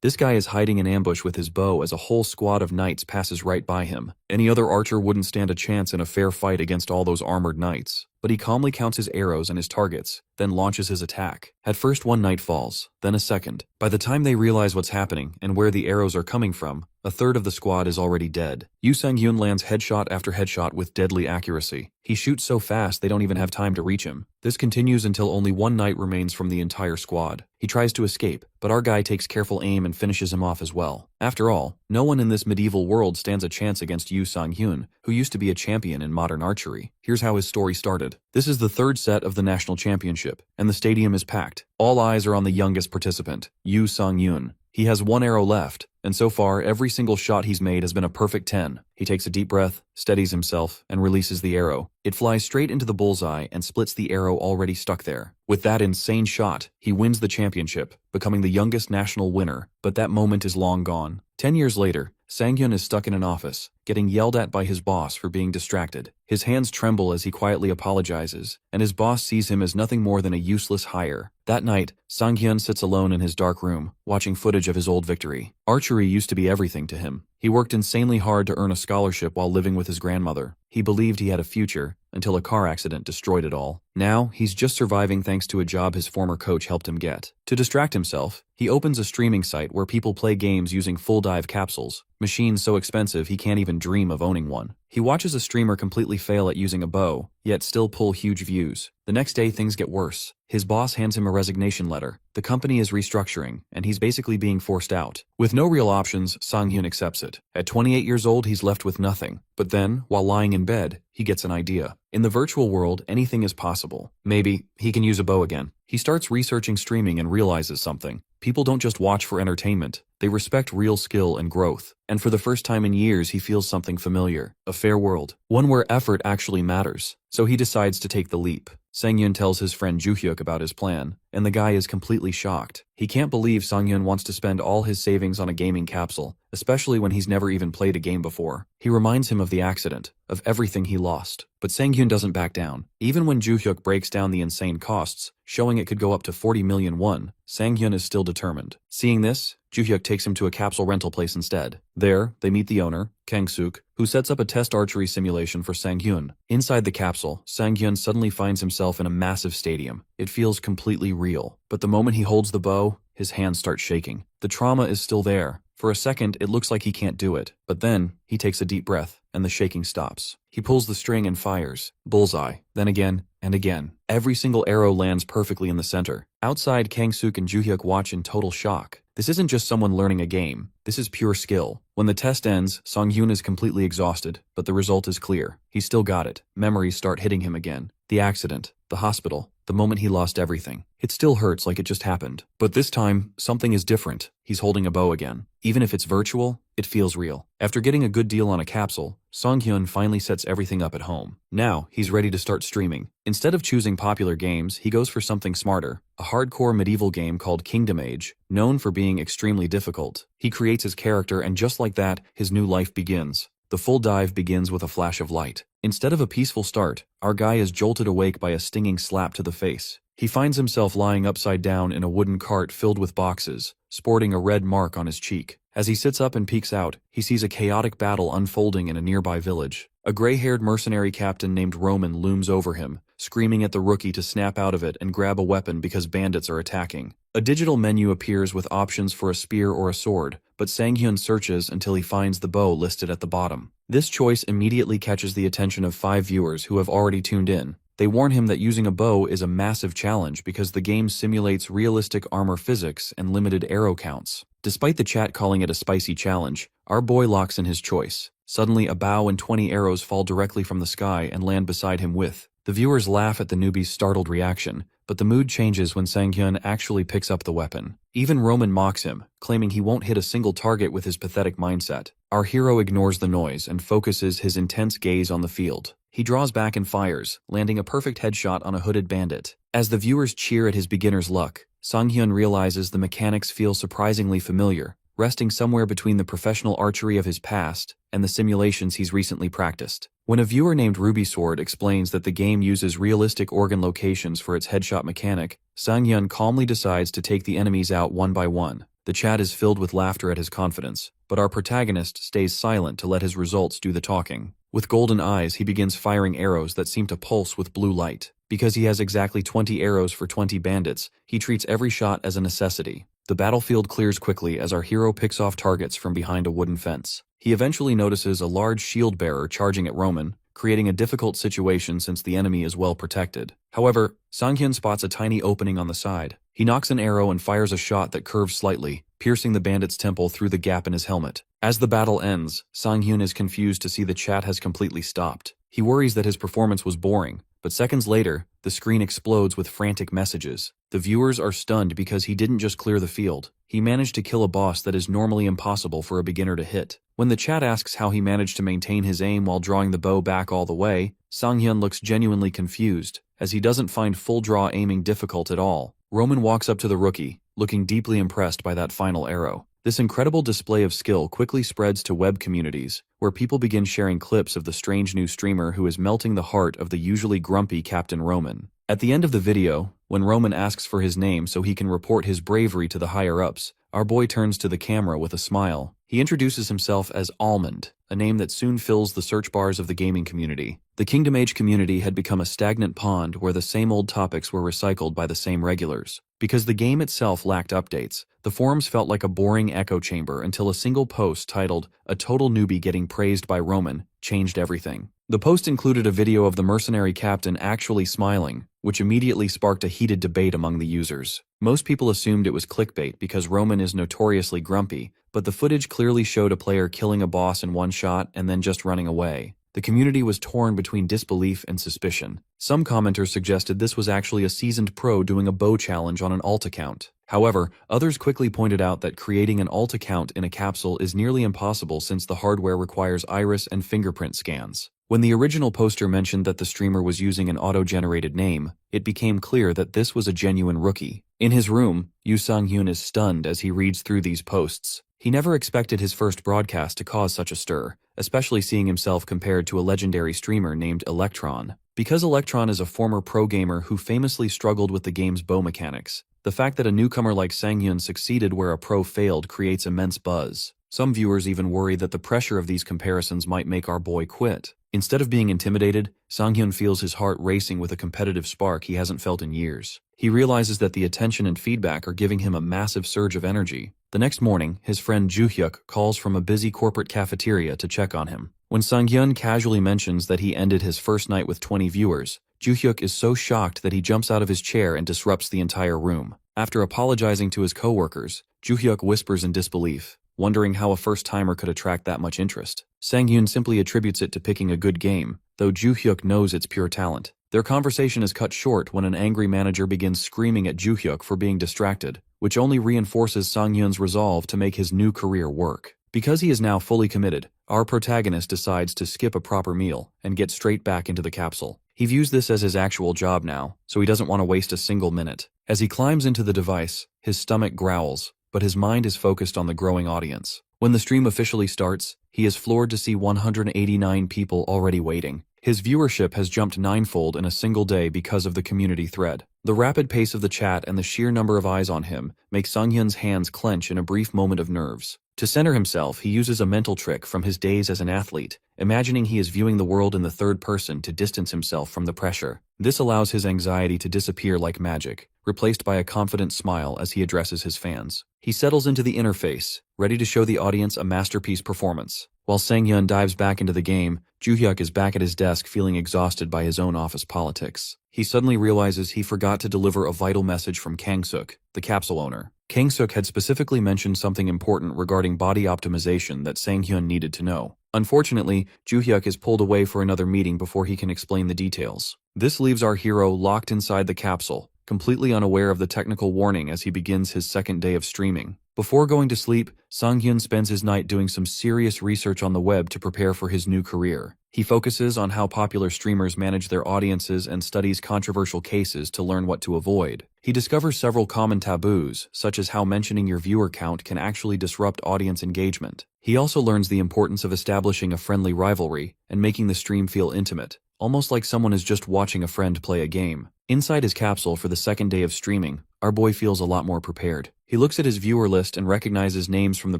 This guy is hiding in ambush with his bow as a whole squad of knights passes right by him. Any other archer wouldn't stand a chance in a fair fight against all those armored knights. But he calmly counts his arrows and his targets, then launches his attack. At first one knight falls, then a second. By the time they realize what's happening and where the arrows are coming from, a third of the squad is already dead. Yu Sang-hyun lands headshot after headshot with deadly accuracy. He shoots so fast they don't even have time to reach him. This continues until only one knight remains from the entire squad. He tries to escape, but our guy takes careful aim and finishes him off as well. After all, no one in this medieval world stands a chance against Yu Sang-hyun, who used to be a champion in modern archery. Here's how his story started. This is the third set of the national championship, and the stadium is packed. All eyes are on the youngest participant, Yu Sang-hyun. He has one arrow left, and so far every single shot he's made has been a perfect 10. He takes a deep breath, steadies himself, and releases the arrow. It flies straight into the bullseye and splits the arrow already stuck there. With that insane shot, he wins the championship, becoming the youngest national winner, but that moment is long gone. 10 years later, Sang-hyun is stuck in an office, getting yelled at by his boss for being distracted. His hands tremble as he quietly apologizes, and his boss sees him as nothing more than a useless hire. That night, Sang-hyun sits alone in his dark room, watching footage of his old victory. Archery used to be everything to him. He worked insanely hard to earn a scholarship while living with his grandmother. He believed he had a future, until a car accident destroyed it all. Now, he's just surviving thanks to a job his former coach helped him get. To distract himself, he opens a streaming site where people play games using full dive capsules, machines so expensive he can't even dream of owning one. He watches a streamer completely fail at using a bow, yet still pull huge views. The next day things get worse. His boss hands him a resignation letter. The company is restructuring, and he's basically being forced out. With no real options, Sang-hyun accepts it. At 28 years old, he's left with nothing. But then, while lying in bed, he gets an idea. In the virtual world, anything is possible. Maybe he can use a bow again. He starts researching streaming and realizes something. People don't just watch for entertainment. They respect real skill and growth. And for the first time in years, he feels something familiar. A fair world. One where effort actually matters. So he decides to take the leap. Sang-hyun tells his friend Joo-hyuk about his plan, and the guy is completely shocked. He can't believe Sang-hyun wants to spend all his savings on a gaming capsule, especially when he's never even played a game before. He reminds him of the accident, of everything he lost. But Sang-hyun doesn't back down. Even when Joo-hyuk breaks down the insane costs, showing it could go up to 40 million won, Sang-hyun is still determined. Seeing this, Joo-hyuk takes him to a capsule rental place instead. There, they meet the owner, Kang-suk, who sets up a test archery simulation for Sang-hyun. Inside the capsule, Sang-hyun suddenly finds himself in a massive stadium. It feels completely real. But the moment he holds the bow, his hands start shaking. The trauma is still there. For a second, it looks like he can't do it. But then, he takes a deep breath, and the shaking stops. He pulls the string and fires. Bullseye. Then again, and again. Every single arrow lands perfectly in the center. Outside, Kang-suk and Joo-hyuk watch in total shock. This isn't just someone learning a game. This is pure skill. When the test ends, Sang-hyun is completely exhausted, but the result is clear. He's still got it. Memories start hitting him again. The accident, the hospital, the moment he lost everything. It still hurts like it just happened. But this time, something is different. He's holding a bow again. Even if it's virtual, it feels real. After getting a good deal on a capsule, Sang-hyun finally sets everything up at home. Now, he's ready to start streaming. Instead of choosing popular games, he goes for something smarter. A hardcore medieval game called Kingdom Age, known for being extremely difficult. He creates his character, and just like that, his new life begins. The full dive begins with a flash of light. Instead of a peaceful start, our guy is jolted awake by a stinging slap to the face. He finds himself lying upside down in a wooden cart filled with boxes, sporting a red mark on his cheek. As he sits up and peeks out, he sees a chaotic battle unfolding in a nearby village. A gray-haired mercenary captain named Roman looms over him, screaming at the rookie to snap out of it and grab a weapon because bandits are attacking. A digital menu appears with options for a spear or a sword, but Sang-hyun searches until he finds the bow listed at the bottom. This choice immediately catches the attention of 5 viewers who have already tuned in. They warn him that using a bow is a massive challenge because the game simulates realistic armor physics and limited arrow counts. Despite the chat calling it a spicy challenge, our boy locks in his choice. Suddenly, a bow and 20 arrows fall directly from the sky and land beside him with. The viewers laugh at the newbie's startled reaction, but the mood changes when Sang-hyun actually picks up the weapon. Even Roman mocks him, claiming he won't hit a single target with his pathetic mindset. Our hero ignores the noise and focuses his intense gaze on the field. He draws back and fires, landing a perfect headshot on a hooded bandit. As the viewers cheer at his beginner's luck, Sang-hyun realizes the mechanics feel surprisingly familiar, resting somewhere between the professional archery of his past and the simulations he's recently practiced. When a viewer named Ruby Sword explains that the game uses realistic organ locations for its headshot mechanic, Sang-hyun calmly decides to take the enemies out one by one. The chat is filled with laughter at his confidence, but our protagonist stays silent to let his results do the talking. With golden eyes, he begins firing arrows that seem to pulse with blue light. Because he has exactly 20 arrows for 20 bandits, he treats every shot as a necessity. The battlefield clears quickly as our hero picks off targets from behind a wooden fence. He eventually notices a large shield bearer charging at Roman, creating a difficult situation since the enemy is well protected. However, Sang-hyun spots a tiny opening on the side. He knocks an arrow and fires a shot that curves slightly, piercing the bandit's temple through the gap in his helmet. As the battle ends, Sang-hyun is confused to see the chat has completely stopped. He worries that his performance was boring, but seconds later, the screen explodes with frantic messages. The viewers are stunned because he didn't just clear the field. He managed to kill a boss that is normally impossible for a beginner to hit. When the chat asks how he managed to maintain his aim while drawing the bow back all the way, Sang-hyun looks genuinely confused, as he doesn't find full draw aiming difficult at all. Roman walks up to the rookie, looking deeply impressed by that final arrow. This incredible display of skill quickly spreads to web communities, where people begin sharing clips of the strange new streamer who is melting the heart of the usually grumpy Captain Roman. At the end of the video, when Roman asks for his name so he can report his bravery to the higher-ups, our boy turns to the camera with a smile. He introduces himself as Almond, a name that soon fills the search bars of the gaming community. The Kingdom Age community had become a stagnant pond where the same old topics were recycled by the same regulars. Because the game itself lacked updates, the forums felt like a boring echo chamber until a single post titled, "A Total Newbie Getting Praised by Roman," changed everything. The post included a video of the mercenary captain actually smiling, which immediately sparked a heated debate among the users. Most people assumed it was clickbait because Roman is notoriously grumpy, but the footage clearly showed a player killing a boss in one shot and then just running away. The community was torn between disbelief and suspicion. Some commenters suggested this was actually a seasoned pro doing a bow challenge on an alt account. However, others quickly pointed out that creating an alt account in a capsule is nearly impossible since the hardware requires iris and fingerprint scans. When the original poster mentioned that the streamer was using an auto-generated name, it became clear that this was a genuine rookie. In his room, Yoo Sang-hyun is stunned as he reads through these posts. He never expected his first broadcast to cause such a stir, especially seeing himself compared to a legendary streamer named Electron. Because Electron is a former pro gamer who famously struggled with the game's bow mechanics, the fact that a newcomer like Sang-hyun succeeded where a pro failed creates immense buzz. Some viewers even worry that the pressure of these comparisons might make our boy quit. Instead of being intimidated, Sang-hyun feels his heart racing with a competitive spark he hasn't felt in years. He realizes that the attention and feedback are giving him a massive surge of energy. The next morning, his friend Joo-hyuk calls from a busy corporate cafeteria to check on him. When Sang-hyun casually mentions that he ended his first night with 20 viewers, Joo-hyuk is so shocked that he jumps out of his chair and disrupts the entire room. After apologizing to his coworkers, Joo-hyuk whispers in disbelief, wondering how a first-timer could attract that much interest. Sang-hyun simply attributes it to picking a good game, though Joo-hyuk knows it's pure talent. Their conversation is cut short when an angry manager begins screaming at Joo-hyuk for being distracted, which only reinforces Sang-hyun's resolve to make his new career work. Because he is now fully committed, our protagonist decides to skip a proper meal and get straight back into the capsule. He views this as his actual job now, so he doesn't want to waste a single minute. As he climbs into the device, his stomach growls, but his mind is focused on the growing audience. When the stream officially starts, he is floored to see 189 people already waiting. His viewership has jumped ninefold in a single day because of the community thread. The rapid pace of the chat and the sheer number of eyes on him make Sang-hyun's hands clench in a brief moment of nerves. To center himself, he uses a mental trick from his days as an athlete, imagining he is viewing the world in the third person to distance himself from the pressure. This allows his anxiety to disappear like magic, replaced by a confident smile as he addresses his fans. He settles into the interface, ready to show the audience a masterpiece performance. While Sang-hyun dives back into the game, Joo-hyuk is back at his desk feeling exhausted by his own office politics. He suddenly realizes he forgot to deliver a vital message from Kang-suk, the capsule owner. Kang-suk had specifically mentioned something important regarding body optimization that Sang-hyun needed to know. Unfortunately, Joo-hyuk is pulled away for another meeting before he can explain the details. This leaves our hero locked inside the capsule, completely unaware of the technical warning as he begins his second day of streaming. Before going to sleep, Sang-hyun spends his night doing some serious research on the web to prepare for his new career. He focuses on how popular streamers manage their audiences and studies controversial cases to learn what to avoid. He discovers several common taboos, such as how mentioning your viewer count can actually disrupt audience engagement. He also learns the importance of establishing a friendly rivalry and making the stream feel intimate. almost like someone is just watching a friend play a game. Inside his capsule for the second day of streaming, our boy feels a lot more prepared. He looks at his viewer list and recognizes names from the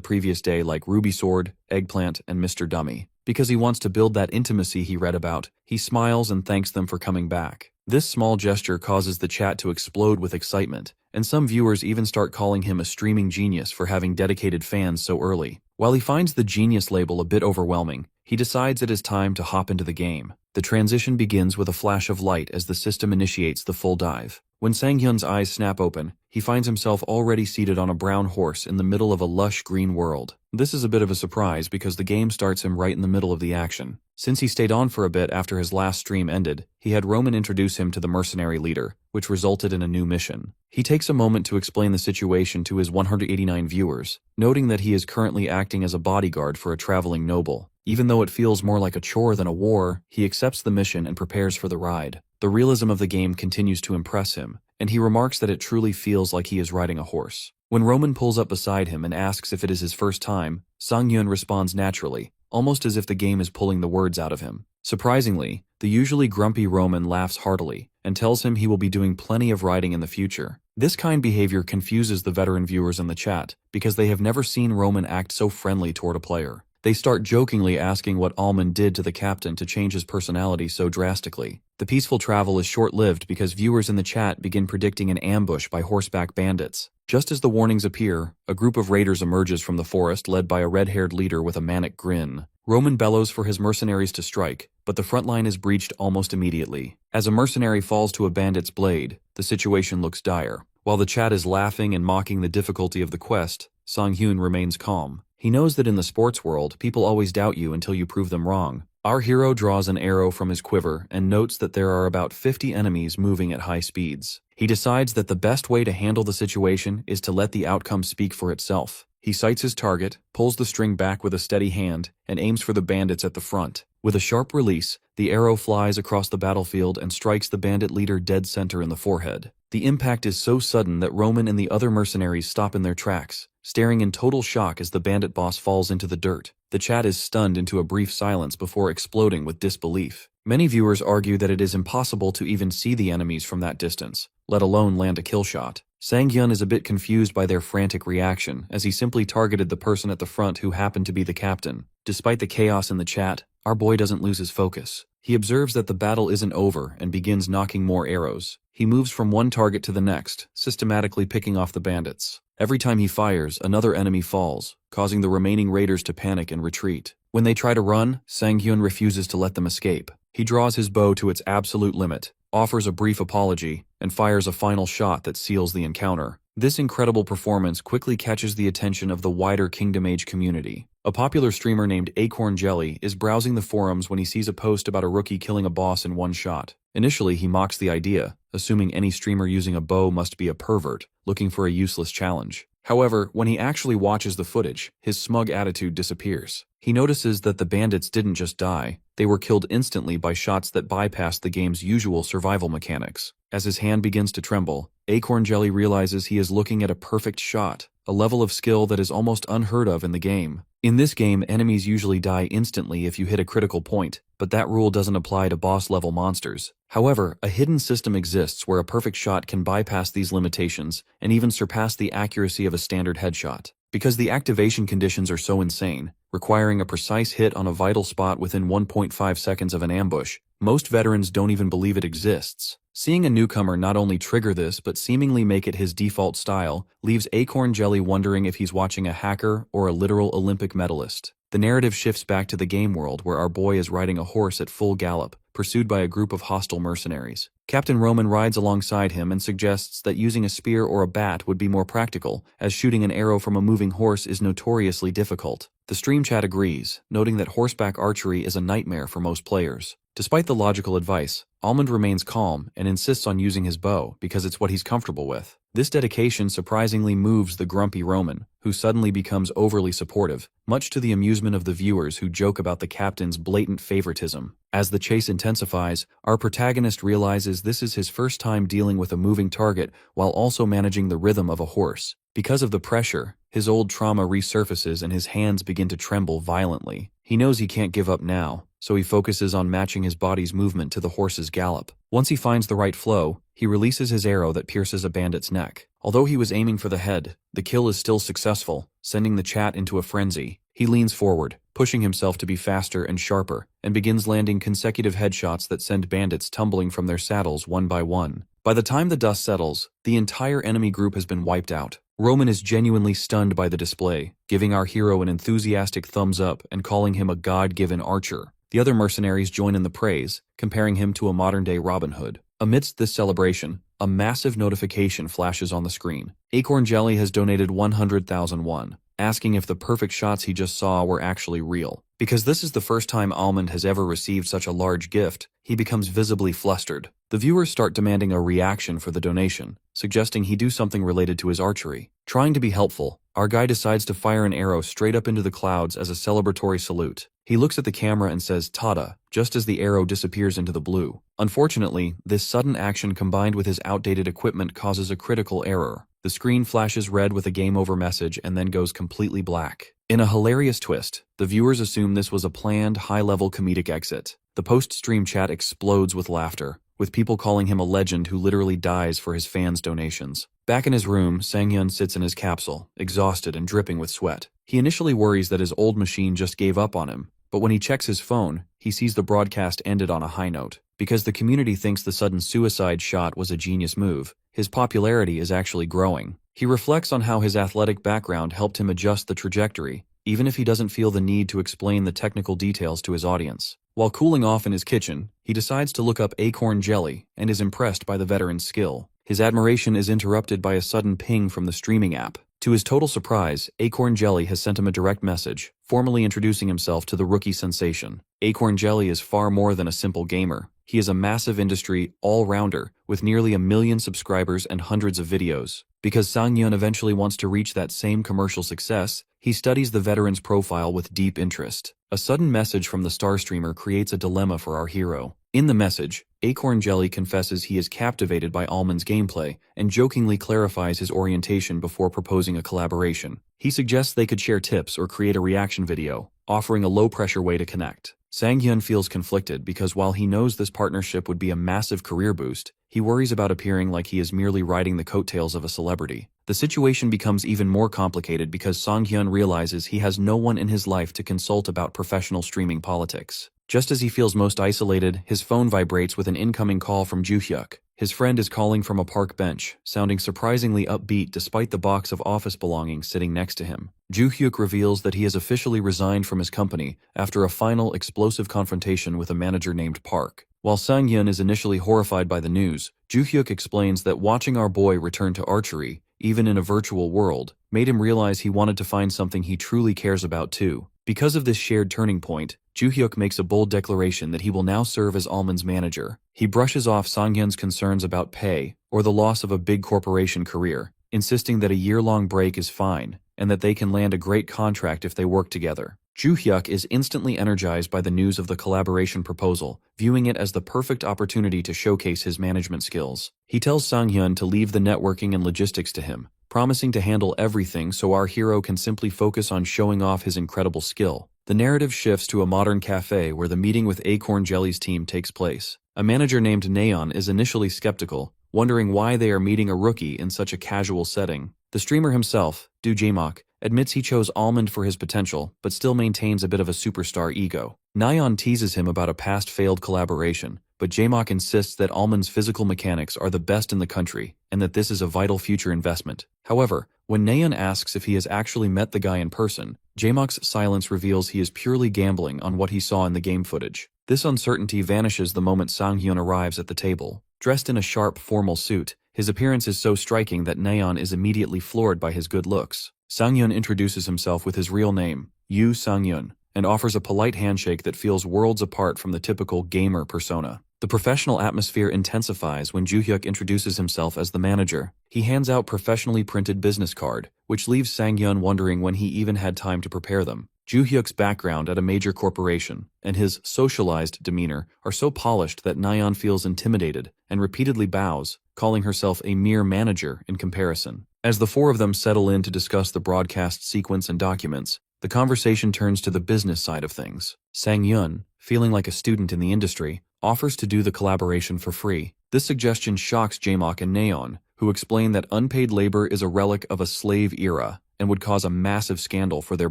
previous day like Ruby Sword, Eggplant, and Mr. Dummy. Because he wants to build that intimacy he read about, he smiles and thanks them for coming back. This small gesture causes the chat to explode with excitement, and some viewers even start calling him a streaming genius for having dedicated fans so early. While he finds the genius label a bit overwhelming, he decides it is time to hop into the game. The transition begins with a flash of light as the system initiates the full dive. When Sang-hyun's eyes snap open, he finds himself already seated on a brown horse in the middle of a lush green world. This is a bit of a surprise because the game starts him right in the middle of the action. Since he stayed on for a bit after his last stream ended, he had Roman introduce him to the mercenary leader, which resulted in a new mission. He takes a moment to explain the situation to his 189 viewers, noting that he is currently acting as a bodyguard for a traveling noble. Even though it feels more like a chore than a war, he accepts the mission and prepares for the ride. The realism of the game continues to impress him, and he remarks that it truly feels like he is riding a horse. When Roman pulls up beside him and asks if it is his first time, Sang-hyun responds naturally, almost as if the game is pulling the words out of him. Surprisingly, the usually grumpy Roman laughs heartily and tells him he will be doing plenty of riding in the future. This kind behavior confuses the veteran viewers in the chat because they have never seen Roman act so friendly toward a player. They start jokingly asking what Almond did to the captain to change his personality so drastically. The peaceful travel is short-lived because viewers in the chat begin predicting an ambush by horseback bandits. Just as the warnings appear, a group of raiders emerges from the forest led by a red-haired leader with a manic grin. Roman bellows for his mercenaries to strike, but the front line is breached almost immediately. As a mercenary falls to a bandit's blade, the situation looks dire. While the chat is laughing and mocking the difficulty of the quest, Sang-hyun remains calm. He knows that in the sports world, people always doubt you until you prove them wrong. Our hero draws an arrow from his quiver and notes that there are about 50 enemies moving at high speeds. He decides that the best way to handle the situation is to let the outcome speak for itself. He sights his target, pulls the string back with a steady hand, and aims for the bandits at the front. With a sharp release, the arrow flies across the battlefield and strikes the bandit leader dead center in the forehead. The impact is so sudden that Roman and the other mercenaries stop in their tracks, staring in total shock as the bandit boss falls into the dirt. The chat is stunned into a brief silence before exploding with disbelief. Many viewers argue that it is impossible to even see the enemies from that distance, let alone land a kill shot. Sang-hyun is a bit confused by their frantic reaction, as he simply targeted the person at the front who happened to be the captain. Despite the chaos in the chat, our boy doesn't lose his focus. He observes that the battle isn't over and begins knocking more arrows. He moves from one target to the next, systematically picking off the bandits. Every time he fires, another enemy falls, causing the remaining raiders to panic and retreat. When they try to run, Sang-hyun refuses to let them escape. He draws his bow to its absolute limit, offers a brief apology, and fires a final shot that seals the encounter. This incredible performance quickly catches the attention of the wider Kingdom Age community. A popular streamer named Acorn Jelly is browsing the forums when he sees a post about a rookie killing a boss in one shot. Initially, he mocks the idea, assuming any streamer using a bow must be a pervert, looking for a useless challenge. However, when he actually watches the footage, his smug attitude disappears. He notices that the bandits didn't just die, they were killed instantly by shots that bypassed the game's usual survival mechanics. As his hand begins to tremble, Acorn Jelly realizes he is looking at a perfect shot, a level of skill that is almost unheard of in the game. In this game, enemies usually die instantly if you hit a critical point, but that rule doesn't apply to boss-level monsters. However, a hidden system exists where a perfect shot can bypass these limitations and even surpass the accuracy of a standard headshot. Because the activation conditions are so insane, requiring a precise hit on a vital spot within 1.5 seconds of an ambush, most veterans don't even believe it exists. Seeing a newcomer not only trigger this but seemingly make it his default style leaves Acorn Jelly wondering if he's watching a hacker or a literal Olympic medalist. The narrative shifts back to the game world where our boy is riding a horse at full gallop, pursued by a group of hostile mercenaries. Captain Roman rides alongside him and suggests that using a spear or a bat would be more practical, as shooting an arrow from a moving horse is notoriously difficult. The stream chat agrees, noting that horseback archery is a nightmare for most players. Despite the logical advice, Almond remains calm and insists on using his bow because it's what he's comfortable with. This dedication surprisingly moves the grumpy Roman, who suddenly becomes overly supportive, much to the amusement of the viewers who joke about the captain's blatant favoritism. As the chase intensifies, our protagonist realizes this is his first time dealing with a moving target while also managing the rhythm of a horse. Because of the pressure, his old trauma resurfaces and his hands begin to tremble violently. He knows he can't give up now, so he focuses on matching his body's movement to the horse's gallop. Once he finds the right flow, he releases his arrow that pierces a bandit's neck. Although he was aiming for the head, the kill is still successful, sending the chat into a frenzy. He leans forward, pushing himself to be faster and sharper, and begins landing consecutive headshots that send bandits tumbling from their saddles one by one. By the time the dust settles, the entire enemy group has been wiped out. Roman is genuinely stunned by the display, giving our hero an enthusiastic thumbs up and calling him a god-given archer. The other mercenaries join in the praise, comparing him to a modern-day Robin Hood. Amidst this celebration, a massive notification flashes on the screen. Acorn Jelly has donated 100,000 won, asking if the perfect shots he just saw were actually real. Because this is the first time Almond has ever received such a large gift, he becomes visibly flustered. The viewers start demanding a reaction for the donation, suggesting he do something related to his archery. Trying to be helpful, our guy decides to fire an arrow straight up into the clouds as a celebratory salute. He looks at the camera and says "Tada," just as the arrow disappears into the blue. Unfortunately, this sudden action combined with his outdated equipment causes a critical error. The screen flashes red with a game over message and then goes completely black. In a hilarious twist, the viewers assume this was a planned, high-level comedic exit. The post-stream chat explodes with laughter, with people calling him a legend who literally dies for his fans' donations. Back in his room, Sang-hyun sits in his capsule, exhausted and dripping with sweat. He initially worries that his old machine just gave up on him, but when he checks his phone, he sees the broadcast ended on a high note. Because the community thinks the sudden suicide shot was a genius move, his popularity is actually growing. He reflects on how his athletic background helped him adjust the trajectory, even if he doesn't feel the need to explain the technical details to his audience. While cooling off in his kitchen, he decides to look up Acorn Jelly and is impressed by the veteran's skill. His admiration is interrupted by a sudden ping from the streaming app. To his total surprise, Acorn Jelly has sent him a direct message, formally introducing himself to the rookie sensation. Acorn Jelly is far more than a simple gamer. He is a massive industry all-rounder with nearly 1 million subscribers and hundreds of videos. Because Sang-hyun eventually wants to reach that same commercial success, he studies the veteran's profile with deep interest. A sudden message from the star streamer creates a dilemma for our hero. In the message, Acorn Jelly confesses he is captivated by Almond's gameplay and jokingly clarifies his orientation before proposing a collaboration. He suggests they could share tips or create a reaction video, offering a low-pressure way to connect. Sang-hyun feels conflicted because while he knows this partnership would be a massive career boost, he worries about appearing like he is merely riding the coattails of a celebrity. The situation becomes even more complicated because Sang-hyun realizes he has no one in his life to consult about professional streaming politics. Just as he feels most isolated, his phone vibrates with an incoming call from Joo-hyuk. His friend is calling from a park bench, sounding surprisingly upbeat despite the box of office belongings sitting next to him. Joo-hyuk reveals that he has officially resigned from his company after a final explosive confrontation with a manager named Park. While Sang-hyun is initially horrified by the news, Joo-hyuk explains that watching our boy return to archery, even in a virtual world, made him realize he wanted to find something he truly cares about too. Because of this shared turning point, Joo-hyuk makes a bold declaration that he will now serve as Almond's manager. He brushes off Sang-hyun's concerns about pay or the loss of a big corporation career, insisting that a year-long break is fine and that they can land a great contract if they work together. Joo-hyuk is instantly energized by the news of the collaboration proposal, viewing it as the perfect opportunity to showcase his management skills. He tells Sang-hyun to leave the networking and logistics to him, promising to handle everything so our hero can simply focus on showing off his incredible skill. The narrative shifts to a modern cafe where the meeting with Acorn Jelly's team takes place. A manager named Naeon is initially skeptical, wondering why they are meeting a rookie in such a casual setting. The streamer himself, Do Jae-mok, admits he chose Almond for his potential, but still maintains a bit of a superstar ego. Naeon teases him about a past failed collaboration, but Jae-mok insists that Almond's physical mechanics are the best in the country and that this is a vital future investment. However, when Naeon asks if he has actually met the guy in person, Jae-mok's silence reveals he is purely gambling on what he saw in the game footage. This uncertainty vanishes the moment Sang-hyun arrives at the table. Dressed in a sharp, formal suit, his appearance is so striking that Naeon is immediately floored by his good looks. Sang-hyun introduces himself with his real name, Yoo Sang-hyun, and offers a polite handshake that feels worlds apart from the typical gamer persona. The professional atmosphere intensifies when Joo-hyuk introduces himself as the manager. He hands out professionally printed business card, which leaves Sang-hyun wondering when he even had time to prepare them. Joo-hyuk's background at a major corporation and his socialized demeanor are so polished that Naeon feels intimidated and repeatedly bows, calling herself a mere manager in comparison. As the four of them settle in to discuss the broadcast sequence and documents, the conversation turns to the business side of things. Sang-hyun, feeling like a student in the industry, offers to do the collaboration for free. This suggestion shocks Jaemock and Naeon, who explain that unpaid labor is a relic of a slave era and would cause a massive scandal for their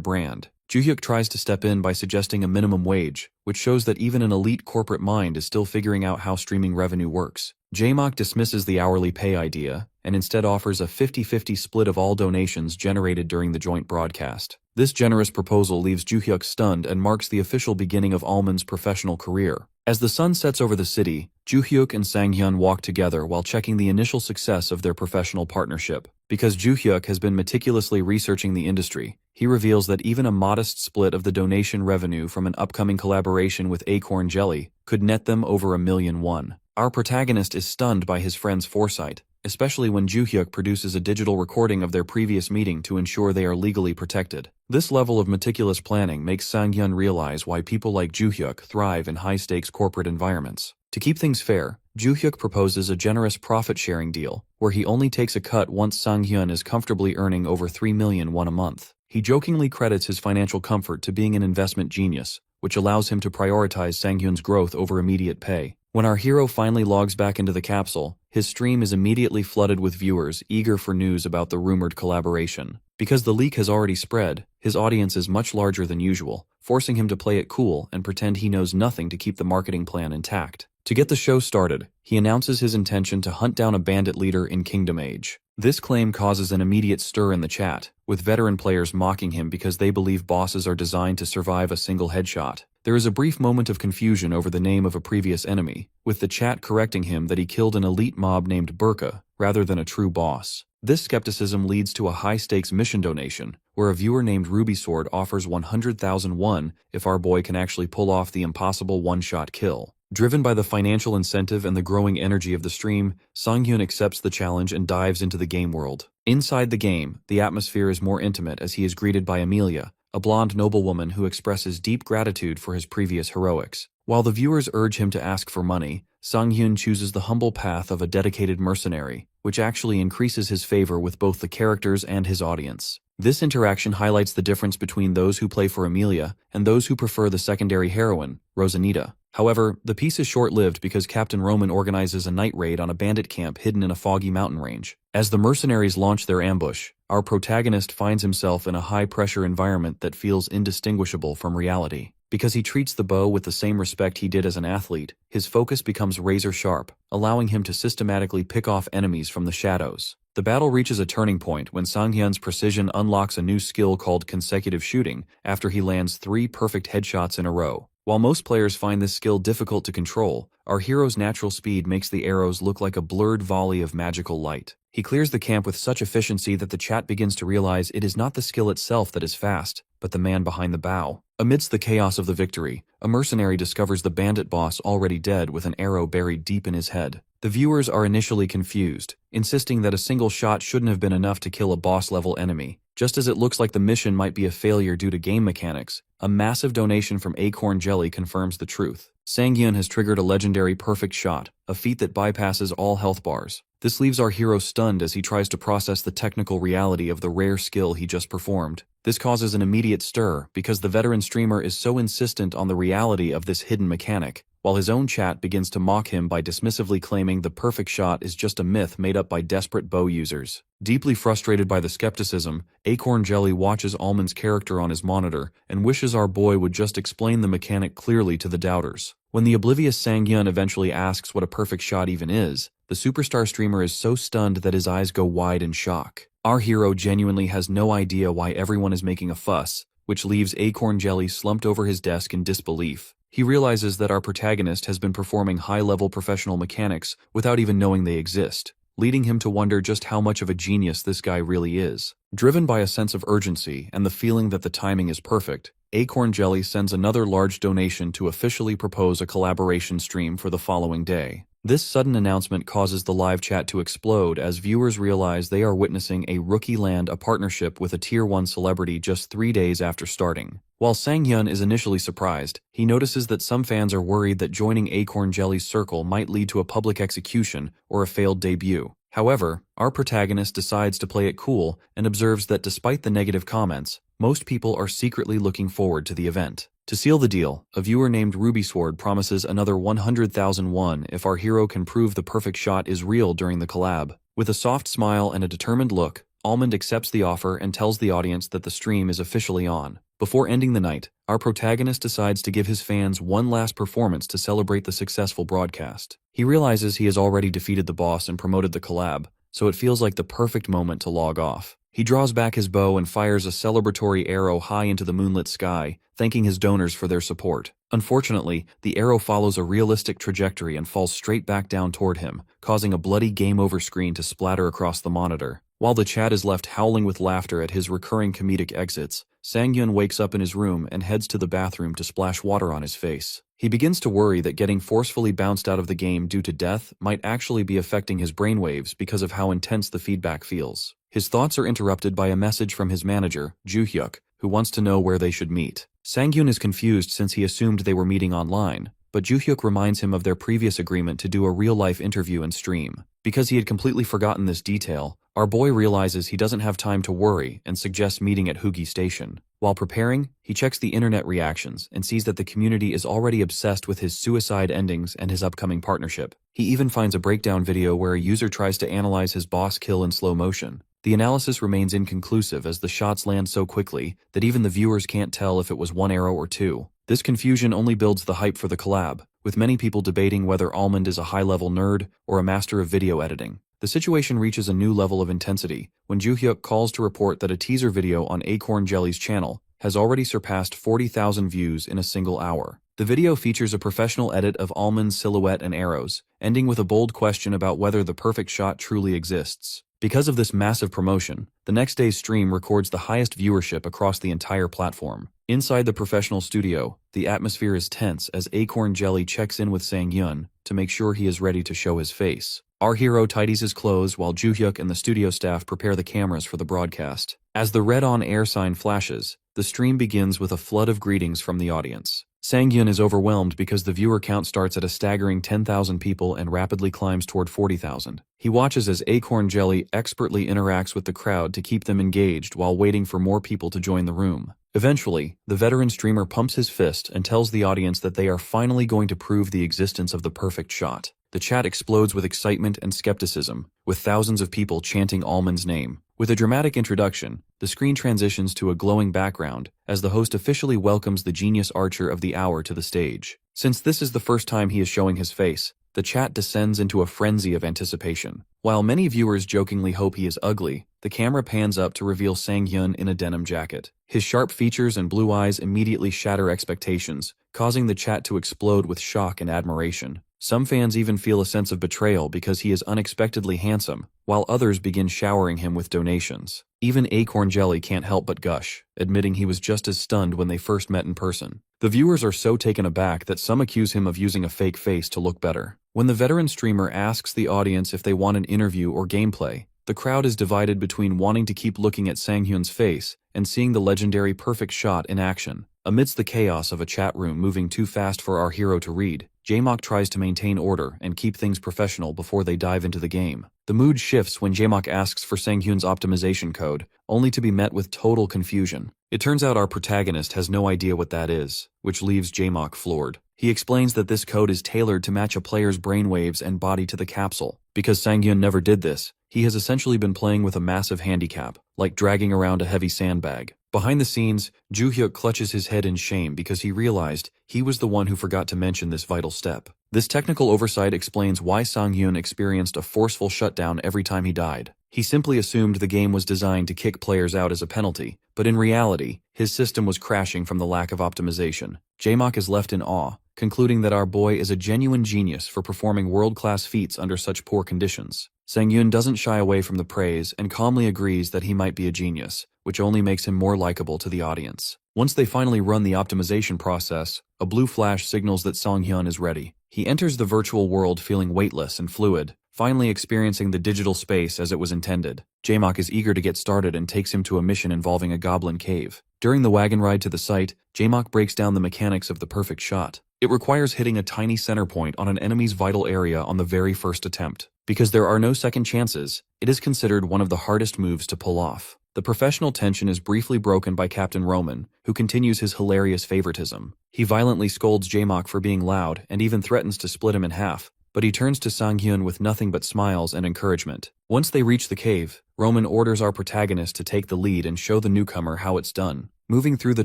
brand. Joohyuk tries to step in by suggesting a minimum wage, which shows that even an elite corporate mind is still figuring out how streaming revenue works. Jaemock dismisses the hourly pay idea and instead offers a 50-50 split of all donations generated during the joint broadcast. This generous proposal leaves Joohyuk stunned and marks the official beginning of Allman's professional career. As the sun sets over the city, Joohyuk and Sanghyun walk together while checking the initial success of their professional partnership. Because Joohyuk has been meticulously researching the industry, he reveals that even a modest split of the donation revenue from an upcoming collaboration with Acorn Jelly could net them over $1,000,000. Our protagonist is stunned by his friend's foresight, especially when Joohyuk produces a digital recording of their previous meeting to ensure they are legally protected. This level of meticulous planning makes Sanghyun realize why people like Joohyuk thrive in high-stakes corporate environments. To keep things fair, Joohyuk proposes a generous profit-sharing deal, where he only takes a cut once Sanghyun is comfortably earning over $3,000,000 a month. He jokingly credits his financial comfort to being an investment genius, which allows him to prioritize Sanghyun's growth over immediate pay. When our hero finally logs back into the capsule, his stream is immediately flooded with viewers eager for news about the rumored collaboration. Because the leak has already spread, his audience is much larger than usual, forcing him to play it cool and pretend he knows nothing to keep the marketing plan intact. To get the show started, he announces his intention to hunt down a bandit leader in Kingdom Age. This claim causes an immediate stir in the chat, with veteran players mocking him because they believe bosses are designed to survive a single headshot. There is a brief moment of confusion over the name of a previous enemy, with the chat correcting him that he killed an elite mob named Burka, rather than a true boss. This skepticism leads to a high-stakes mission donation, where a viewer named Ruby Sword offers 100,000 won if our boy can actually pull off the impossible one-shot kill. Driven by the financial incentive and the growing energy of the stream, Sanghyun accepts the challenge and dives into the game world. Inside the game, the atmosphere is more intimate as he is greeted by Amelia, a blonde noblewoman who expresses deep gratitude for his previous heroics. While the viewers urge him to ask for money, Sanghyun chooses the humble path of a dedicated mercenary, which actually increases his favor with both the characters and his audience. This interaction highlights the difference between those who play for Amelia and those who prefer the secondary heroine, Rosanita. However, the piece is short-lived because Captain Roman organizes a night raid on a bandit camp hidden in a foggy mountain range. As the mercenaries launch their ambush, our protagonist finds himself in a high-pressure environment that feels indistinguishable from reality. Because he treats the bow with the same respect he did as an athlete, his focus becomes razor-sharp, allowing him to systematically pick off enemies from the shadows. The battle reaches a turning point when Sanghyun's precision unlocks a new skill called consecutive shooting after he lands 3 perfect headshots in a row. While most players find this skill difficult to control, our hero's natural speed makes the arrows look like a blurred volley of magical light. He clears the camp with such efficiency that the chat begins to realize it is not the skill itself that is fast, but the man behind the bow. Amidst the chaos of the victory, a mercenary discovers the bandit boss already dead with an arrow buried deep in his head. The viewers are initially confused, insisting that a single shot shouldn't have been enough to kill a boss-level enemy. Just as it looks like the mission might be a failure due to game mechanics, a massive donation from Acorn Jelly confirms the truth. Sanghyun has triggered a legendary perfect shot, a feat that bypasses all health bars. This leaves our hero stunned as he tries to process the technical reality of the rare skill he just performed. This causes an immediate stir because the veteran streamer is so insistent on the reality of this hidden mechanic, while his own chat begins to mock him by dismissively claiming the perfect shot is just a myth made up by desperate bow users. Deeply frustrated by the skepticism, Acorn Jelly watches Allman's character on his monitor and wishes our boy would just explain the mechanic clearly to the doubters. When the oblivious Sanghyun eventually asks what a perfect shot even is, the superstar streamer is so stunned that his eyes go wide in shock. Our hero genuinely has no idea why everyone is making a fuss, which leaves Acorn Jelly slumped over his desk in disbelief. He realizes that our protagonist has been performing high-level professional mechanics without even knowing they exist, leading him to wonder just how much of a genius this guy really is. Driven by a sense of urgency and the feeling that the timing is perfect, Acorn Jelly sends another large donation to officially propose a collaboration stream for the following day. This sudden announcement causes the live chat to explode as viewers realize they are witnessing a rookie land a partnership with a Tier 1 celebrity just 3 days after starting. While Sanghyun is initially surprised, he notices that some fans are worried that joining Acorn Jelly's circle might lead to a public execution or a failed debut. However, our protagonist decides to play it cool and observes that despite the negative comments, most people are secretly looking forward to the event. To seal the deal, a viewer named Ruby Sword promises another 100,000 won if our hero can prove the perfect shot is real during the collab. With a soft smile and a determined look, Almond accepts the offer and tells the audience that the stream is officially on. Before ending the night, our protagonist decides to give his fans one last performance to celebrate the successful broadcast. He realizes he has already defeated the boss and promoted the collab, so it feels like the perfect moment to log off. He draws back his bow and fires a celebratory arrow high into the moonlit sky, thanking his donors for their support. Unfortunately, the arrow follows a realistic trajectory and falls straight back down toward him, causing a bloody game over screen to splatter across the monitor. While the chat is left howling with laughter at his recurring comedic exits, Sang-hyun wakes up in his room and heads to the bathroom to splash water on his face. He begins to worry that getting forcefully bounced out of the game due to death might actually be affecting his brainwaves because of how intense the feedback feels. His thoughts are interrupted by a message from his manager, Joo-hyuk, who wants to know where they should meet. Sang-hyun is confused since he assumed they were meeting online, but Joo-hyuk reminds him of their previous agreement to do a real-life interview and stream. Because he had completely forgotten this detail, our boy realizes he doesn't have time to worry and suggests meeting at Hugi Station. While preparing, he checks the internet reactions and sees that the community is already obsessed with his suicide endings and his upcoming partnership. He even finds a breakdown video where a user tries to analyze his boss kill in slow motion. The analysis remains inconclusive as the shots land so quickly that even the viewers can't tell if it was one arrow or two. This confusion only builds the hype for the collab, with many people debating whether Almond is a high-level nerd or a master of video editing. The situation reaches a new level of intensity when Joo-hyuk calls to report that a teaser video on Acorn Jelly's channel has already surpassed 40,000 views in a single hour. The video features a professional edit of Almond's silhouette and arrows, ending with a bold question about whether the perfect shot truly exists. Because of this massive promotion, the next day's stream records the highest viewership across the entire platform. Inside the professional studio, the atmosphere is tense as Acorn Jelly checks in with Sang-hyun to make sure he is ready to show his face. Our hero tidies his clothes while Joo-hyuk and the studio staff prepare the cameras for the broadcast. As the red on-air sign flashes, the stream begins with a flood of greetings from the audience. Sang-hyun is overwhelmed because the viewer count starts at a staggering 10,000 people and rapidly climbs toward 40,000. He watches as Acorn Jelly expertly interacts with the crowd to keep them engaged while waiting for more people to join the room. Eventually, the veteran streamer pumps his fist and tells the audience that they are finally going to prove the existence of the perfect shot. The chat explodes with excitement and skepticism, with thousands of people chanting Almond's name. With a dramatic introduction, the screen transitions to a glowing background as the host officially welcomes the genius archer of the hour to the stage. Since this is the first time he is showing his face, the chat descends into a frenzy of anticipation. While many viewers jokingly hope he is ugly, the camera pans up to reveal Sang-hyun in a denim jacket. His sharp features and blue eyes immediately shatter expectations, causing the chat to explode with shock and admiration. Some fans even feel a sense of betrayal because he is unexpectedly handsome, while others begin showering him with donations. Even Acorn Jelly can't help but gush, admitting he was just as stunned when they first met in person. The viewers are so taken aback that some accuse him of using a fake face to look better. When the veteran streamer asks the audience if they want an interview or gameplay, the crowd is divided between wanting to keep looking at Sang-hyun's face and seeing the legendary perfect shot in action. Amidst the chaos of a chat room moving too fast for our hero to read, Jae-mok tries to maintain order and keep things professional before they dive into the game. The mood shifts when Jae-mok asks for Sang-hyun's optimization code, only to be met with total confusion. It turns out our protagonist has no idea what that is, which leaves Jae-mok floored. He explains that this code is tailored to match a player's brainwaves and body to the capsule. Because Sang-hyun never did this, he has essentially been playing with a massive handicap, like dragging around a heavy sandbag. Behind the scenes, Joo-hyuk clutches his head in shame because he realized he was the one who forgot to mention this vital step. This technical oversight explains why Sang-hyun experienced a forceful shutdown every time he died. He simply assumed the game was designed to kick players out as a penalty, but in reality, his system was crashing from the lack of optimization. Jae-mok is left in awe, concluding that our boy is a genuine genius for performing world-class feats under such poor conditions. Sang-hyun doesn't shy away from the praise and calmly agrees that he might be a genius, which only makes him more likable to the audience. Once they finally run the optimization process, a blue flash signals that Sang-hyun is ready. He enters the virtual world feeling weightless and fluid, finally experiencing the digital space as it was intended. Jae-mok is eager to get started and takes him to a mission involving a goblin cave. During the wagon ride to the site, Jae-mok breaks down the mechanics of the perfect shot. It requires hitting a tiny center point on an enemy's vital area on the very first attempt. Because there are no second chances, it is considered one of the hardest moves to pull off. The professional tension is briefly broken by Captain Roman, who continues his hilarious favoritism. He violently scolds Jaemock for being loud and even threatens to split him in half, but he turns to Sang-hyun with nothing but smiles and encouragement. Once they reach the cave, Roman orders our protagonist to take the lead and show the newcomer how it's done. Moving through the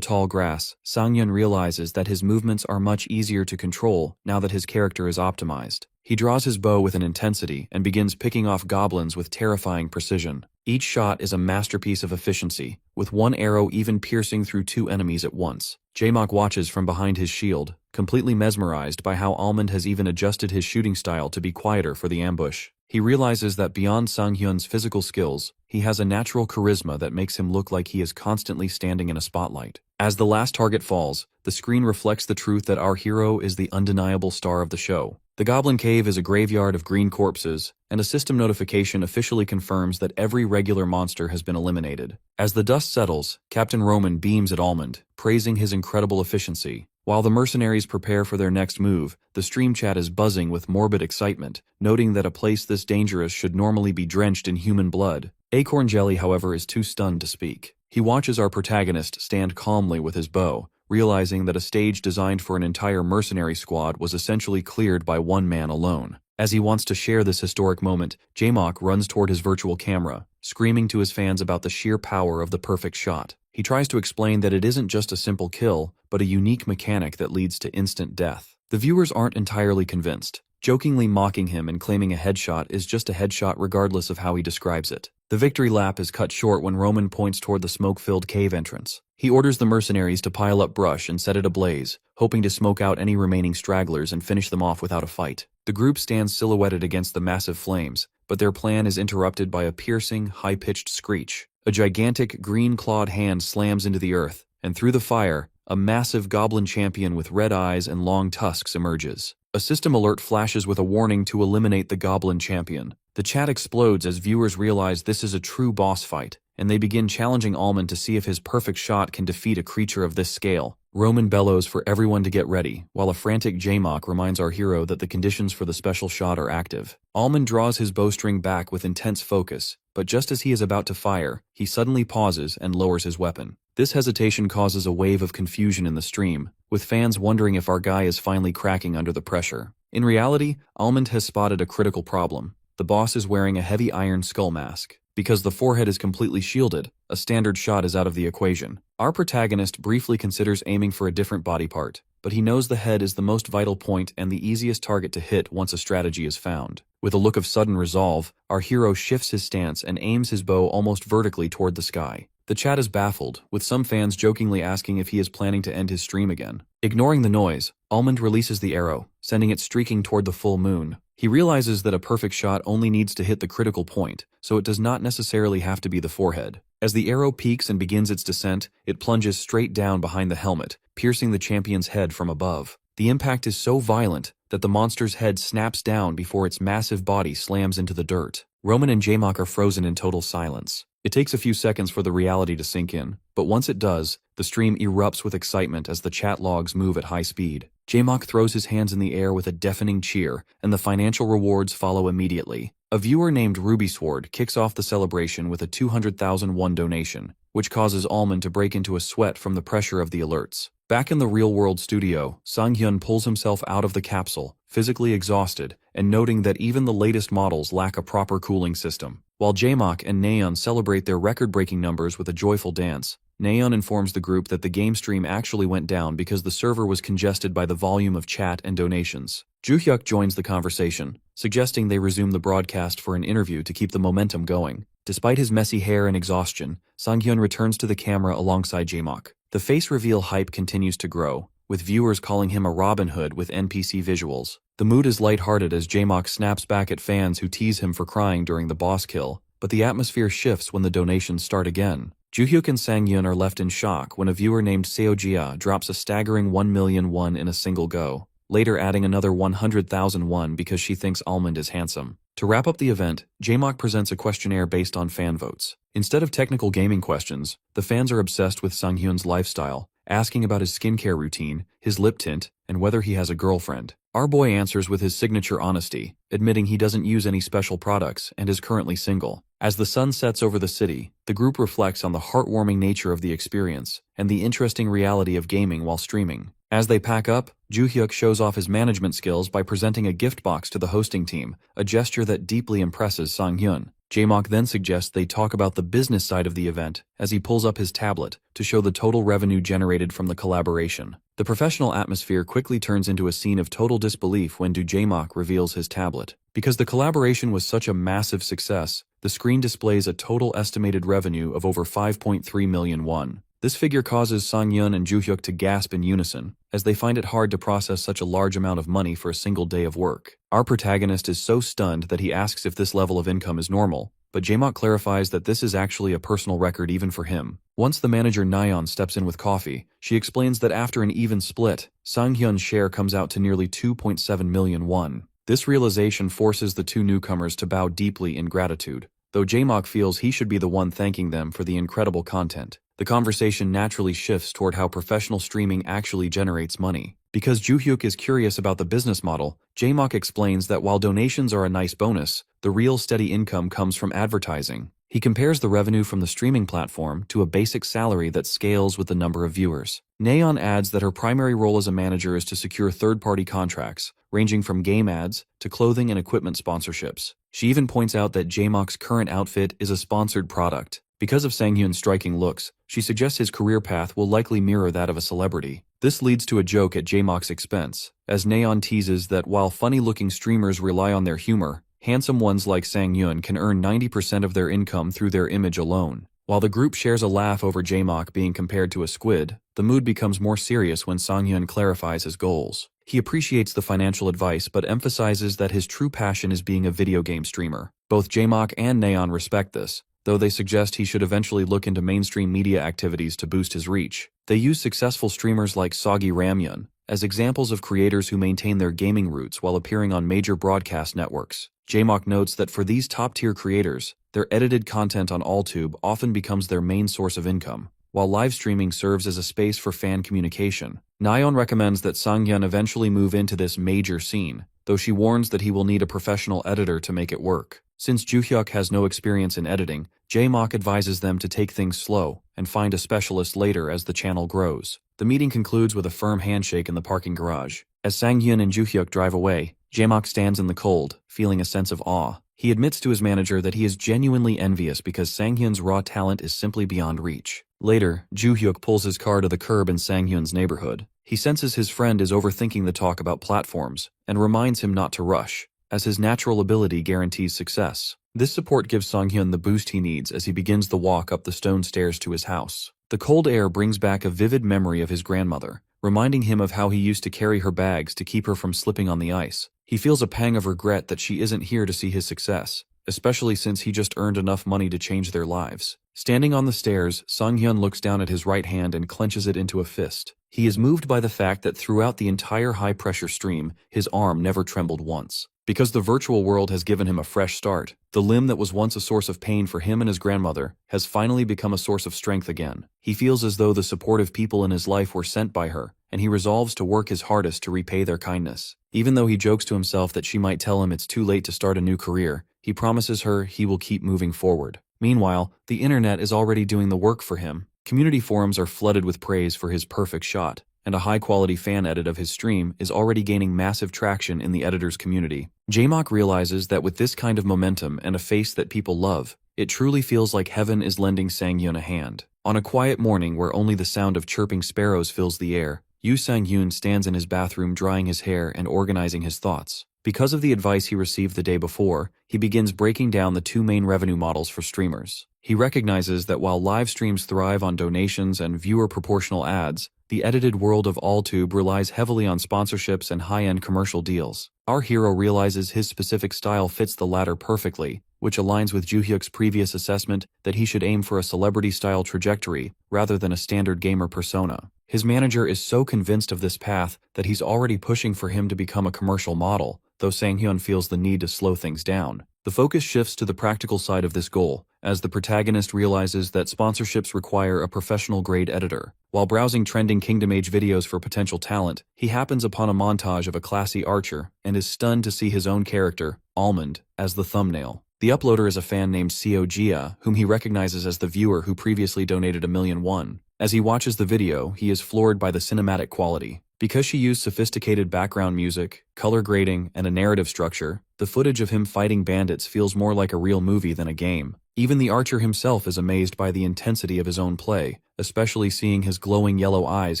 tall grass, Sang-hyun realizes that his movements are much easier to control now that his character is optimized. He draws his bow with an intensity and begins picking off goblins with terrifying precision. Each shot is a masterpiece of efficiency, with one arrow even piercing through two enemies at once. Jaemock watches from behind his shield, completely mesmerized by how Almond has even adjusted his shooting style to be quieter for the ambush. He realizes that beyond Sang-hyun's physical skills, he has a natural charisma that makes him look like he is constantly standing in a spotlight. As the last target falls, the screen reflects the truth that our hero is the undeniable star of the show. The Goblin Cave is a graveyard of green corpses, and a system notification officially confirms that every regular monster has been eliminated. As the dust settles, Captain Roman beams at Almond, praising his incredible efficiency. While the mercenaries prepare for their next move, the stream chat is buzzing with morbid excitement, noting that a place this dangerous should normally be drenched in human blood. Acorn Jelly, however, is too stunned to speak. He watches our protagonist stand calmly with his bow, realizing that a stage designed for an entire mercenary squad was essentially cleared by one man alone. As he wants to share this historic moment, Jaemock runs toward his virtual camera, screaming to his fans about the sheer power of the perfect shot. He tries to explain that it isn't just a simple kill, but a unique mechanic that leads to instant death. The viewers aren't entirely convinced, jokingly mocking him and claiming a headshot is just a headshot regardless of how he describes it. The victory lap is cut short when Roman points toward the smoke-filled cave entrance. He orders the mercenaries to pile up brush and set it ablaze, hoping to smoke out any remaining stragglers and finish them off without a fight. The group stands silhouetted against the massive flames, but their plan is interrupted by a piercing, high-pitched screech. A gigantic, green-clawed hand slams into the earth, and through the fire, a massive goblin champion with red eyes and long tusks emerges. A system alert flashes with a warning to eliminate the goblin champion. The chat explodes as viewers realize this is a true boss fight, and they begin challenging Almond to see if his perfect shot can defeat a creature of this scale. Roman bellows for everyone to get ready, while a frantic Jaemock reminds our hero that the conditions for the special shot are active. Almond draws his bowstring back with intense focus, but just as he is about to fire, he suddenly pauses and lowers his weapon. This hesitation causes a wave of confusion in the stream, with fans wondering if our guy is finally cracking under the pressure. In reality, Almond has spotted a critical problem. The boss is wearing a heavy iron skull mask. Because the forehead is completely shielded, a standard shot is out of the equation. Our protagonist briefly considers aiming for a different body part, but he knows the head is the most vital point and the easiest target to hit once a strategy is found. With a look of sudden resolve, our hero shifts his stance and aims his bow almost vertically toward the sky. The chat is baffled, with some fans jokingly asking if he is planning to end his stream again. Ignoring the noise, Almond releases the arrow, sending it streaking toward the full moon. He realizes that a perfect shot only needs to hit the critical point, so it does not necessarily have to be the forehead. As the arrow peaks and begins its descent, it plunges straight down behind the helmet, piercing the champion's head from above. The impact is so violent that the monster's head snaps down before its massive body slams into the dirt. Roman and Jaemock are frozen in total silence. It takes a few seconds for the reality to sink in, but once it does, the stream erupts with excitement as the chat logs move at high speed. Jaemock throws his hands in the air with a deafening cheer, and the financial rewards follow immediately. A viewer named Rubysword kicks off the celebration with a 200,000 won donation, which causes Almond to break into a sweat from the pressure of the alerts. Back in the real-world studio, Sang-hyun pulls himself out of the capsule, physically exhausted, and noting that even the latest models lack a proper cooling system. While Jaemock and Naeon celebrate their record-breaking numbers with a joyful dance, Naeon informs the group that the game stream actually went down because the server was congested by the volume of chat and donations. Joohyuk joins the conversation, suggesting they resume the broadcast for an interview to keep the momentum going. Despite his messy hair and exhaustion, Sang-hyun returns to the camera alongside Jaemock. The face reveal hype continues to grow, with viewers calling him a Robin Hood with NPC visuals. The mood is lighthearted as Jaemock snaps back at fans who tease him for crying during the boss kill, but the atmosphere shifts when the donations start again. Joohyuk and Sang-hyun are left in shock when a viewer named Seojia drops a staggering 1 million won in a single go, later adding another 100,000 won because she thinks Almond is handsome. To wrap up the event, Jaemock presents a questionnaire based on fan votes. Instead of technical gaming questions, the fans are obsessed with Sang-hyun's lifestyle, asking about his skincare routine, his lip tint, and whether he has a girlfriend. Our boy answers with his signature honesty, admitting he doesn't use any special products and is currently single. As the sun sets over the city, the group reflects on the heartwarming nature of the experience and the interesting reality of gaming while streaming. As they pack up, Joo-hyuk shows off his management skills by presenting a gift box to the hosting team, a gesture that deeply impresses Sang-hyun. Jae-mok then suggests they talk about the business side of the event as he pulls up his tablet to show the total revenue generated from the collaboration. The professional atmosphere quickly turns into a scene of total disbelief when Jae-mok reveals his tablet. Because the collaboration was such a massive success, the screen displays a total estimated revenue of over 5.3 million won. This figure causes Sang-hyun and Joo-hyuk to gasp in unison, as they find it hard to process such a large amount of money for a single day of work. Our protagonist is so stunned that he asks if this level of income is normal, but Jae-mok clarifies that this is actually a personal record even for him. Once the manager Nayeon steps in with coffee, she explains that after an even split, Sang-hyun's share comes out to nearly 2.7 million won. This realization forces the two newcomers to bow deeply in gratitude, though Jae-mok feels he should be the one thanking them for the incredible content. The conversation naturally shifts toward how professional streaming actually generates money. Because Joo-hyuk is curious about the business model, Jae-mok explains that while donations are a nice bonus, the real steady income comes from advertising. He compares the revenue from the streaming platform to a basic salary that scales with the number of viewers. Nayeon adds that her primary role as a manager is to secure third-party contracts, ranging from game ads to clothing and equipment sponsorships. She even points out that Jae-mok's current outfit is a sponsored product. Because of Sang-hyun's striking looks, she suggests his career path will likely mirror that of a celebrity. This leads to a joke at Jae-mok's expense, as Nayeon teases that while funny-looking streamers rely on their humor, handsome ones like Sang-hyun can earn 90% of their income through their image alone. While the group shares a laugh over Jae-mok being compared to a squid, the mood becomes more serious when Sang-hyun clarifies his goals. He appreciates the financial advice but emphasizes that his true passion is being a video game streamer. Both Jae-mok and Nayeon respect this, though they suggest he should eventually look into mainstream media activities to boost his reach. They use successful streamers like Soggy Ramyun as examples of creators who maintain their gaming roots while appearing on major broadcast networks. Jae-mok notes that for these top-tier creators, their edited content on AllTube often becomes their main source of income, while live streaming serves as a space for fan communication. Nayeon recommends that Sang-hyun eventually move into this major scene, though she warns that he will need a professional editor to make it work. Since Joo-hyuk has no experience in editing, Jae-mok advises them to take things slow and find a specialist later as the channel grows. The meeting concludes with a firm handshake in the parking garage. As Sang-hyun and Joo-hyuk drive away, Jae-mok stands in the cold, feeling a sense of awe. He admits to his manager that he is genuinely envious because Sang-hyun's raw talent is simply beyond reach. Later, Joo-hyuk pulls his car to the curb in Sang-hyun's neighborhood. He senses his friend is overthinking the talk about platforms and reminds him not to rush, as his natural ability guarantees success. This support gives Sang-hyun the boost he needs as he begins the walk up the stone stairs to his house. The cold air brings back a vivid memory of his grandmother, reminding him of how he used to carry her bags to keep her from slipping on the ice. He feels a pang of regret that she isn't here to see his success, especially since he just earned enough money to change their lives. Standing on the stairs, Sang-hyun looks down at his right hand and clenches it into a fist. He is moved by the fact that throughout the entire high-pressure stream, his arm never trembled once. Because the virtual world has given him a fresh start, the limb that was once a source of pain for him and his grandmother has finally become a source of strength again. He feels as though the supportive people in his life were sent by her, and he resolves to work his hardest to repay their kindness. Even though he jokes to himself that she might tell him it's too late to start a new career, he promises her he will keep moving forward. Meanwhile, the internet is already doing the work for him. Community forums are flooded with praise for his perfect shot, and a high-quality fan edit of his stream is already gaining massive traction in the editor's community. Jae-mok realizes that with this kind of momentum and a face that people love, it truly feels like heaven is lending Sang-hyun a hand. On a quiet morning where only the sound of chirping sparrows fills the air, Yoo Sang-hyun stands in his bathroom drying his hair and organizing his thoughts. Because of the advice he received the day before, he begins breaking down the two main revenue models for streamers. He recognizes that while live streams thrive on donations and viewer-proportional ads, the edited world of AllTube relies heavily on sponsorships and high-end commercial deals. Our hero realizes his specific style fits the latter perfectly, which aligns with Joo-hyuk's previous assessment that he should aim for a celebrity-style trajectory rather than a standard gamer persona. His manager is so convinced of this path that he's already pushing for him to become a commercial model, though Sang-hyun feels the need to slow things down. The focus shifts to the practical side of this goal, as the protagonist realizes that sponsorships require a professional-grade editor. While browsing trending Kingdom Age videos for potential talent, he happens upon a montage of a classy archer and is stunned to see his own character, Almond, as the thumbnail. The uploader is a fan named Seo Jia, whom he recognizes as the viewer who previously donated 1,000,000 won. As he watches the video, he is floored by the cinematic quality. Because she used sophisticated background music, color grading, and a narrative structure, the footage of him fighting bandits feels more like a real movie than a game. Even the archer himself is amazed by the intensity of his own play, especially seeing his glowing yellow eyes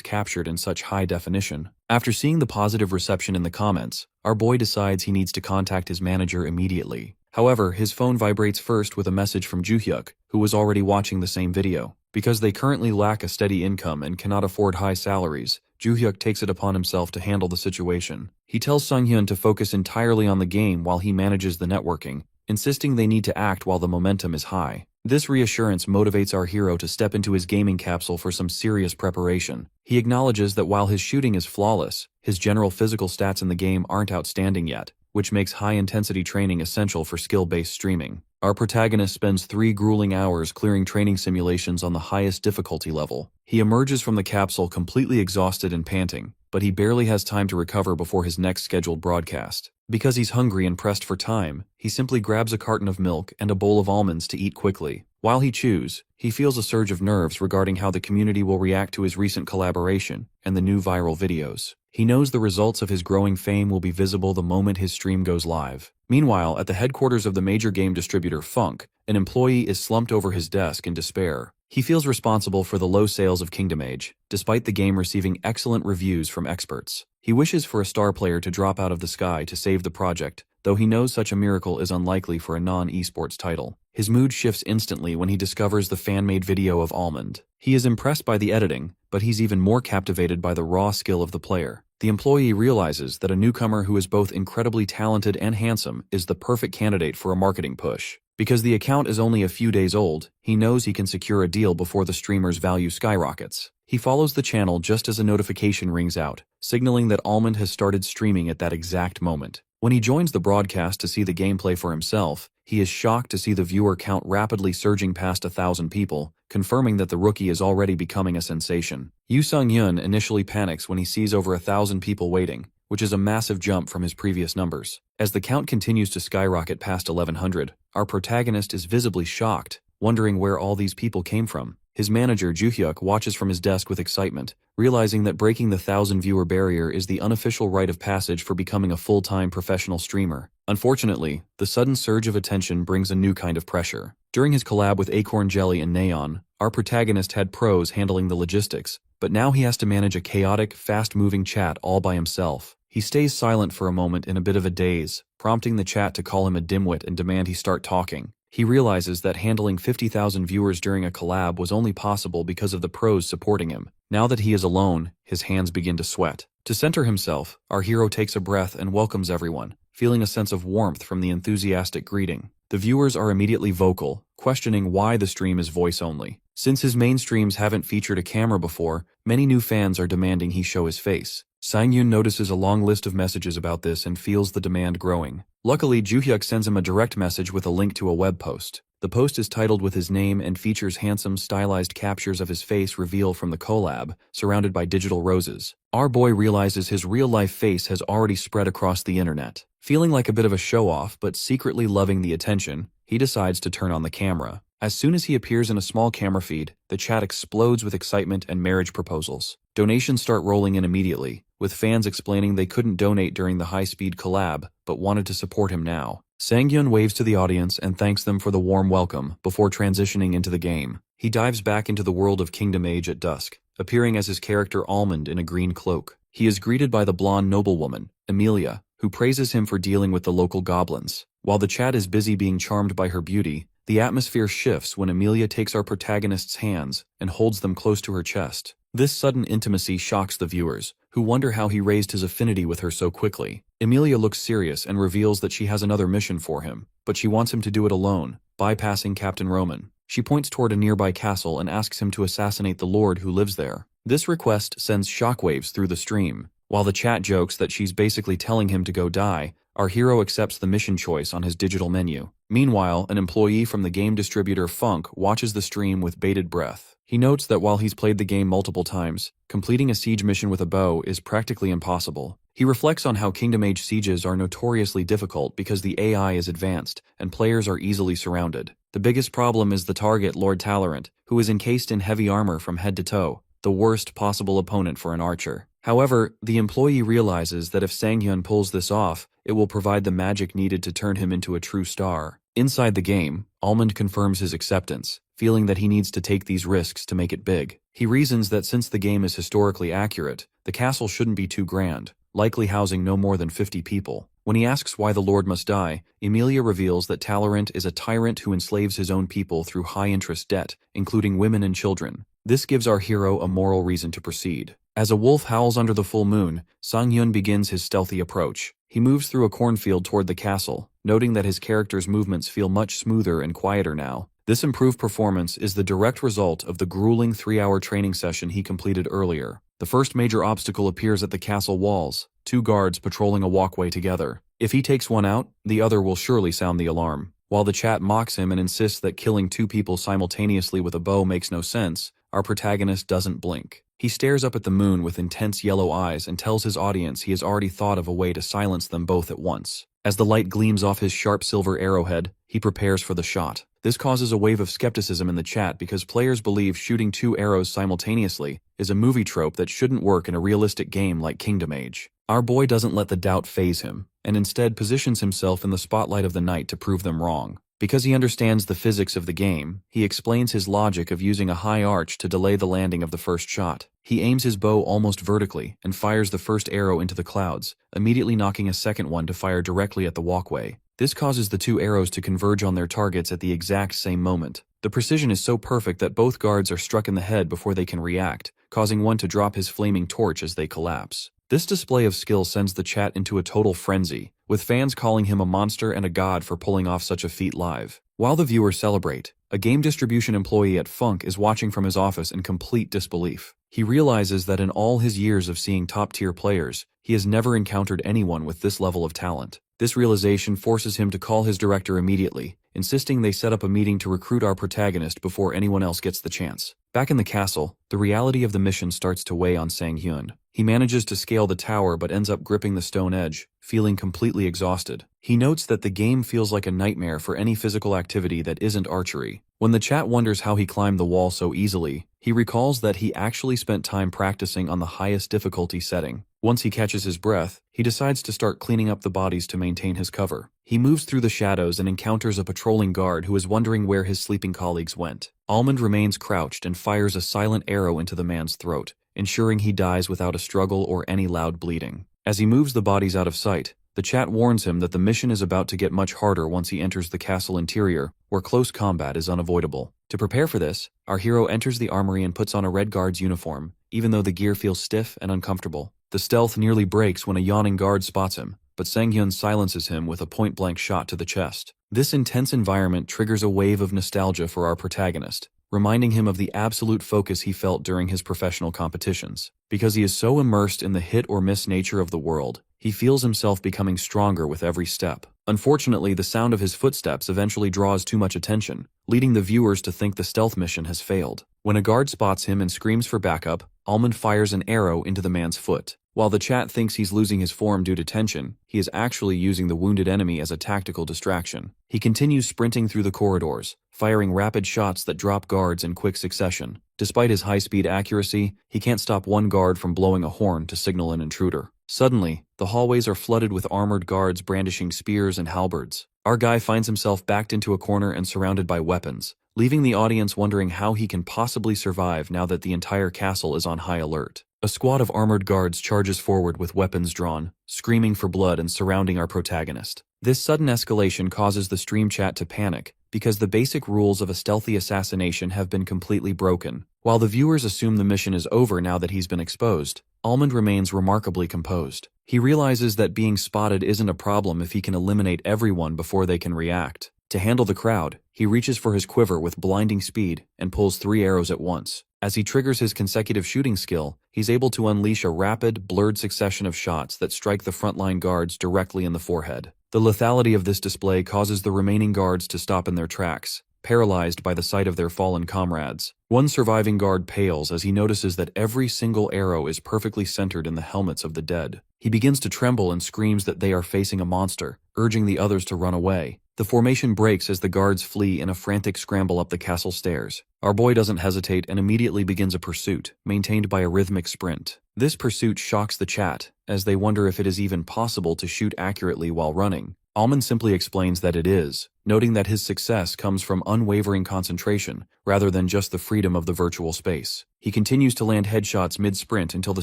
captured in such high definition. After seeing the positive reception in the comments, our boy decides he needs to contact his manager immediately. However, his phone vibrates first with a message from Juhyuk, who was already watching the same video. Because they currently lack a steady income and cannot afford high salaries, Juhyuk takes it upon himself to handle the situation. He tells Sunghyun to focus entirely on the game while he manages the networking, insisting they need to act while the momentum is high. This reassurance motivates our hero to step into his gaming capsule for some serious preparation. He acknowledges that while his shooting is flawless, his general physical stats in the game aren't outstanding yet, which makes high-intensity training essential for skill-based streaming. Our protagonist spends 3 grueling hours clearing training simulations on the highest difficulty level. He emerges from the capsule completely exhausted and panting, but he barely has time to recover before his next scheduled broadcast. Because he's hungry and pressed for time, he simply grabs a carton of milk and a bowl of almonds to eat quickly. While he chews, he feels a surge of nerves regarding how the community will react to his recent collaboration and the new viral videos. He knows the results of his growing fame will be visible the moment his stream goes live. Meanwhile, at the headquarters of the major game distributor Funk, an employee is slumped over his desk in despair. He feels responsible for the low sales of Kingdom Age, despite the game receiving excellent reviews from experts. He wishes for a star player to drop out of the sky to save the project, though he knows such a miracle is unlikely for a non-esports title. His mood shifts instantly when he discovers the fan-made video of Almond. He is impressed by the editing, but he's even more captivated by the raw skill of the player. The employee realizes that a newcomer who is both incredibly talented and handsome is the perfect candidate for a marketing push. Because the account is only a few days old, he knows he can secure a deal before the streamer's value skyrockets. He follows the channel just as a notification rings out, signaling that Almond has started streaming at that exact moment. When he joins the broadcast to see the gameplay for himself, he is shocked to see the viewer count rapidly surging past 1,000 people, confirming that the rookie is already becoming a sensation. Yoo Sung-hyun initially panics when he sees over 1,000 people waiting, which is a massive jump from his previous numbers. As the count continues to skyrocket past 1,100, our protagonist is visibly shocked, wondering where all these people came from. His manager, Juhyuk, watches from his desk with excitement, realizing that breaking the 1,000-viewer barrier is the unofficial rite of passage for becoming a full-time professional streamer. Unfortunately, the sudden surge of attention brings a new kind of pressure. During his collab with Acorn Jelly and Neon, our protagonist had pros handling the logistics, but now he has to manage a chaotic, fast-moving chat all by himself. He stays silent for a moment in a bit of a daze, prompting the chat to call him a dimwit and demand he start talking. He realizes that handling 50,000 viewers during a collab was only possible because of the pros supporting him. Now that he is alone, his hands begin to sweat. To center himself, our hero takes a breath and welcomes everyone, feeling a sense of warmth from the enthusiastic greeting. The viewers are immediately vocal, questioning why the stream is voice only. Since his main streams haven't featured a camera before, many new fans are demanding he show his face. Sang-yoon notices a long list of messages about this and feels the demand growing. Luckily, Juhyuk sends him a direct message with a link to a web post. The post is titled with his name and features handsome, stylized captures of his face revealed from the collab, surrounded by digital roses. Our boy realizes his real-life face has already spread across the internet. Feeling like a bit of a show-off but secretly loving the attention, he decides to turn on the camera. As soon as he appears in a small camera feed, the chat explodes with excitement and marriage proposals. Donations start rolling in immediately, with fans explaining they couldn't donate during the high-speed collab, but wanted to support him now. Sang-hyun waves to the audience and thanks them for the warm welcome before transitioning into the game. He dives back into the world of Kingdom Age at dusk, appearing as his character Almond in a green cloak. He is greeted by the blonde noblewoman, Emilia, who praises him for dealing with the local goblins. While the chat is busy being charmed by her beauty, the atmosphere shifts when Emilia takes our protagonist's hands and holds them close to her chest. This sudden intimacy shocks the viewers, who wonder how he raised his affinity with her so quickly. Emilia looks serious and reveals that she has another mission for him, but she wants him to do it alone, bypassing Captain Roman. She points toward a nearby castle and asks him to assassinate the lord who lives there. This request sends shockwaves through the stream. While the chat jokes that she's basically telling him to go die, our hero accepts the mission choice on his digital menu. Meanwhile, an employee from the game distributor Funk watches the stream with bated breath. He notes that while he's played the game multiple times, completing a siege mission with a bow is practically impossible. He reflects on how Kingdom Age sieges are notoriously difficult because the AI is advanced and players are easily surrounded. The biggest problem is the target, Lord Talorant, who is encased in heavy armor from head to toe, the worst possible opponent for an archer. However, the employee realizes that if Sang-hyun pulls this off, it will provide the magic needed to turn him into a true star. Inside the game, Almond confirms his acceptance, feeling that he needs to take these risks to make it big. He reasons that since the game is historically accurate, the castle shouldn't be too grand, likely housing no more than 50 people. When he asks why the Lord must die, Emilia reveals that Talorant is a tyrant who enslaves his own people through high-interest debt, including women and children. This gives our hero a moral reason to proceed. As a wolf howls under the full moon, Sang-hyun begins his stealthy approach. He moves through a cornfield toward the castle, noting that his character's movements feel much smoother and quieter now. This improved performance is the direct result of the grueling 3-hour training session he completed earlier. The first major obstacle appears at the castle walls, 2 guards patrolling a walkway together. If he takes one out, the other will surely sound the alarm. While the chat mocks him and insists that killing 2 people simultaneously with a bow makes no sense, our protagonist doesn't blink. He stares up at the moon with intense yellow eyes and tells his audience he has already thought of a way to silence them both at once. As the light gleams off his sharp silver arrowhead, he prepares for the shot. This causes a wave of skepticism in the chat because players believe shooting 2 arrows simultaneously is a movie trope that shouldn't work in a realistic game like Kingdom Age. Our boy doesn't let the doubt faze him, and instead positions himself in the spotlight of the night to prove them wrong. Because he understands the physics of the game, he explains his logic of using a high arch to delay the landing of the first shot. He aims his bow almost vertically and fires the first arrow into the clouds, immediately knocking a second one to fire directly at the walkway. This causes the 2 arrows to converge on their targets at the exact same moment. The precision is so perfect that both guards are struck in the head before they can react, causing one to drop his flaming torch as they collapse. This display of skill sends the chat into a total frenzy, with fans calling him a monster and a god for pulling off such a feat live. While the viewers celebrate, a game distribution employee at Funk is watching from his office in complete disbelief. He realizes that in all his years of seeing top-tier players, he has never encountered anyone with this level of talent. This realization forces him to call his director immediately, insisting they set up a meeting to recruit our protagonist before anyone else gets the chance. Back in the castle, the reality of the mission starts to weigh on Sang-hyun. He manages to scale the tower but ends up gripping the stone edge, feeling completely exhausted. He notes that the game feels like a nightmare for any physical activity that isn't archery. When the chat wonders how he climbed the wall so easily, he recalls that he actually spent time practicing on the highest difficulty setting. Once he catches his breath, he decides to start cleaning up the bodies to maintain his cover. He moves through the shadows and encounters a patrolling guard who is wondering where his sleeping colleagues went. Almond remains crouched and fires a silent arrow into the man's throat, ensuring he dies without a struggle or any loud bleeding. As he moves the bodies out of sight, the chat warns him that the mission is about to get much harder once he enters the castle interior, where close combat is unavoidable. To prepare for this, our hero enters the armory and puts on a red guard's uniform, even though the gear feels stiff and uncomfortable. The stealth nearly breaks when a yawning guard spots him, but Sang-hyun silences him with a point-blank shot to the chest. This intense environment triggers a wave of nostalgia for our protagonist, reminding him of the absolute focus he felt during his professional competitions. Because he is so immersed in the hit-or-miss nature of the world, he feels himself becoming stronger with every step. Unfortunately, the sound of his footsteps eventually draws too much attention, leading the viewers to think the stealth mission has failed. When a guard spots him and screams for backup, Almond fires an arrow into the man's foot. While the chat thinks he's losing his form due to tension, he is actually using the wounded enemy as a tactical distraction. He continues sprinting through the corridors, firing rapid shots that drop guards in quick succession. Despite his high-speed accuracy, he can't stop one guard from blowing a horn to signal an intruder. Suddenly, the hallways are flooded with armored guards brandishing spears and halberds. Our guy finds himself backed into a corner and surrounded by weapons, leaving the audience wondering how he can possibly survive now that the entire castle is on high alert. A squad of armored guards charges forward with weapons drawn, screaming for blood and surrounding our protagonist. This sudden escalation causes the stream chat to panic, because the basic rules of a stealthy assassination have been completely broken. While the viewers assume the mission is over now that he's been exposed, Almond remains remarkably composed. He realizes that being spotted isn't a problem if he can eliminate everyone before they can react. To handle the crowd, he reaches for his quiver with blinding speed and pulls 3 arrows at once. As he triggers his consecutive shooting skill, he's able to unleash a rapid, blurred succession of shots that strike the frontline guards directly in the forehead. The lethality of this display causes the remaining guards to stop in their tracks, paralyzed by the sight of their fallen comrades. One surviving guard pales as he notices that every single arrow is perfectly centered in the helmets of the dead. He begins to tremble and screams that they are facing a monster, urging the others to run away. The formation breaks as the guards flee in a frantic scramble up the castle stairs. Our boy doesn't hesitate and immediately begins a pursuit, maintained by a rhythmic sprint. This pursuit shocks the chat, as they wonder if it is even possible to shoot accurately while running. Almond simply explains that it is, noting that his success comes from unwavering concentration, rather than just the freedom of the virtual space. He continues to land headshots mid-sprint until the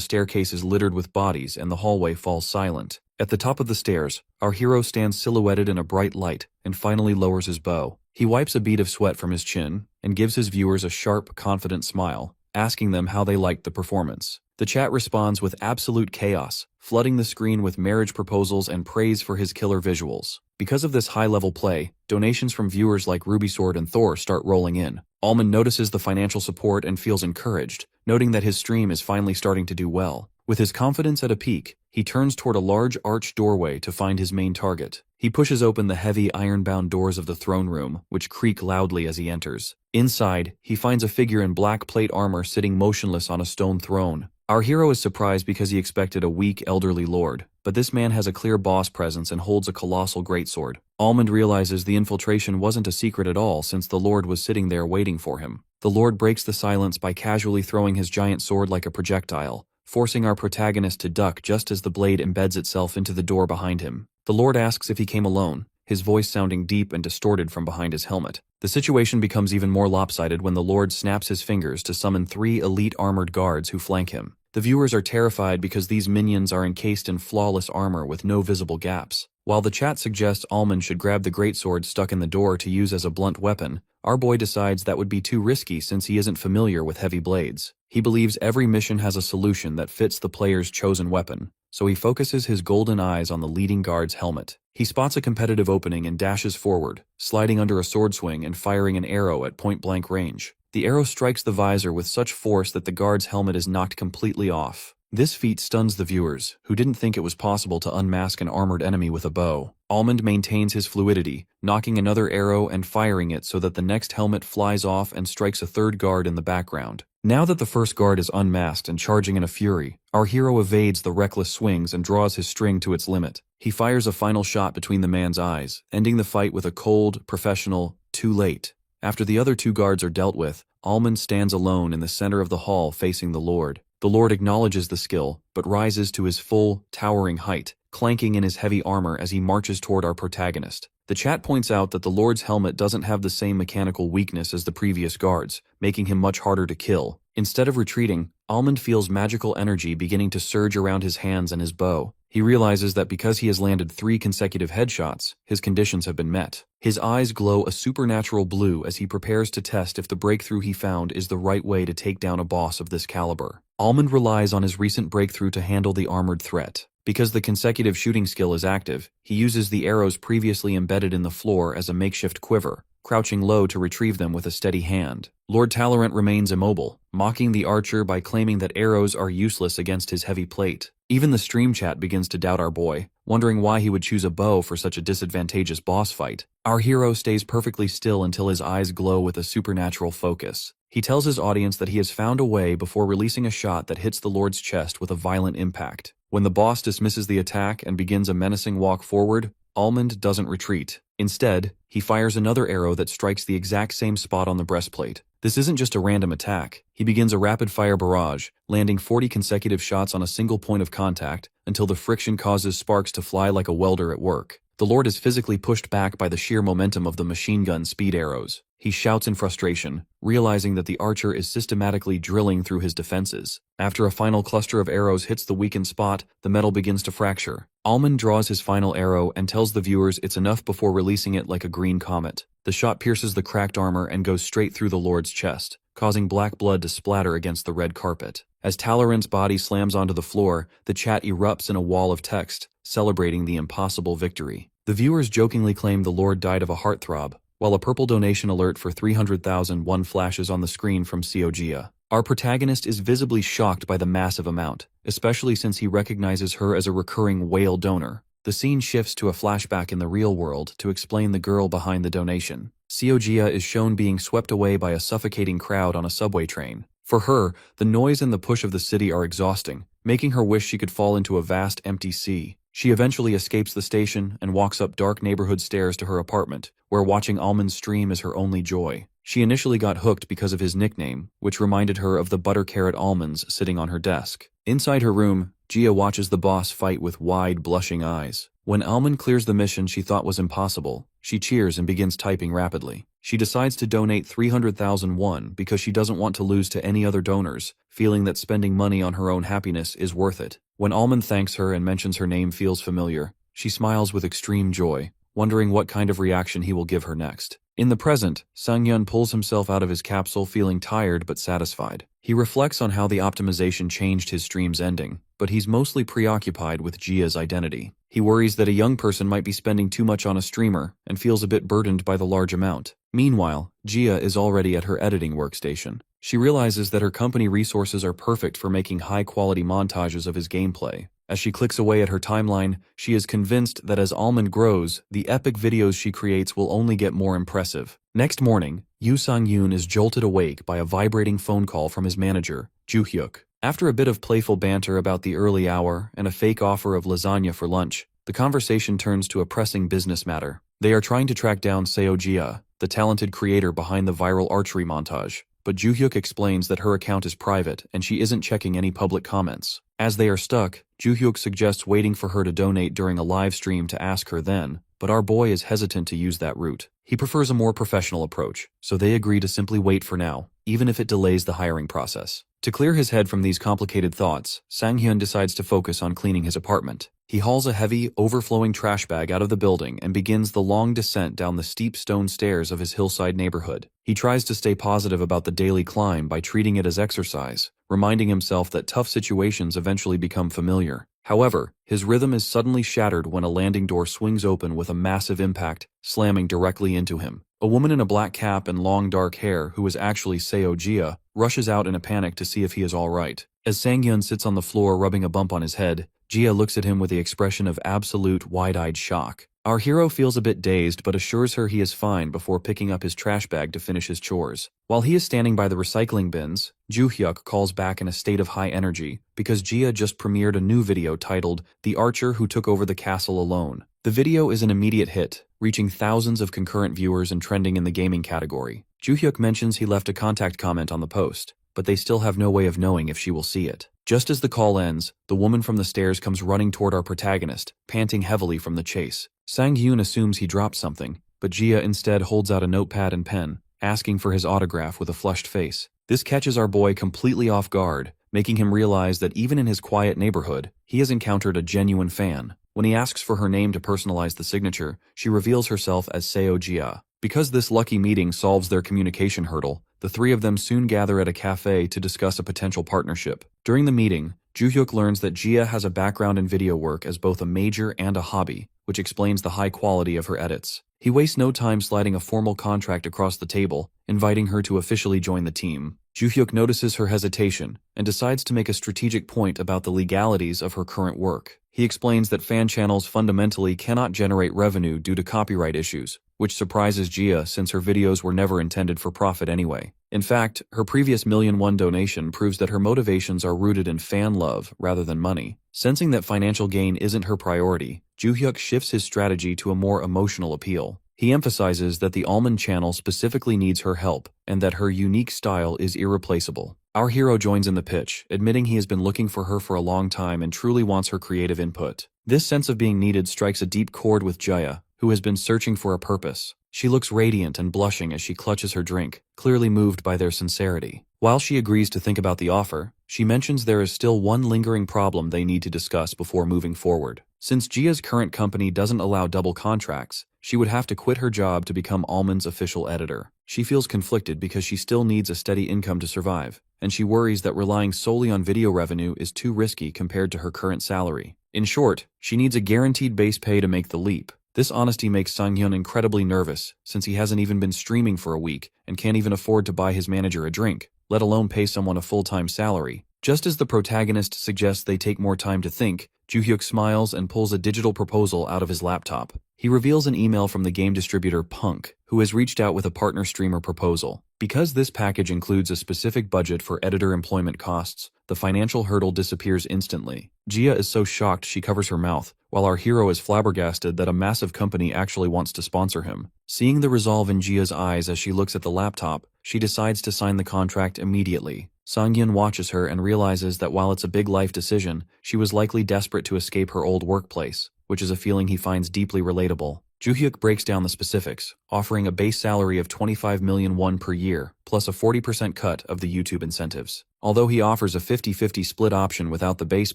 staircase is littered with bodies and the hallway falls silent. At the top of the stairs, our hero stands silhouetted in a bright light and finally lowers his bow. He wipes a bead of sweat from his chin and gives his viewers a sharp, confident smile, asking them how they liked the performance. The chat responds with absolute chaos, flooding the screen with marriage proposals and praise for his killer visuals. Because of this high-level play, donations from viewers like Rubysword and Thor start rolling in. Almond notices the financial support and feels encouraged, noting that his stream is finally starting to do well. With his confidence at a peak, he turns toward a large arched doorway to find his main target. He pushes open the heavy iron-bound doors of the throne room, which creak loudly as he enters. Inside, he finds a figure in black plate armor sitting motionless on a stone throne. Our hero is surprised because he expected a weak, elderly lord, but this man has a clear boss presence and holds a colossal greatsword. Almond realizes the infiltration wasn't a secret at all since the lord was sitting there waiting for him. The lord breaks the silence by casually throwing his giant sword like a projectile, forcing our protagonist to duck just as the blade embeds itself into the door behind him. The lord asks if he came alone, his voice sounding deep and distorted from behind his helmet. The situation becomes even more lopsided when the lord snaps his fingers to summon 3 elite armored guards who flank him. The viewers are terrified because these minions are encased in flawless armor with no visible gaps. While the chat suggests Almond should grab the greatsword stuck in the door to use as a blunt weapon, our boy decides that would be too risky since he isn't familiar with heavy blades. He believes every mission has a solution that fits the player's chosen weapon, so he focuses his golden eyes on the leading guard's helmet. He spots a competitive opening and dashes forward, sliding under a sword swing and firing an arrow at point-blank range. The arrow strikes the visor with such force that the guard's helmet is knocked completely off. This feat stuns the viewers, who didn't think it was possible to unmask an armored enemy with a bow. Almond maintains his fluidity, knocking another arrow and firing it so that the next helmet flies off and strikes a third guard in the background. Now that the first guard is unmasked and charging in a fury, our hero evades the reckless swings and draws his string to its limit. He fires a final shot between the man's eyes, ending the fight with a cold, professional, "too late." After the other 2 guards are dealt with, Almond stands alone in the center of the hall facing the lord. The lord acknowledges the skill, but rises to his full, towering height, clanking in his heavy armor as he marches toward our protagonist. The chat points out that the lord's helmet doesn't have the same mechanical weakness as the previous guards, making him much harder to kill. Instead of retreating, Almond feels magical energy beginning to surge around his hands and his bow. He realizes that because he has landed 3 consecutive headshots, his conditions have been met. His eyes glow a supernatural blue as he prepares to test if the breakthrough he found is the right way to take down a boss of this caliber. Almond relies on his recent breakthrough to handle the armored threat. Because the consecutive shooting skill is active, he uses the arrows previously embedded in the floor as a makeshift quiver, crouching low to retrieve them with a steady hand. Lord Talorant remains immobile, mocking the archer by claiming that arrows are useless against his heavy plate. Even the stream chat begins to doubt our boy, wondering why he would choose a bow for such a disadvantageous boss fight. Our hero stays perfectly still until his eyes glow with a supernatural focus. He tells his audience that he has found a way before releasing a shot that hits the Lord's chest with a violent impact. When the boss dismisses the attack and begins a menacing walk forward, Almond doesn't retreat. Instead, he fires another arrow that strikes the exact same spot on the breastplate. This isn't just a random attack. He begins a rapid-fire barrage, landing 40 consecutive shots on a single point of contact until the friction causes sparks to fly like a welder at work. The Lord is physically pushed back by the sheer momentum of the machine gun speed arrows. He shouts in frustration, realizing that the archer is systematically drilling through his defenses. After a final cluster of arrows hits the weakened spot, the metal begins to fracture. Almond draws his final arrow and tells the viewers it's enough before releasing it like a green comet. The shot pierces the cracked armor and goes straight through the Lord's chest, causing black blood to splatter against the red carpet. As Talorant's body slams onto the floor, the chat erupts in a wall of text, celebrating the impossible victory. The viewers jokingly claim the Lord died of a heartthrob, while a purple donation alert for 300,001 flashes on the screen from Seogia. Our protagonist is visibly shocked by the massive amount, especially since he recognizes her as a recurring whale donor. The The scene shifts to a flashback in the real world to explain the girl behind the donation. Seojia is shown being swept away by a suffocating crowd on a subway train. For her, the noise and the push of the city are exhausting, making her wish she could fall into a vast empty sea. She eventually escapes the station and walks up dark neighborhood stairs to her apartment, where watching Almond's stream is her only joy. She initially got hooked because of his nickname, which reminded her of the butter carrot almonds sitting on her desk. Inside her room, Gia watches the boss fight with wide, blushing eyes. When Almond clears the mission she thought was impossible, she cheers and begins typing rapidly. She decides to donate 300,000 won because she doesn't want to lose to any other donors, feeling that spending money on her own happiness is worth it. When Almond thanks her and mentions her name feels familiar, she smiles with extreme joy, wondering what kind of reaction he will give her next. In the present, Sang-hyun pulls himself out of his capsule feeling tired but satisfied. He reflects on how the optimization changed his stream's ending, but he's mostly preoccupied with Gia's identity. He worries that a young person might be spending too much on a streamer and feels a bit burdened by the large amount. Meanwhile, Gia is already at her editing workstation. She realizes that her company resources are perfect for making high-quality montages of his gameplay. As she clicks away at her timeline, she is convinced that as Almond grows, the epic videos she creates will only get more impressive. Next morning, Yoo Sang-yoon is jolted awake by a vibrating phone call from his manager, Joo-hyuk. After a bit of playful banter about the early hour and a fake offer of lasagna for lunch, the conversation turns to a pressing business matter. They are trying to track down Seo-jia, the talented creator behind the viral archery montage, but Joo-hyuk explains that her account is private and she isn't checking any public comments. As they are stuck, Joo-hyuk suggests waiting for her to donate during a live stream to ask her then, but our boy is hesitant to use that route. He prefers a more professional approach, so they agree to simply wait for now, even if it delays the hiring process. To clear his head from these complicated thoughts, Sang-hyun decides to focus on cleaning his apartment. He hauls a heavy, overflowing trash bag out of the building and begins the long descent down the steep stone stairs of his hillside neighborhood. He tries to stay positive about the daily climb by treating it as exercise, reminding himself that tough situations eventually become familiar. However, his rhythm is suddenly shattered when a landing door swings open with a massive impact, slamming directly into him. A woman in a black cap and long dark hair, who is actually Seo-jia, rushes out in a panic to see if he is all right. As Sang-hyun sits on the floor rubbing a bump on his head, Gia looks at him with the expression of absolute wide-eyed shock. Our hero feels a bit dazed but assures her he is fine before picking up his trash bag to finish his chores. While he is standing by the recycling bins, Joo-hyuk calls back in a state of high energy because Gia just premiered a new video titled "The Archer Who Took Over the Castle Alone." The video is an immediate hit, reaching thousands of concurrent viewers and trending in the gaming category. Joo-hyuk mentions he left a contact comment on the post, but they still have no way of knowing if she will see it. Just as the call ends, the woman from the stairs comes running toward our protagonist, panting heavily from the chase. Sang-hyun assumes he dropped something, but Gia instead holds out a notepad and pen, asking for his autograph with a flushed face. This catches our boy completely off guard, making him realize that even in his quiet neighborhood, he has encountered a genuine fan. When he asks for her name to personalize the signature, she reveals herself as Seo-jia. Because this lucky meeting solves their communication hurdle, the three of them soon gather at a cafe to discuss a potential partnership. During the meeting, Joo-hyuk learns that Gia has a background in video work as both a major and a hobby, which explains the high quality of her edits. He wastes no time sliding a formal contract across the table, inviting her to officially join the team. Joo-hyuk notices her hesitation and decides to make a strategic point about the legalities of her current work. He explains that fan channels fundamentally cannot generate revenue due to copyright issues, which surprises Gia since her videos were never intended for profit anyway. In fact, her previous $1 million donation proves that her motivations are rooted in fan love rather than money. Sensing that financial gain isn't her priority, Joo-hyuk shifts his strategy to a more emotional appeal. He emphasizes that the Almond channel specifically needs her help and that her unique style is irreplaceable. Our hero joins in the pitch, admitting he has been looking for her for a long time and truly wants her creative input. This sense of being needed strikes a deep chord with Jaya, who has been searching for a purpose. She looks radiant and blushing as she clutches her drink, clearly moved by their sincerity. While she agrees to think about the offer, she mentions there is still one lingering problem they need to discuss before moving forward. Since Gia's current company doesn't allow double contracts, she would have to quit her job to become Almond's official editor. She feels conflicted because she still needs a steady income to survive, and she worries that relying solely on video revenue is too risky compared to her current salary. In short, she needs a guaranteed base pay to make the leap. This honesty makes Sang-hyun incredibly nervous, since he hasn't even been streaming for a week and can't even afford to buy his manager a drink, let alone pay someone a full-time salary. Just as the protagonist suggests they take more time to think, Joo-hyuk smiles and pulls a digital proposal out of his laptop. He reveals an email from the game distributor Punk, who has reached out with a partner streamer proposal. Because this package includes a specific budget for editor employment costs, the financial hurdle disappears instantly. Gia is so shocked she covers her mouth, while our hero is flabbergasted that a massive company actually wants to sponsor him. Seeing the resolve in Gia's eyes as she looks at the laptop, she decides to sign the contract immediately. Sang-hyun watches her and realizes that while it's a big life decision, she was likely desperate to escape her old workplace, which is a feeling he finds deeply relatable. Joo-hyuk breaks down the specifics, offering a base salary of 25 million won per year, plus a 40% cut of the YouTube incentives. Although he offers a 50-50 split option without the base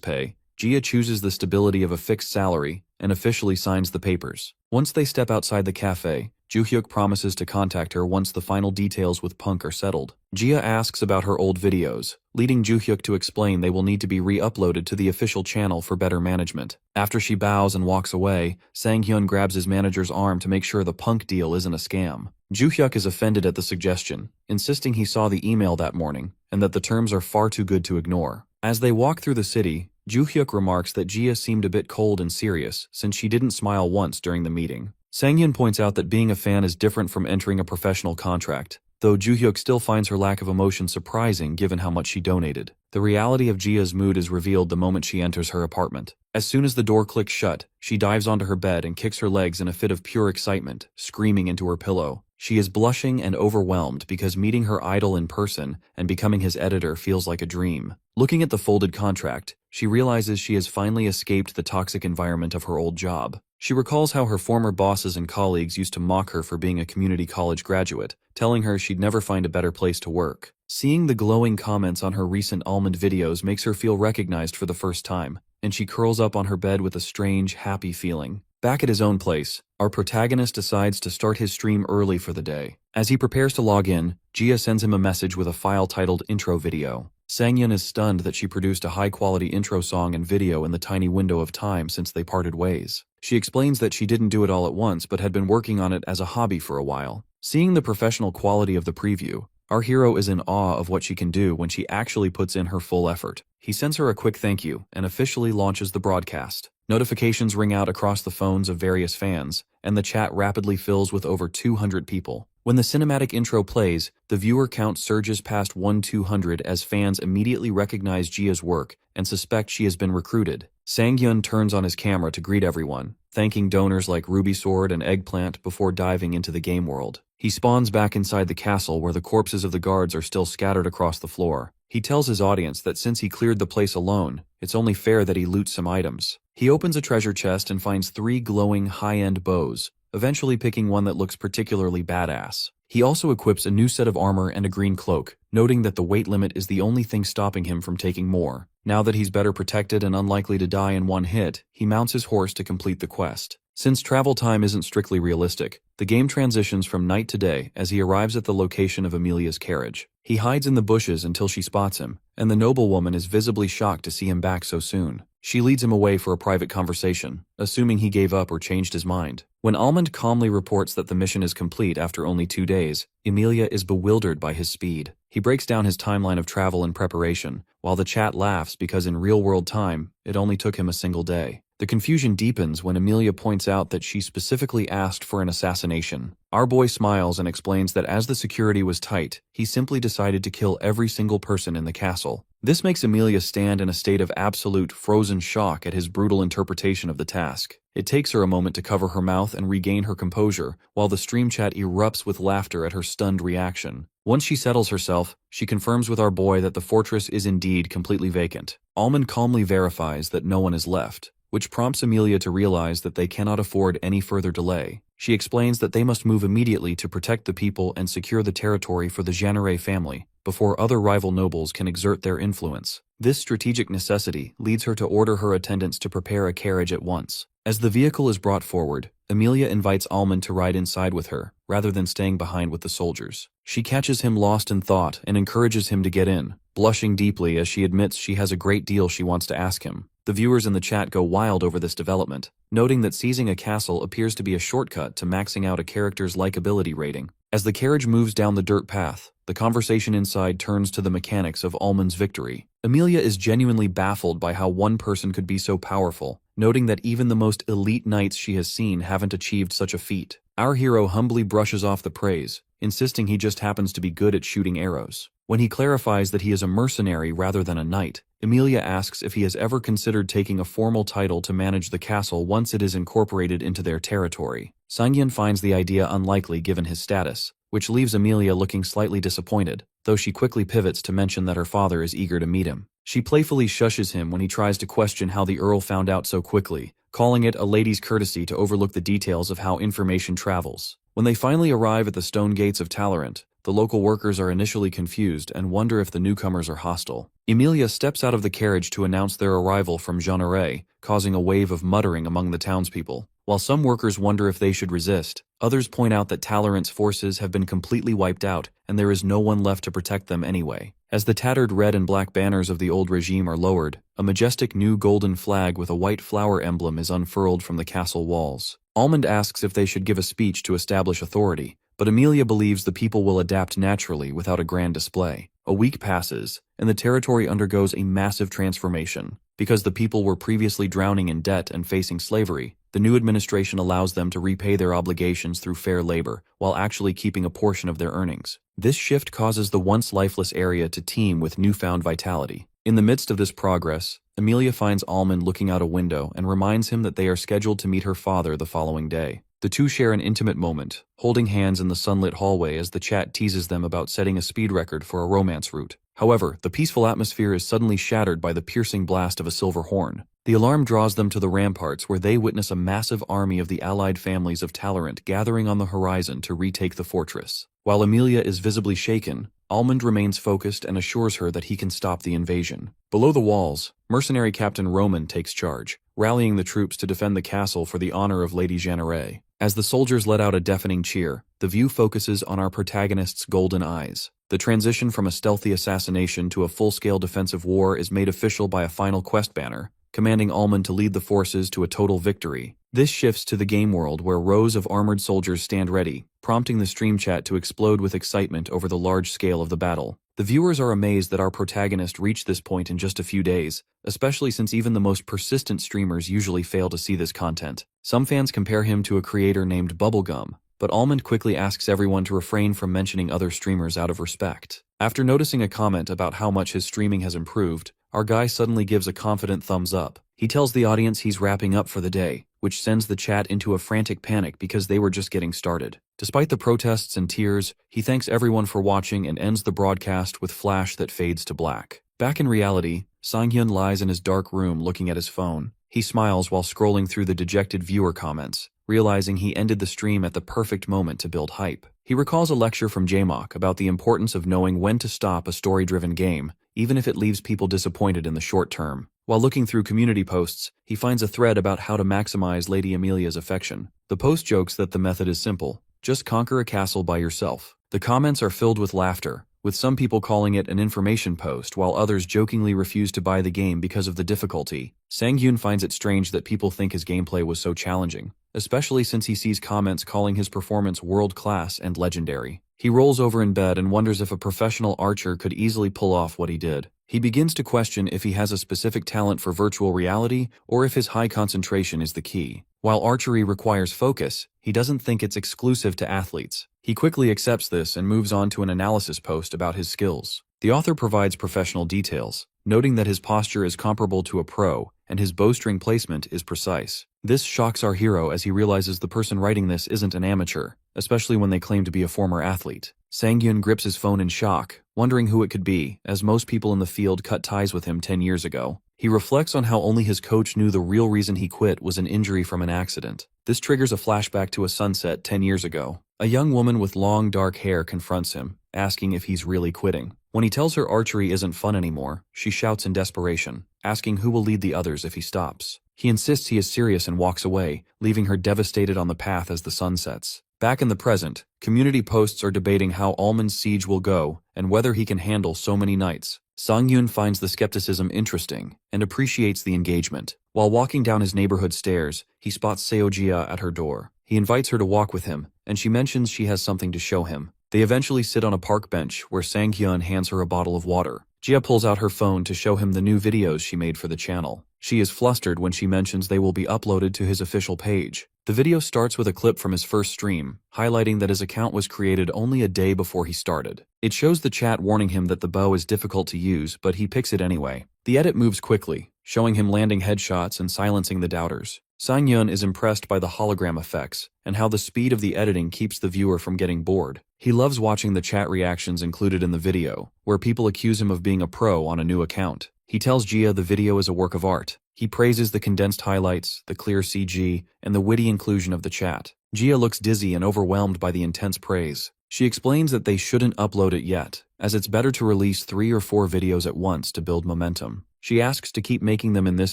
pay, Gia chooses the stability of a fixed salary and officially signs the papers. Once they step outside the cafe, Joo-hyuk promises to contact her once the final details with Punk are settled. Gia asks about her old videos, leading Joo-hyuk to explain they will need to be re-uploaded to the official channel for better management. After she bows and walks away, Sang-hyun grabs his manager's arm to make sure the Punk deal isn't a scam. Joo-hyuk is offended at the suggestion, insisting he saw the email that morning and that the terms are far too good to ignore. As they walk through the city, Joo-hyuk remarks that Gia seemed a bit cold and serious since she didn't smile once during the meeting. Sang-hyun points out that being a fan is different from entering a professional contract, though Joo-hyuk still finds her lack of emotion surprising given how much she donated. The reality of Gia's mood is revealed the moment she enters her apartment. As soon as the door clicks shut, she dives onto her bed and kicks her legs in a fit of pure excitement, screaming into her pillow. She is blushing and overwhelmed because meeting her idol in person and becoming his editor feels like a dream. Looking at the folded contract, she realizes she has finally escaped the toxic environment of her old job. She recalls how her former bosses and colleagues used to mock her for being a community college graduate, telling her she'd never find a better place to work. Seeing the glowing comments on her recent almond videos makes her feel recognized for the first time, and she curls up on her bed with a strange, happy feeling. Back at his own place, our protagonist decides to start his stream early for the day. As he prepares to log in, Gia sends him a message with a file titled Intro Video. Sang-hyun is stunned that she produced a high-quality intro song and video in the tiny window of time since they parted ways. She explains that she didn't do it all at once but had been working on it as a hobby for a while. Seeing the professional quality of the preview, our hero is in awe of what she can do when she actually puts in her full effort. He sends her a quick thank you and officially launches the broadcast. Notifications ring out across the phones of various fans, and the chat rapidly fills with over 200 people. When the cinematic intro plays, the viewer count surges past 200 as fans immediately recognize Gia's work and suspect she has been recruited. Sang-hyun turns on his camera to greet everyone, thanking donors like Ruby Sword and Eggplant before diving into the game world. He spawns back inside the castle where the corpses of the guards are still scattered across the floor. He tells his audience that since he cleared the place alone, it's only fair that he loots some items. He opens a treasure chest and finds 3 glowing high-end bows, eventually picking one that looks particularly badass. He also equips a new set of armor and a green cloak, noting that the weight limit is the only thing stopping him from taking more. Now that he's better protected and unlikely to die in one hit, he mounts his horse to complete the quest. Since travel time isn't strictly realistic, the game transitions from night to day as he arrives at the location of Amelia's carriage. He hides in the bushes until she spots him, and the noblewoman is visibly shocked to see him back so soon. She leads him away for a private conversation, assuming he gave up or changed his mind. When Almond calmly reports that the mission is complete after only 2 days, Emilia is bewildered by his speed. He breaks down his timeline of travel and preparation, while the chat laughs because in real-world time, it only took him a single day. The confusion deepens when Emilia points out that she specifically asked for an assassination. Our boy smiles and explains that as the security was tight, he simply decided to kill every single person in the castle. This makes Emilia stand in a state of absolute frozen shock at his brutal interpretation of the task. It takes her a moment to cover her mouth and regain her composure, while the stream chat erupts with laughter at her stunned reaction. Once she settles herself, she confirms with our boy that the fortress is indeed completely vacant. Almond calmly verifies that no one is left, which prompts Emilia to realize that they cannot afford any further delay. She explains that they must move immediately to protect the people and secure the territory for the Jeanneret family, before other rival nobles can exert their influence. This strategic necessity leads her to order her attendants to prepare a carriage at once. As the vehicle is brought forward, Emilia invites Almond to ride inside with her, rather than staying behind with the soldiers. She catches him lost in thought and encourages him to get in, blushing deeply as she admits she has a great deal she wants to ask him. The viewers in the chat go wild over this development, noting that seizing a castle appears to be a shortcut to maxing out a character's likability rating. As the carriage moves down the dirt path, the conversation inside turns to the mechanics of Almond's victory. Emilia is genuinely baffled by how one person could be so powerful, noting that even the most elite knights she has seen haven't achieved such a feat. Our hero humbly brushes off the praise, insisting he just happens to be good at shooting arrows. When he clarifies that he is a mercenary rather than a knight, Emilia asks if he has ever considered taking a formal title to manage the castle once it is incorporated into their territory. Sangyun finds the idea unlikely given his status, which leaves Emilia looking slightly disappointed, though she quickly pivots to mention that her father is eager to meet him. She playfully shushes him when he tries to question how the Earl found out so quickly, calling it a lady's courtesy to overlook the details of how information travels. When they finally arrive at the stone gates of Talorant, the local workers are initially confused and wonder if the newcomers are hostile. Emilia steps out of the carriage to announce their arrival from Jeanneret, causing a wave of muttering among the townspeople. While some workers wonder if they should resist, others point out that Talorant's forces have been completely wiped out and there is no one left to protect them anyway. As the tattered red and black banners of the old regime are lowered, a majestic new golden flag with a white flower emblem is unfurled from the castle walls. Almond asks if they should give a speech to establish authority, but Emilia believes the people will adapt naturally without a grand display. A week passes, and the territory undergoes a massive transformation. Because the people were previously drowning in debt and facing slavery, the new administration allows them to repay their obligations through fair labor, while actually keeping a portion of their earnings. This shift causes the once lifeless area to teem with newfound vitality. In the midst of this progress, Emilia finds Almond looking out a window and reminds him that they are scheduled to meet her father the following day. The two share an intimate moment, holding hands in the sunlit hallway as the chat teases them about setting a speed record for a romance route. However, the peaceful atmosphere is suddenly shattered by the piercing blast of a silver horn. The alarm draws them to the ramparts where they witness a massive army of the allied families of Talorant gathering on the horizon to retake the fortress. While Emilia is visibly shaken, Almond remains focused and assures her that he can stop the invasion. Below the walls, mercenary Captain Roman takes charge, rallying the troops to defend the castle for the honor of Lady Jeanneret. As the soldiers let out a deafening cheer, the view focuses on our protagonist's golden eyes. The transition from a stealthy assassination to a full-scale defensive war is made official by a final quest banner, commanding Almond to lead the forces to a total victory. This shifts to the game world where rows of armored soldiers stand ready, prompting the stream chat to explode with excitement over the large scale of the battle. The viewers are amazed that our protagonist reached this point in just a few days, especially since even the most persistent streamers usually fail to see this content. Some fans compare him to a creator named Bubblegum, but Almond quickly asks everyone to refrain from mentioning other streamers out of respect. After noticing a comment about how much his streaming has improved, our guy suddenly gives a confident thumbs up. He tells the audience he's wrapping up for the day, which sends the chat into a frantic panic because they were just getting started. Despite the protests and tears, he thanks everyone for watching and ends the broadcast with flash that fades to black. Back in reality, Sang-hyun lies in his dark room looking at his phone. He smiles while scrolling through the dejected viewer comments, realizing he ended the stream at the perfect moment to build hype. He recalls a lecture from Jaemok about the importance of knowing when to stop a story-driven game, even if it leaves people disappointed in the short term. While looking through community posts, he finds a thread about how to maximize Lady Emilia's affection. The post jokes that the method is simple: just conquer a castle by yourself. The comments are filled with laughter, with some people calling it an information post while others jokingly refuse to buy the game because of the difficulty. Sang-hyun finds it strange that people think his gameplay was so challenging, especially since he sees comments calling his performance world-class and legendary. He rolls over in bed and wonders if a professional archer could easily pull off what he did. He begins to question if he has a specific talent for virtual reality or if his high concentration is the key. While archery requires focus, he doesn't think it's exclusive to athletes. He quickly accepts this and moves on to an analysis post about his skills. The author provides professional details, noting that his posture is comparable to a pro and his bowstring placement is precise. This shocks our hero as he realizes the person writing this isn't an amateur, especially when they claim to be a former athlete. Sang-hyun grips his phone in shock, wondering who it could be, as most people in the field cut ties with him 10 years ago. He reflects on how only his coach knew the real reason he quit was an injury from an accident. This triggers a flashback to a sunset 10 years ago. A young woman with long dark hair confronts him, asking if he's really quitting. When he tells her archery isn't fun anymore, she shouts in desperation, asking who will lead the others if he stops. He insists he is serious and walks away, leaving her devastated on the path as the sun sets. Back in the present, community posts are debating how Almond's siege will go and whether he can handle so many knights. Sang-hyun finds the skepticism interesting and appreciates the engagement. While walking down his neighborhood stairs, he spots Seojia at her door. He invites her to walk with him, and she mentions she has something to show him. They eventually sit on a park bench where Sang-hyun hands her a bottle of water. Jia pulls out her phone to show him the new videos she made for the channel. She is flustered when she mentions they will be uploaded to his official page. The video starts with a clip from his first stream, highlighting that his account was created only a day before he started. It shows the chat warning him that the bow is difficult to use, but he picks it anyway. The edit moves quickly, showing him landing headshots and silencing the doubters. Sang-hyun is impressed by the hologram effects and how the speed of the editing keeps the viewer from getting bored. He loves watching the chat reactions included in the video, where people accuse him of being a pro on a new account. He tells Jia the video is a work of art. He praises the condensed highlights, the clear CG, and the witty inclusion of the chat. Jia looks dizzy and overwhelmed by the intense praise. She explains that they shouldn't upload it yet, as it's better to release 3 or 4 videos at once to build momentum. She asks to keep making them in this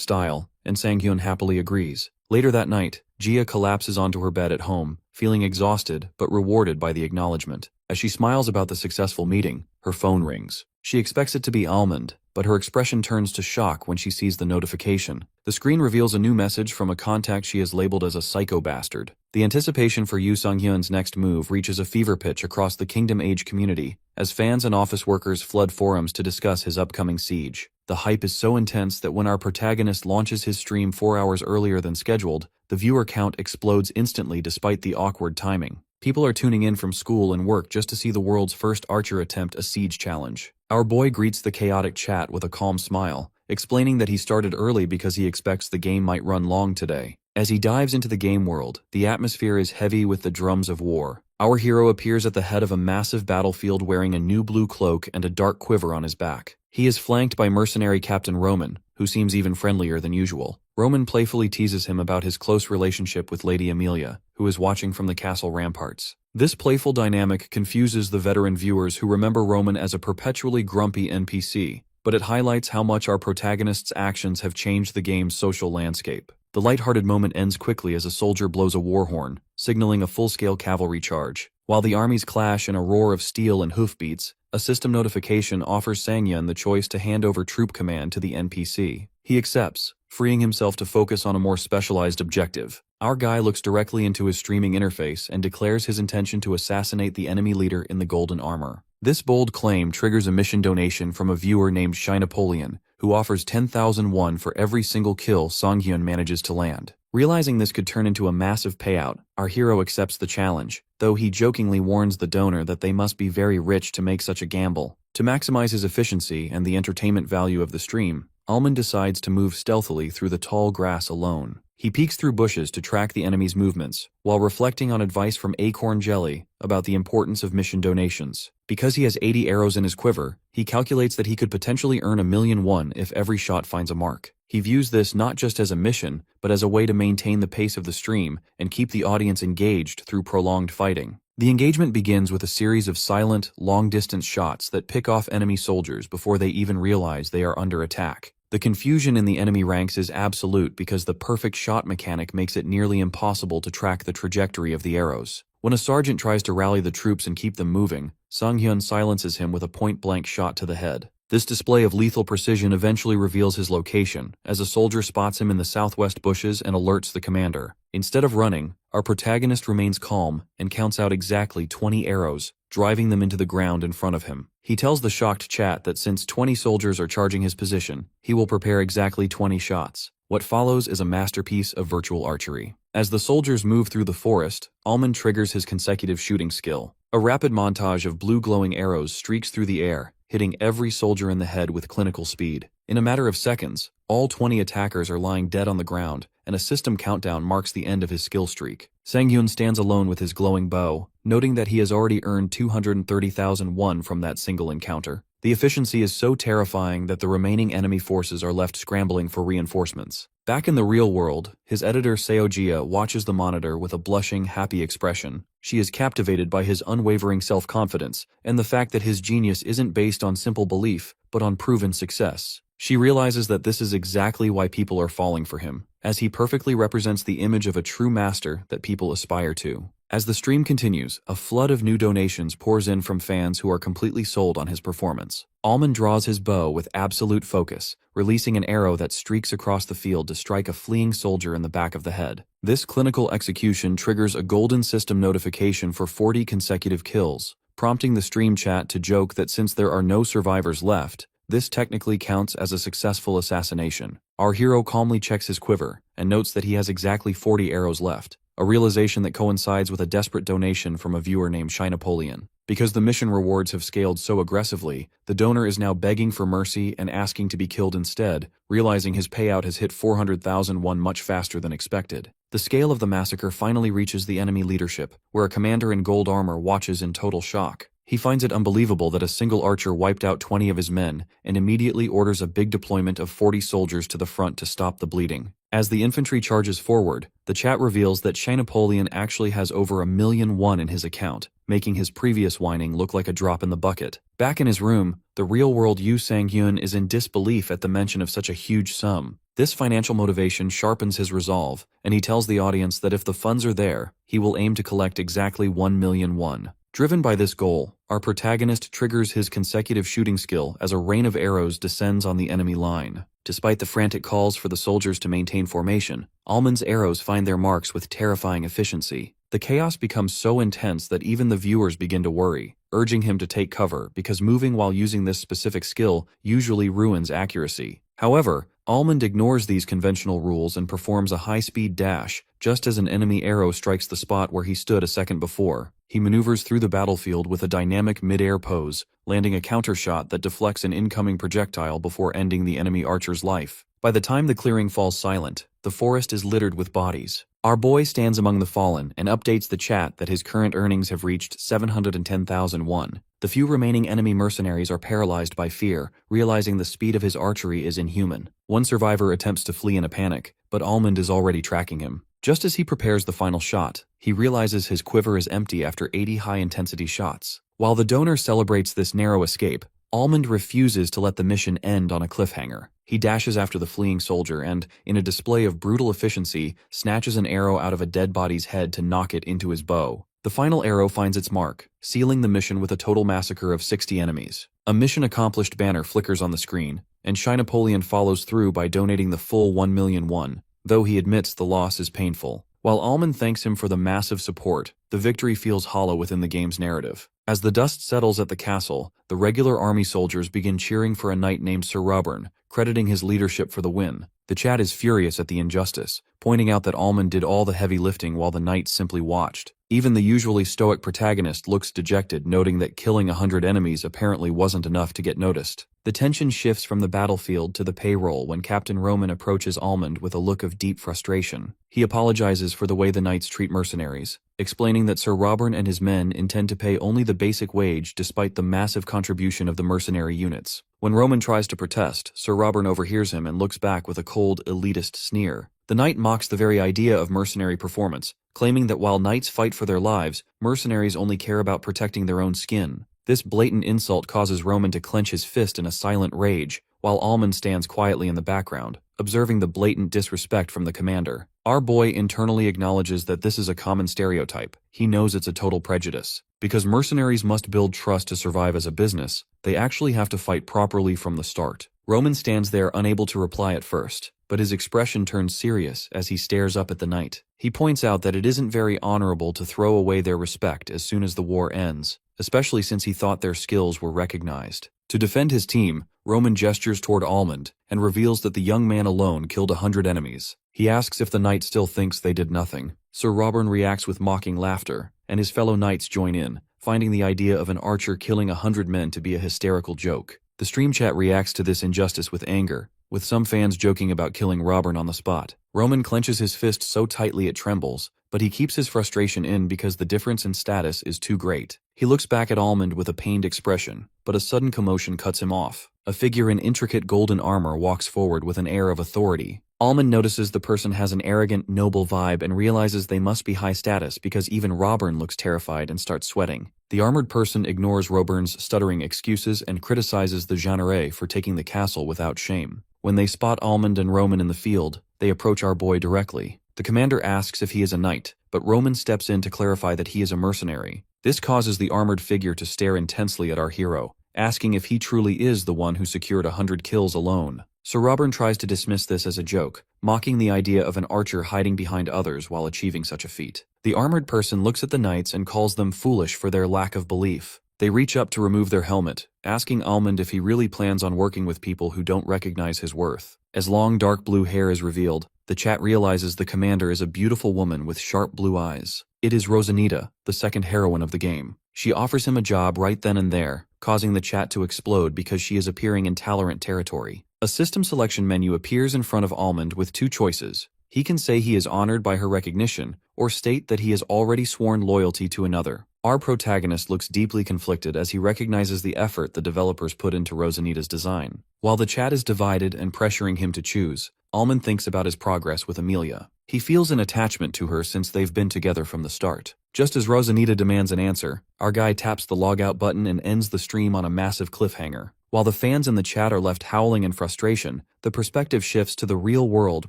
style, and Sang-hyun happily agrees. Later that night, Jia collapses onto her bed at home, feeling exhausted but rewarded by the acknowledgement. As she smiles about the successful meeting, her phone rings. She expects it to be Almond, but her expression turns to shock when she sees the notification. The screen reveals a new message from a contact she has labeled as a psycho bastard. The anticipation for Yoo Sang-hyun's next move reaches a fever pitch across the Kingdom Age community, as fans and office workers flood forums to discuss his upcoming siege. The hype is so intense that when our protagonist launches his stream 4 hours earlier than scheduled, the viewer count explodes instantly despite the awkward timing. People are tuning in from school and work just to see the world's first archer attempt a siege challenge. Our boy greets the chaotic chat with a calm smile, explaining that he started early because he expects the game might run long today. As he dives into the game world, the atmosphere is heavy with the drums of war. Our hero appears at the head of a massive battlefield wearing a new blue cloak and a dark quiver on his back. He is flanked by mercenary Captain Roman, who seems even friendlier than usual. Roman playfully teases him about his close relationship with Lady Amelia, who is watching from the castle ramparts. This playful dynamic confuses the veteran viewers who remember Roman as a perpetually grumpy NPC, but it highlights how much our protagonist's actions have changed the game's social landscape. The lighthearted moment ends quickly as a soldier blows a war horn, signaling a full-scale cavalry charge. While the armies clash in a roar of steel and hoofbeats, a system notification offers Sang-hyun the choice to hand over troop command to the NPC. He accepts, freeing himself to focus on a more specialized objective. Our guy looks directly into his streaming interface and declares his intention to assassinate the enemy leader in the golden armor. This bold claim triggers a mission donation from a viewer named Shy Napoleon, who offers 10,000 won for every single kill Sang-hyun manages to land. Realizing this could turn into a massive payout, our hero accepts the challenge, though he jokingly warns the donor that they must be very rich to make such a gamble. To maximize his efficiency and the entertainment value of the stream, Almond decides to move stealthily through the tall grass alone. He peeks through bushes to track the enemy's movements, while reflecting on advice from Acorn Jelly about the importance of mission donations. Because he has 80 arrows in his quiver, he calculates that he could potentially earn 1,000,000 won if every shot finds a mark. He views this not just as a mission, but as a way to maintain the pace of the stream and keep the audience engaged through prolonged fighting. The engagement begins with a series of silent, long-distance shots that pick off enemy soldiers before they even realize they are under attack. The confusion in the enemy ranks is absolute because the perfect shot mechanic makes it nearly impossible to track the trajectory of the arrows. When a sergeant tries to rally the troops and keep them moving, Sang-hyun silences him with a point-blank shot to the head. This display of lethal precision eventually reveals his location, as a soldier spots him in the southwest bushes and alerts the commander. Instead of running, our protagonist remains calm and counts out exactly 20 arrows, driving them into the ground in front of him. He tells the shocked chat that since 20 soldiers are charging his position, he will prepare exactly 20 shots. What follows is a masterpiece of virtual archery. As the soldiers move through the forest, Almond triggers his consecutive shooting skill. A rapid montage of blue glowing arrows streaks through the air, hitting every soldier in the head with clinical speed. In a matter of seconds, all 20 attackers are lying dead on the ground, and a system countdown marks the end of his skill streak. Sang-hyun stands alone with his glowing bow, noting that he has already earned 230,000 won from that single encounter. The efficiency is so terrifying that the remaining enemy forces are left scrambling for reinforcements. Back in the real world, his editor Seojia watches the monitor with a blushing, happy expression. She is captivated by his unwavering self-confidence and the fact that his genius isn't based on simple belief, but on proven success. She realizes that this is exactly why people are falling for him, as he perfectly represents the image of a true master that people aspire to. As the stream continues, a flood of new donations pours in from fans who are completely sold on his performance. Almond draws his bow with absolute focus, releasing an arrow that streaks across the field to strike a fleeing soldier in the back of the head. This clinical execution triggers a golden system notification for 40 consecutive kills, prompting the stream chat to joke that since there are no survivors left, This technically counts as a successful assassination. Our hero calmly checks his quiver and notes that he has exactly 40 arrows left, a realization that coincides with a desperate donation from a viewer named Shy Napoleon. Because the mission rewards have scaled so aggressively, the donor is now begging for mercy and asking to be killed instead, realizing his payout has hit 400,001 much faster than expected. The scale of the massacre finally reaches the enemy leadership, where a commander in gold armor watches in total shock. He finds it unbelievable that a single archer wiped out 20 of his men and immediately orders a big deployment of 40 soldiers to the front to stop the bleeding. As the infantry charges forward, the chat reveals that Shay Napoleon actually has over 1,000,001 in his account, making his previous whining look like a drop in the bucket. Back in his room, the real-world Yu Sang-hyun is in disbelief at the mention of such a huge sum. This financial motivation sharpens his resolve, and he tells the audience that if the funds are there, he will aim to collect exactly 1,000,001. Driven by this goal, our protagonist triggers his consecutive shooting skill as a rain of arrows descends on the enemy line. Despite the frantic calls for the soldiers to maintain formation, Almond's arrows find their marks with terrifying efficiency. The chaos becomes so intense that even the viewers begin to worry, urging him to take cover because moving while using this specific skill usually ruins accuracy. However, Almond ignores these conventional rules and performs a high-speed dash just as an enemy arrow strikes the spot where he stood a second before. He maneuvers through the battlefield with a dynamic mid-air pose, landing a counter shot that deflects an incoming projectile before ending the enemy archer's life. By the time the clearing falls silent, the forest is littered with bodies. Our boy stands among the fallen and updates the chat that his current earnings have reached 710,001. The few remaining enemy mercenaries are paralyzed by fear, realizing the speed of his archery is inhuman. One survivor attempts to flee in a panic, but Almond is already tracking him. Just as he prepares the final shot, he realizes his quiver is empty after 80 high-intensity shots. While the donor celebrates this narrow escape, Almond refuses to let the mission end on a cliffhanger. He dashes after the fleeing soldier and, in a display of brutal efficiency, snatches an arrow out of a dead body's head to knock it into his bow. The final arrow finds its mark, sealing the mission with a total massacre of 60 enemies. A mission accomplished banner flickers on the screen, and Shy Napoleon follows through by donating the full 1,000,001, though he admits the loss is painful. While Almond thanks him for the massive support, the victory feels hollow within the game's narrative. As the dust settles at the castle, the regular army soldiers begin cheering for a knight named Sir Robern, crediting his leadership for the win. The chat is furious at the injustice, pointing out that Almond did all the heavy lifting while the knights simply watched. Even the usually stoic protagonist looks dejected, noting that killing 100 enemies apparently wasn't enough to get noticed. The tension shifts from the battlefield to the payroll when Captain Roman approaches Almond with a look of deep frustration. He apologizes for the way the knights treat mercenaries, explaining that Sir Robern and his men intend to pay only the basic wage despite the massive contribution of the mercenary units. When Roman tries to protest, Sir Robern overhears him and looks back with a cold, elitist sneer. The knight mocks the very idea of mercenary performance, claiming that while knights fight for their lives, mercenaries only care about protecting their own skin. This blatant insult causes Roman to clench his fist in a silent rage, while Almond stands quietly in the background, observing the blatant disrespect from the commander. Our boy internally acknowledges that this is a common stereotype. He knows it's a total prejudice. Because mercenaries must build trust to survive as a business, they actually have to fight properly from the start. Roman stands there unable to reply at first, but his expression turns serious as he stares up at the knight. He points out that it isn't very honorable to throw away their respect as soon as the war ends, especially since he thought their skills were recognized. To defend his team, Roman gestures toward Almond and reveals that the young man alone killed 100 enemies. He asks if the knight still thinks they did nothing. Sir Robern reacts with mocking laughter, and his fellow knights join in, finding the idea of an archer killing 100 men to be a hysterical joke. The stream chat reacts to this injustice with anger, with some fans joking about killing Robern on the spot. Roman clenches his fist so tightly it trembles, but he keeps his frustration in because the difference in status is too great. He looks back at Almond with a pained expression, but a sudden commotion cuts him off. A figure in intricate golden armor walks forward with an air of authority. Almond notices the person has an arrogant, noble vibe and realizes they must be high status because even Robern looks terrified and starts sweating. The armored person ignores Robern's stuttering excuses and criticizes the Jeanneret for taking the castle without shame. When they spot Almond and Roman in the field, they approach our boy directly. The commander asks if he is a knight, but Roman steps in to clarify that he is a mercenary. This causes the armored figure to stare intensely at our hero, asking if he truly is the one who secured 100 kills alone. Sir Robern tries to dismiss this as a joke, mocking the idea of an archer hiding behind others while achieving such a feat. The armored person looks at the knights and calls them foolish for their lack of belief. They reach up to remove their helmet, asking Almond if he really plans on working with people who don't recognize his worth. As long dark blue hair is revealed, the chat realizes the commander is a beautiful woman with sharp blue eyes. It is Rosanita, the second heroine of the game. She offers him a job right then and there, causing the chat to explode because she is appearing in Tolerant territory. A system selection menu appears in front of Almond with two choices. He can say he is honored by her recognition, or state that he has already sworn loyalty to another. Our protagonist looks deeply conflicted as he recognizes the effort the developers put into Rosanita's design. While the chat is divided and pressuring him to choose, Almond thinks about his progress with Amelia. He feels an attachment to her since they've been together from the start. Just as Rosanita demands an answer, our guy taps the logout button and ends the stream on a massive cliffhanger. While the fans in the chat are left howling in frustration, the perspective shifts to the real world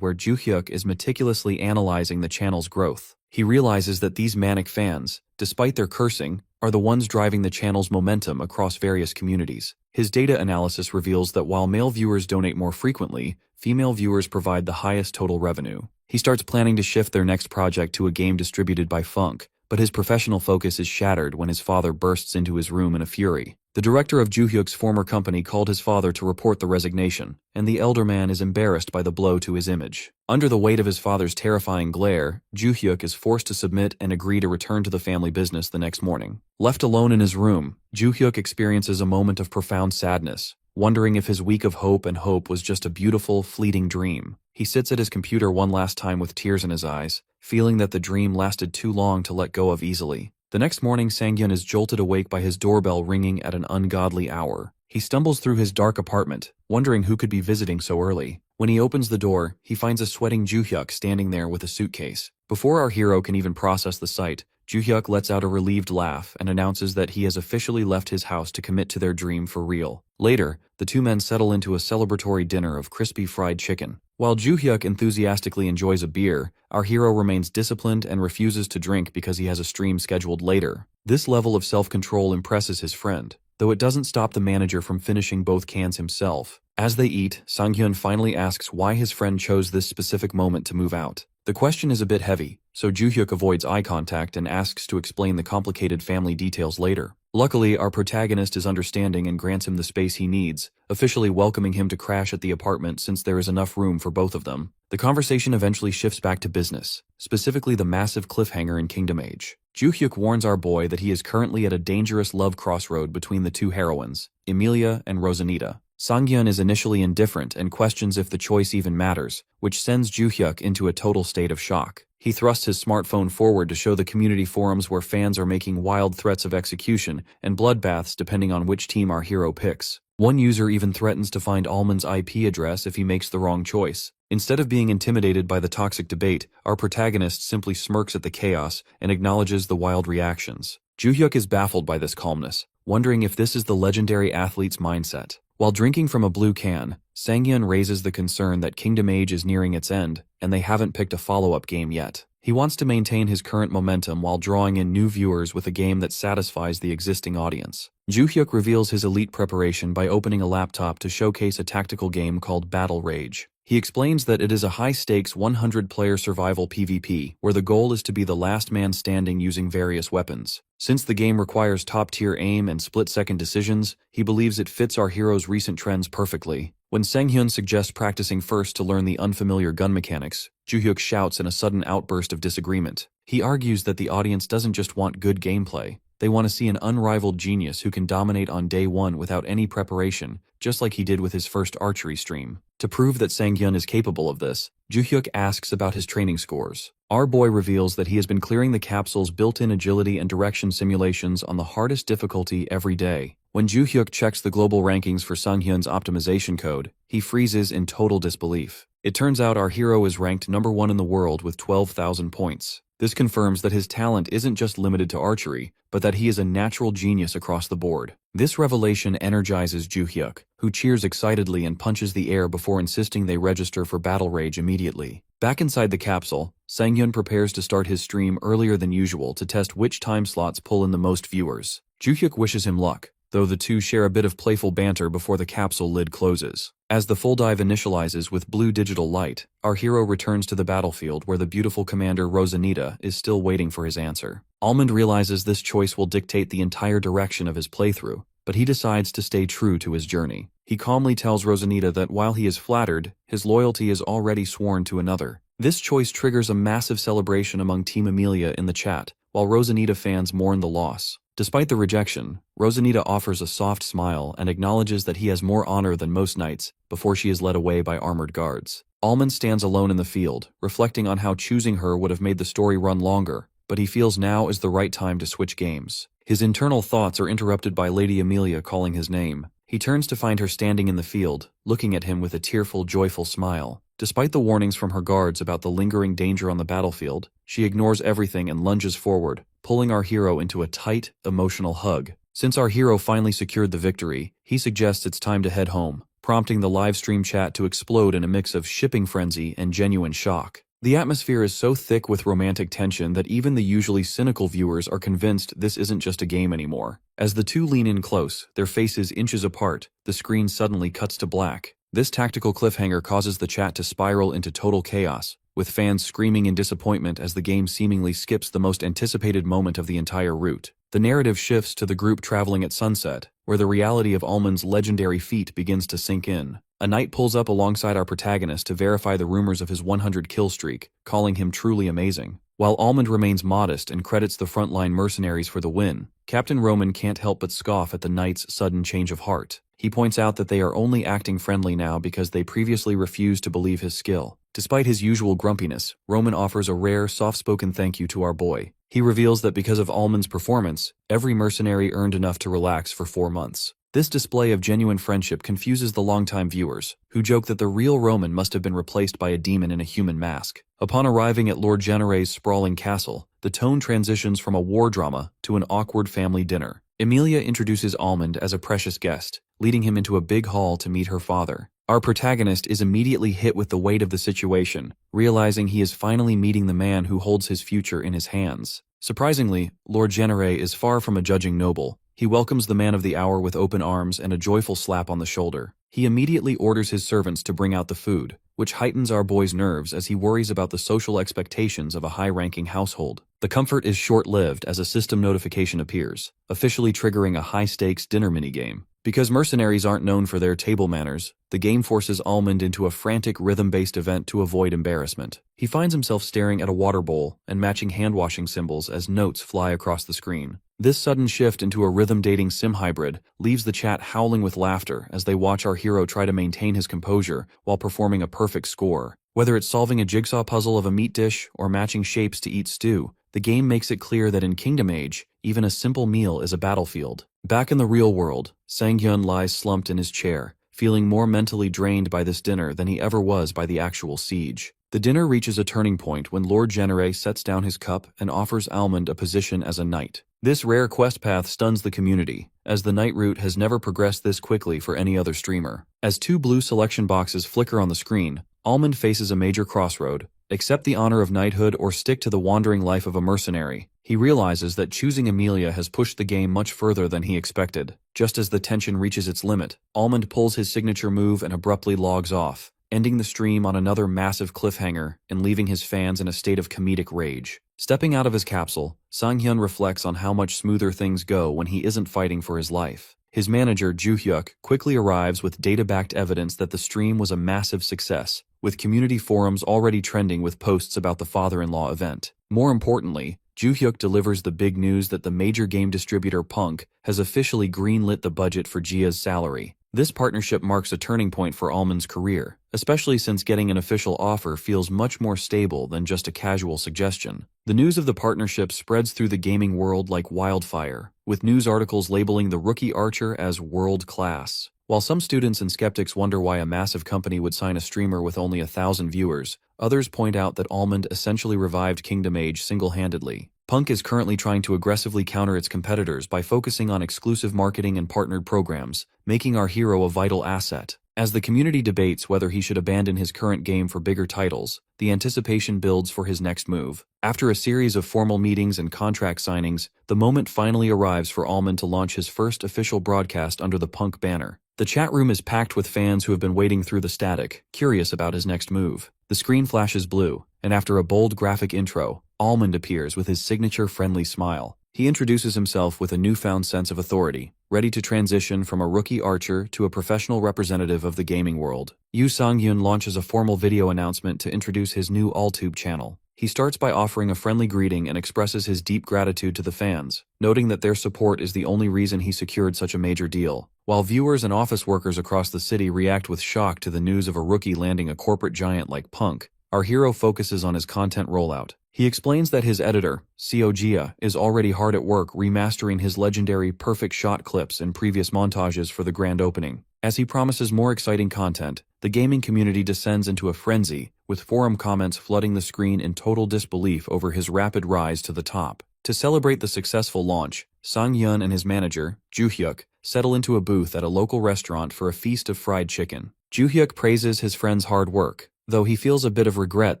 where Joo-hyuk is meticulously analyzing the channel's growth. He realizes that these manic fans, despite their cursing, are the ones driving the channel's momentum across various communities. His data analysis reveals that while male viewers donate more frequently, female viewers provide the highest total revenue. He starts planning to shift their next project to a game distributed by Funk, but his professional focus is shattered when his father bursts into his room in a fury. The director of Joo-hyuk's former company called his father to report the resignation, and the elder man is embarrassed by the blow to his image. Under the weight of his father's terrifying glare, Joo-hyuk is forced to submit and agree to return to the family business the next morning. Left alone in his room, Joo-hyuk experiences a moment of profound sadness, wondering if his week of hope and hope was just a beautiful, fleeting dream. He sits at his computer one last time with tears in his eyes, feeling that the dream lasted too long to let go of easily. The next morning, Sang-hyun is jolted awake by his doorbell ringing at an ungodly hour. He stumbles through his dark apartment, wondering who could be visiting so early. When he opens the door, he finds a sweating Joo-hyuk standing there with a suitcase. Before our hero can even process the sight, Joo-hyuk lets out a relieved laugh and announces that he has officially left his house to commit to their dream for real. Later, the two men settle into a celebratory dinner of crispy fried chicken. While Joo-hyuk enthusiastically enjoys a beer, our hero remains disciplined and refuses to drink because he has a stream scheduled later. This level of self-control impresses his friend, though it doesn't stop the manager from finishing both cans himself. As they eat, Sang-hyun finally asks why his friend chose this specific moment to move out. The question is a bit heavy, so Joo-hyuk avoids eye contact and asks to explain the complicated family details later. Luckily, our protagonist is understanding and grants him the space he needs, officially welcoming him to crash at the apartment since there is enough room for both of them. The conversation eventually shifts back to business, specifically the massive cliffhanger in Kingdom Age. Joo-hyuk warns our boy that he is currently at a dangerous love crossroad between the two heroines, Emilia and Rosanita. Sang-hyun is initially indifferent and questions if the choice even matters, which sends Joo-hyuk into a total state of shock. He thrusts his smartphone forward to show the community forums where fans are making wild threats of execution and bloodbaths depending on which team our hero picks. One user even threatens to find Almond's IP address if he makes the wrong choice. Instead of being intimidated by the toxic debate, our protagonist simply smirks at the chaos and acknowledges the wild reactions. Joo-hyuk is baffled by this calmness, wondering if this is the legendary athlete's mindset. While drinking from a blue can, Sang-hyun raises the concern that Kingdom Age is nearing its end, and they haven't picked a follow-up game yet. He wants to maintain his current momentum while drawing in new viewers with a game that satisfies the existing audience. Joo-hyuk reveals his elite preparation by opening a laptop to showcase a tactical game called Battle Rage. He explains that it is a high-stakes 100-player survival PvP, where the goal is to be the last man standing using various weapons. Since the game requires top-tier aim and split-second decisions, he believes it fits our hero's recent trends perfectly. When Sang-hyun suggests practicing first to learn the unfamiliar gun mechanics, Joo-hyuk shouts in a sudden outburst of disagreement. He argues that the audience doesn't just want good gameplay. They want to see an unrivaled genius who can dominate on day one without any preparation, just like he did with his first archery stream. To prove that Sang-hyun is capable of this, Joo-hyuk asks about his training scores. Our boy reveals that he has been clearing the capsule's built-in agility and direction simulations on the hardest difficulty every day. When Joo-hyuk checks the global rankings for Sang-hyun's optimization code, he freezes in total disbelief. It turns out our hero is ranked number 1 in the world with 12,000 points. This confirms that his talent isn't just limited to archery, but that he is a natural genius across the board. This revelation energizes Joo-hyuk, who cheers excitedly and punches the air before insisting they register for Battle Rage immediately. Back inside the capsule, Sang-hyun prepares to start his stream earlier than usual to test which time slots pull in the most viewers. Joo-hyuk wishes him luck, though the two share a bit of playful banter before the capsule lid closes. As the full dive initializes with blue digital light, our hero returns to the battlefield where the beautiful Commander Rosanita is still waiting for his answer. Almond realizes this choice will dictate the entire direction of his playthrough, but he decides to stay true to his journey. He calmly tells Rosanita that while he is flattered, his loyalty is already sworn to another. This choice triggers a massive celebration among Team Amelia in the chat, while Rosanita fans mourn the loss. Despite the rejection, Rosanita offers a soft smile and acknowledges that he has more honor than most knights before she is led away by armored guards. Almond stands alone in the field, reflecting on how choosing her would have made the story run longer, but he feels now is the right time to switch games. His internal thoughts are interrupted by Lady Amelia calling his name. He turns to find her standing in the field, looking at him with a tearful, joyful smile. Despite the warnings from her guards about the lingering danger on the battlefield, she ignores everything and lunges forward, pulling our hero into a tight, emotional hug. Since our hero finally secured the victory, he suggests it's time to head home, prompting the live stream chat to explode in a mix of shipping frenzy and genuine shock. The atmosphere is so thick with romantic tension that even the usually cynical viewers are convinced this isn't just a game anymore. As the two lean in close, their faces inches apart, the screen suddenly cuts to black. This tactical cliffhanger causes the chat to spiral into total chaos, with fans screaming in disappointment as the game seemingly skips the most anticipated moment of the entire route. The narrative shifts to the group traveling at sunset, where the reality of Almond's legendary feat begins to sink in. A knight pulls up alongside our protagonist to verify the rumors of his 100-kill streak, calling him truly amazing. While Almond remains modest and credits the frontline mercenaries for the win, Captain Roman can't help but scoff at the knight's sudden change of heart. He points out that they are only acting friendly now because they previously refused to believe his skill. Despite his usual grumpiness, Roman offers a rare, soft-spoken thank you to our boy. He reveals that because of Almond's performance, every mercenary earned enough to relax for 4 months. This display of genuine friendship confuses the longtime viewers, who joke that the real Roman must have been replaced by a demon in a human mask. Upon arriving at Lord Genere's sprawling castle, the tone transitions from a war drama to an awkward family dinner. Emilia introduces Almond as a precious guest, leading him into a big hall to meet her father. Our protagonist is immediately hit with the weight of the situation, realizing he is finally meeting the man who holds his future in his hands. Surprisingly, Lord Genere is far from a judging noble. He welcomes the man of the hour with open arms and a joyful slap on the shoulder. He immediately orders his servants to bring out the food, which heightens our boy's nerves as he worries about the social expectations of a high-ranking household. The comfort is short-lived as a system notification appears, officially triggering a high-stakes dinner minigame. Because mercenaries aren't known for their table manners, the game forces Almond into a frantic rhythm-based event to avoid embarrassment. He finds himself staring at a water bowl and matching hand-washing symbols as notes fly across the screen. This sudden shift into a rhythm-dating sim hybrid leaves the chat howling with laughter as they watch our hero try to maintain his composure while performing a perfect score. Whether it's solving a jigsaw puzzle of a meat dish or matching shapes to eat stew, the game makes it clear that in Kingdom Age, even a simple meal is a battlefield. Back in the real world, Sang-hyun lies slumped in his chair, feeling more mentally drained by this dinner than he ever was by the actual siege. The dinner reaches a turning point when Lord Genere sets down his cup and offers Almond a position as a knight. This rare quest path stuns the community, as the knight route has never progressed this quickly for any other streamer. As 2 blue selection boxes flicker on the screen, Almond faces a major crossroad. Accept the honor of knighthood or stick to the wandering life of a mercenary. He realizes that choosing Emilia has pushed the game much further than he expected. Just as the tension reaches its limit, Almond pulls his signature move and abruptly logs off, ending the stream on another massive cliffhanger and leaving his fans in a state of comedic rage. Stepping out of his capsule, Sang-hyun reflects on how much smoother things go when he isn't fighting for his life. His manager, Joo-hyuk, quickly arrives with data-backed evidence that the stream was a massive success, with community forums already trending with posts about the father-in-law event. More importantly, Joo-hyuk delivers the big news that the major game distributor Punk has officially greenlit the budget for Jia's salary. This partnership marks a turning point for Almond's career, especially since getting an official offer feels much more stable than just a casual suggestion. The news of the partnership spreads through the gaming world like wildfire, with news articles labeling the rookie archer as world-class. While some students and skeptics wonder why a massive company would sign a streamer with only 1,000 viewers, others point out that Almond essentially revived Kingdom Age single-handedly. Punk is currently trying to aggressively counter its competitors by focusing on exclusive marketing and partnered programs, making our hero a vital asset. As the community debates whether he should abandon his current game for bigger titles, the anticipation builds for his next move. After a series of formal meetings and contract signings, the moment finally arrives for Allman to launch his first official broadcast under the Punk banner. The chat room is packed with fans who have been waiting through the static, curious about his next move. The screen flashes blue, and after a bold graphic intro, Allman appears with his signature friendly smile. He introduces himself with a newfound sense of authority, ready to transition from a rookie archer to a professional representative of the gaming world. Yu Sang-hyun launches a formal video announcement to introduce his new AllTube channel. He starts by offering a friendly greeting and expresses his deep gratitude to the fans, noting that their support is the only reason he secured such a major deal. While viewers and office workers across the city react with shock to the news of a rookie landing a corporate giant like Punk, our hero focuses on his content rollout. He explains that his editor, Seo is already hard at work remastering his legendary perfect shot clips and previous montages for the grand opening. As he promises more exciting content, the gaming community descends into a frenzy, with forum comments flooding the screen in total disbelief over his rapid rise to the top. To celebrate the successful launch, Sang-hyun and his manager, Joo-hyuk, settle into a booth at a local restaurant for a feast of fried chicken. Joo-hyuk praises his friend's hard work, though he feels a bit of regret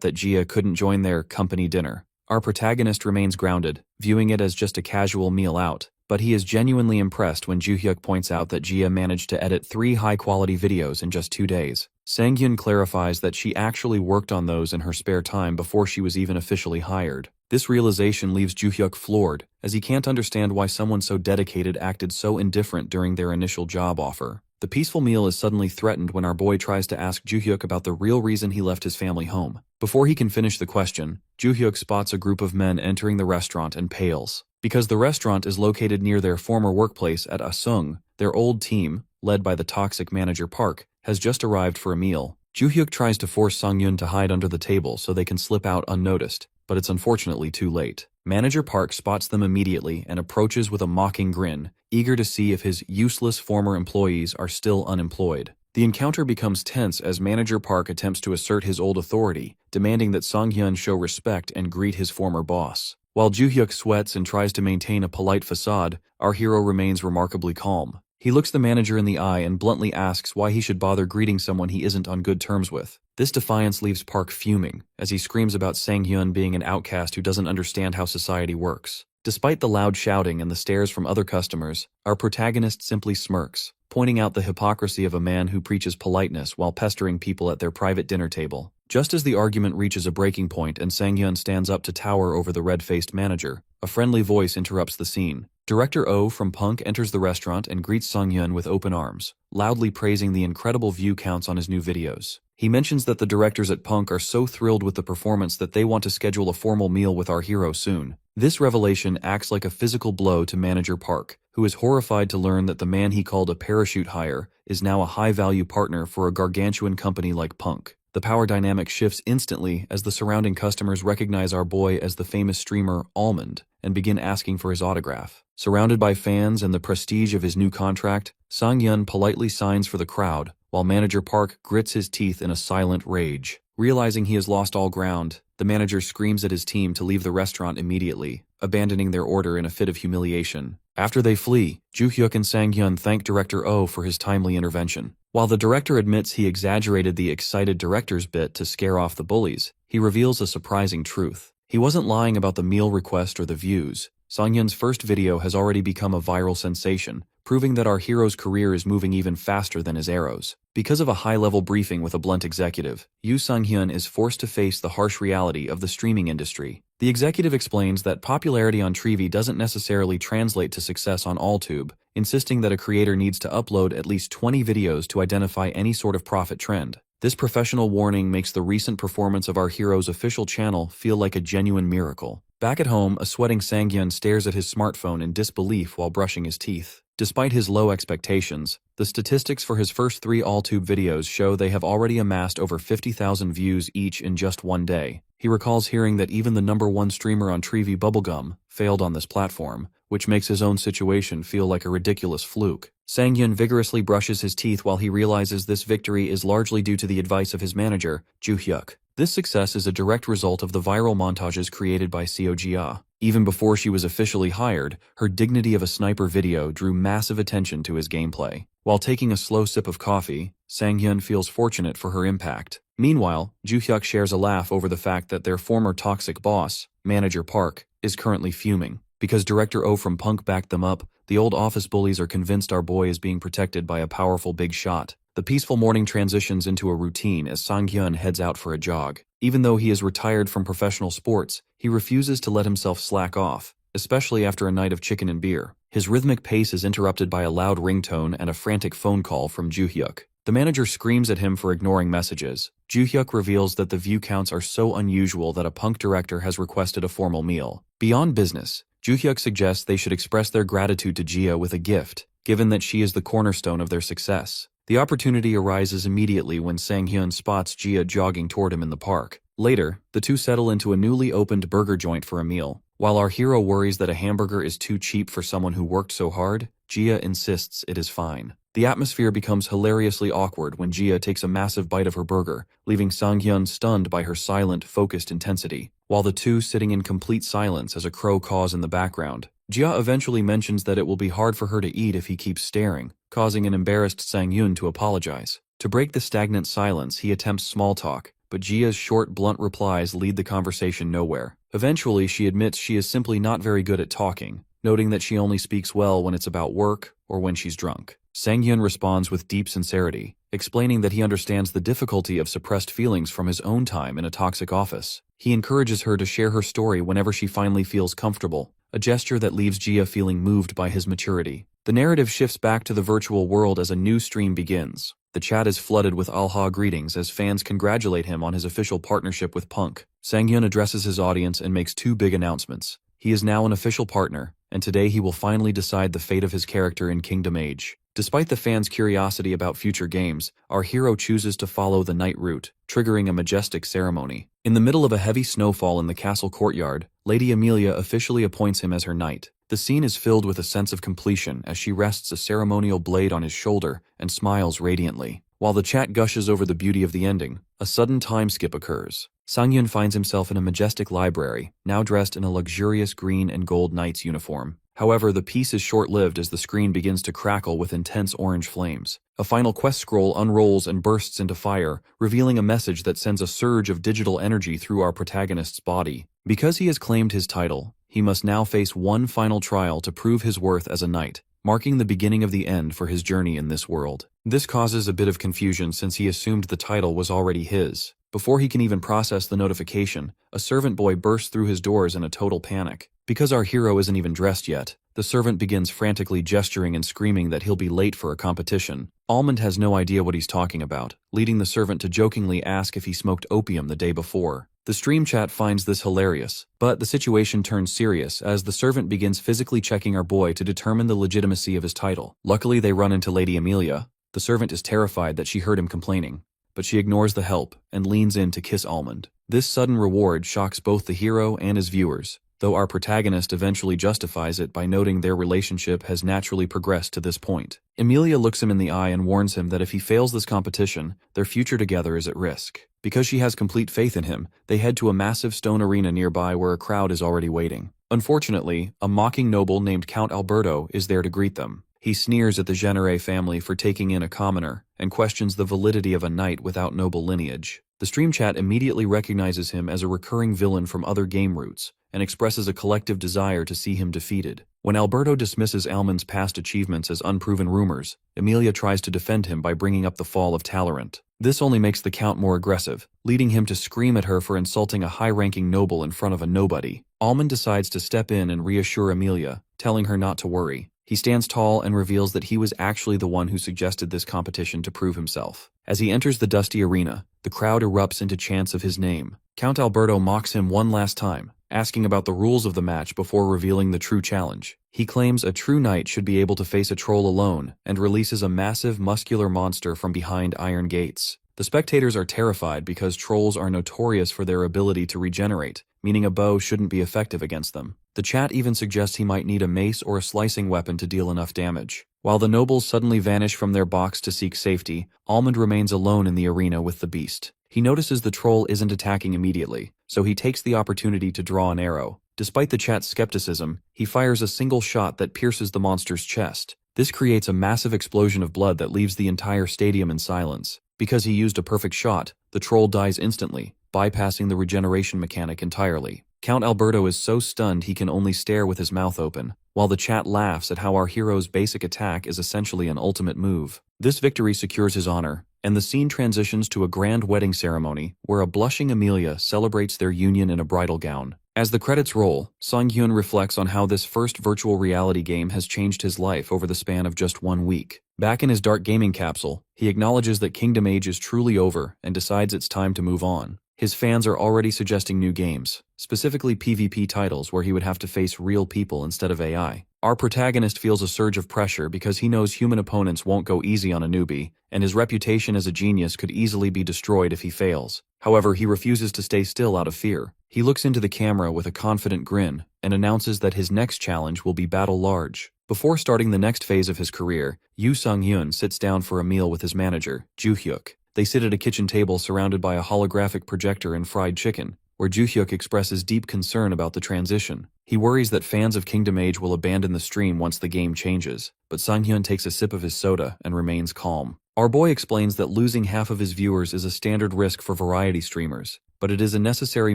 that Jia couldn't join their company dinner. Our protagonist remains grounded, viewing it as just a casual meal out, but he is genuinely impressed when Joo-hyuk points out that Jia managed to edit 3 high-quality videos in just 2 days. Sang-hyun clarifies that she actually worked on those in her spare time before she was even officially hired. This realization leaves Joo-hyuk floored, as he can't understand why someone so dedicated acted so indifferent during their initial job offer. The peaceful meal is suddenly threatened when our boy tries to ask Joo-hyuk about the real reason he left his family home. Before he can finish the question, Joo-hyuk spots a group of men entering the restaurant and pales. Because the restaurant is located near their former workplace at Asung, their old team, led by the toxic manager Park, has just arrived for a meal. Joo-hyuk tries to force Sang-hyun to hide under the table so they can slip out unnoticed, but it's unfortunately too late. Manager Park spots them immediately and approaches with a mocking grin, eager to see if his useless former employees are still unemployed. The encounter becomes tense as Manager Park attempts to assert his old authority, demanding that Sang-hyun show respect and greet his former boss. While Joo-hyuk sweats and tries to maintain a polite facade, our hero remains remarkably calm. He looks the manager in the eye and bluntly asks why he should bother greeting someone he isn't on good terms with. This defiance leaves Park fuming, as he screams about Sang-hyun being an outcast who doesn't understand how society works. Despite the loud shouting and the stares from other customers, our protagonist simply smirks, pointing out the hypocrisy of a man who preaches politeness while pestering people at their private dinner table. Just as the argument reaches a breaking point and Sang-hyun stands up to tower over the red-faced manager, a friendly voice interrupts the scene. Director Oh from Punk enters the restaurant and greets Sang-hyun with open arms, loudly praising the incredible view counts on his new videos. He mentions that the directors at Punk are so thrilled with the performance that they want to schedule a formal meal with our hero soon. This revelation acts like a physical blow to Manager Park, who is horrified to learn that the man he called a parachute hire is now a high-value partner for a gargantuan company like Punk. The power dynamic shifts instantly as the surrounding customers recognize our boy as the famous streamer Almond and begin asking for his autograph. Surrounded by fans and the prestige of his new contract, Sang-hyun politely signs for the crowd, while Manager Park grits his teeth in a silent rage. Realizing he has lost all ground, the manager screams at his team to leave the restaurant immediately, abandoning their order in a fit of humiliation. After they flee, Joo-hyuk and Sang-hyun thank Director Oh for his timely intervention. While the director admits he exaggerated the excited director's bit to scare off the bullies, he reveals a surprising truth. He wasn't lying about the meal request or the views. Sang-hyun's first video has already become a viral sensation, proving that our hero's career is moving even faster than his arrows. Because of a high-level briefing with a blunt executive, Yu Sang-hyun is forced to face the harsh reality of the streaming industry. The executive explains that popularity on Treevee doesn't necessarily translate to success on AllTube, insisting that a creator needs to upload at least 20 videos to identify any sort of profit trend. This professional warning makes the recent performance of our hero's official channel feel like a genuine miracle. Back at home, a sweating Sang-hyun stares at his smartphone in disbelief while brushing his teeth. Despite his low expectations, the statistics for his first 3 AllTube videos show they have already amassed over 50,000 views each in just one day. He recalls hearing that even the #1 streamer on Treevee Bubblegum failed on this platform, which makes his own situation feel like a ridiculous fluke. Sang-hyun vigorously brushes his teeth while he realizes this victory is largely due to the advice of his manager, Joo-hyuk. This success is a direct result of the viral montages created by Seo. Even before she was officially hired, her dignity of a sniper video drew massive attention to his gameplay. While taking a slow sip of coffee, Sang-hyun feels fortunate for her impact. Meanwhile, Joo-hyuk shares a laugh over the fact that their former toxic boss, Manager Park, is currently fuming. Because Director Oh from Punk backed them up, the old office bullies are convinced our boy is being protected by a powerful big shot. The peaceful morning transitions into a routine as Sang-hyun heads out for a jog. Even though he is retired from professional sports, he refuses to let himself slack off, especially after a night of chicken and beer. His rhythmic pace is interrupted by a loud ringtone and a frantic phone call from Joo-hyuk. The manager screams at him for ignoring messages. Joo-hyuk reveals that the view counts are so unusual that a Punk director has requested a formal meal. Beyond business, Joo-hyuk suggests they should express their gratitude to Jia with a gift, given that she is the cornerstone of their success. The opportunity arises immediately when Sang-hyun spots Jia jogging toward him in the park. Later, the two settle into a newly opened burger joint for a meal. While our hero worries that a hamburger is too cheap for someone who worked so hard, Jia insists it is fine. The atmosphere becomes hilariously awkward when Jia takes a massive bite of her burger, leaving Sang-hyun stunned by her silent, focused intensity. While the two sitting in complete silence as a crow caws in the background, Jia eventually mentions that it will be hard for her to eat if he keeps staring, causing an embarrassed Sang-hyun to apologize. To break the stagnant silence, he attempts small talk, but Jia's short, blunt replies lead the conversation nowhere. Eventually, she admits she is simply not very good at talking, noting that she only speaks well when it's about work or when she's drunk. Sang-hyun responds with deep sincerity, explaining that he understands the difficulty of suppressed feelings from his own time in a toxic office. He encourages her to share her story whenever she finally feels comfortable, a gesture that leaves Jia feeling moved by his maturity. The narrative shifts back to the virtual world as a new stream begins. The chat is flooded with Alha greetings as fans congratulate him on his official partnership with Punk. Sang-hyun addresses his audience and makes two big announcements. He is now an official partner, and today he will finally decide the fate of his character in Kingdom Age. Despite the fans' curiosity about future games, our hero chooses to follow the night route, triggering a majestic ceremony. In the middle of a heavy snowfall in the castle courtyard, Lady Amelia officially appoints him as her knight. The scene is filled with a sense of completion as she rests a ceremonial blade on his shoulder and smiles radiantly. While the chat gushes over the beauty of the ending, a sudden time skip occurs. Sang-hyun finds himself in a majestic library, now dressed in a luxurious green and gold knight's uniform. However, the piece is short-lived as the screen begins to crackle with intense orange flames. A final quest scroll unrolls and bursts into fire, revealing a message that sends a surge of digital energy through our protagonist's body. Because he has claimed his title, he must now face one final trial to prove his worth as a knight, marking the beginning of the end for his journey in this world. This causes a bit of confusion since he assumed the title was already his. Before he can even process the notification, a servant boy bursts through his doors in a total panic. Because our hero isn't even dressed yet, the servant begins frantically gesturing and screaming that he'll be late for a competition. Almond has no idea what he's talking about, leading the servant to jokingly ask if he smoked opium the day before. The stream chat finds this hilarious, but the situation turns serious as the servant begins physically checking our boy to determine the legitimacy of his title. Luckily, they run into Lady Amelia. The servant is terrified that she heard him complaining, but she ignores the help and leans in to kiss Almond. This sudden reward shocks both the hero and his viewers, though our protagonist eventually justifies it by noting their relationship has naturally progressed to this point. Emilia looks him in the eye and warns him that if he fails this competition, their future together is at risk. Because she has complete faith in him, they head to a massive stone arena nearby where a crowd is already waiting. Unfortunately, a mocking noble named Count Alberto is there to greet them. He sneers at the Genere family for taking in a commoner and questions the validity of a knight without noble lineage. The stream chat immediately recognizes him as a recurring villain from other game routes and expresses a collective desire to see him defeated. When Alberto dismisses Almond's past achievements as unproven rumors, Emilia tries to defend him by bringing up the fall of Talorant. This only makes the Count more aggressive, leading him to scream at her for insulting a high-ranking noble in front of a nobody. Almond decides to step in and reassure Emilia, telling her not to worry. He stands tall and reveals that he was actually the one who suggested this competition to prove himself. As he enters the dusty arena, the crowd erupts into chants of his name. Count Alberto mocks him one last time, asking about the rules of the match before revealing the true challenge. He claims a true knight should be able to face a troll alone and releases a massive, muscular monster from behind iron gates. The spectators are terrified because trolls are notorious for their ability to regenerate, meaning a bow shouldn't be effective against them. The chat even suggests he might need a mace or a slicing weapon to deal enough damage. While the nobles suddenly vanish from their box to seek safety, Almond remains alone in the arena with the beast. He notices the troll isn't attacking immediately, so he takes the opportunity to draw an arrow. Despite the chat's skepticism, he fires a single shot that pierces the monster's chest. This creates a massive explosion of blood that leaves the entire stadium in silence. Because he used a perfect shot, the troll dies instantly, bypassing the regeneration mechanic entirely. Count Alberto is so stunned he can only stare with his mouth open, while the chat laughs at how our hero's basic attack is essentially an ultimate move. This victory secures his honor, and the scene transitions to a grand wedding ceremony where a blushing Amelia celebrates their union in a bridal gown. As the credits roll, Sang-hyun reflects on how this first virtual reality game has changed his life over the span of just 1 week. Back in his dark gaming capsule, he acknowledges that Kingdom Age is truly over and decides it's time to move on. His fans are already suggesting new games, specifically PvP titles where he would have to face real people instead of AI. Our protagonist feels a surge of pressure because he knows human opponents won't go easy on a newbie, and his reputation as a genius could easily be destroyed if he fails. However, he refuses to stay still out of fear. He looks into the camera with a confident grin and announces that his next challenge will be Battle Large. Before starting the next phase of his career, Yoo Sang-hyun sits down for a meal with his manager, Joo-hyuk. They sit at a kitchen table surrounded by a holographic projector and fried chicken, where Joo-hyuk expresses deep concern about the transition. He worries that fans of Kingdom Age will abandon the stream once the game changes, but Sang-hyun takes a sip of his soda and remains calm. Our boy explains that losing half of his viewers is a standard risk for variety streamers, but it is a necessary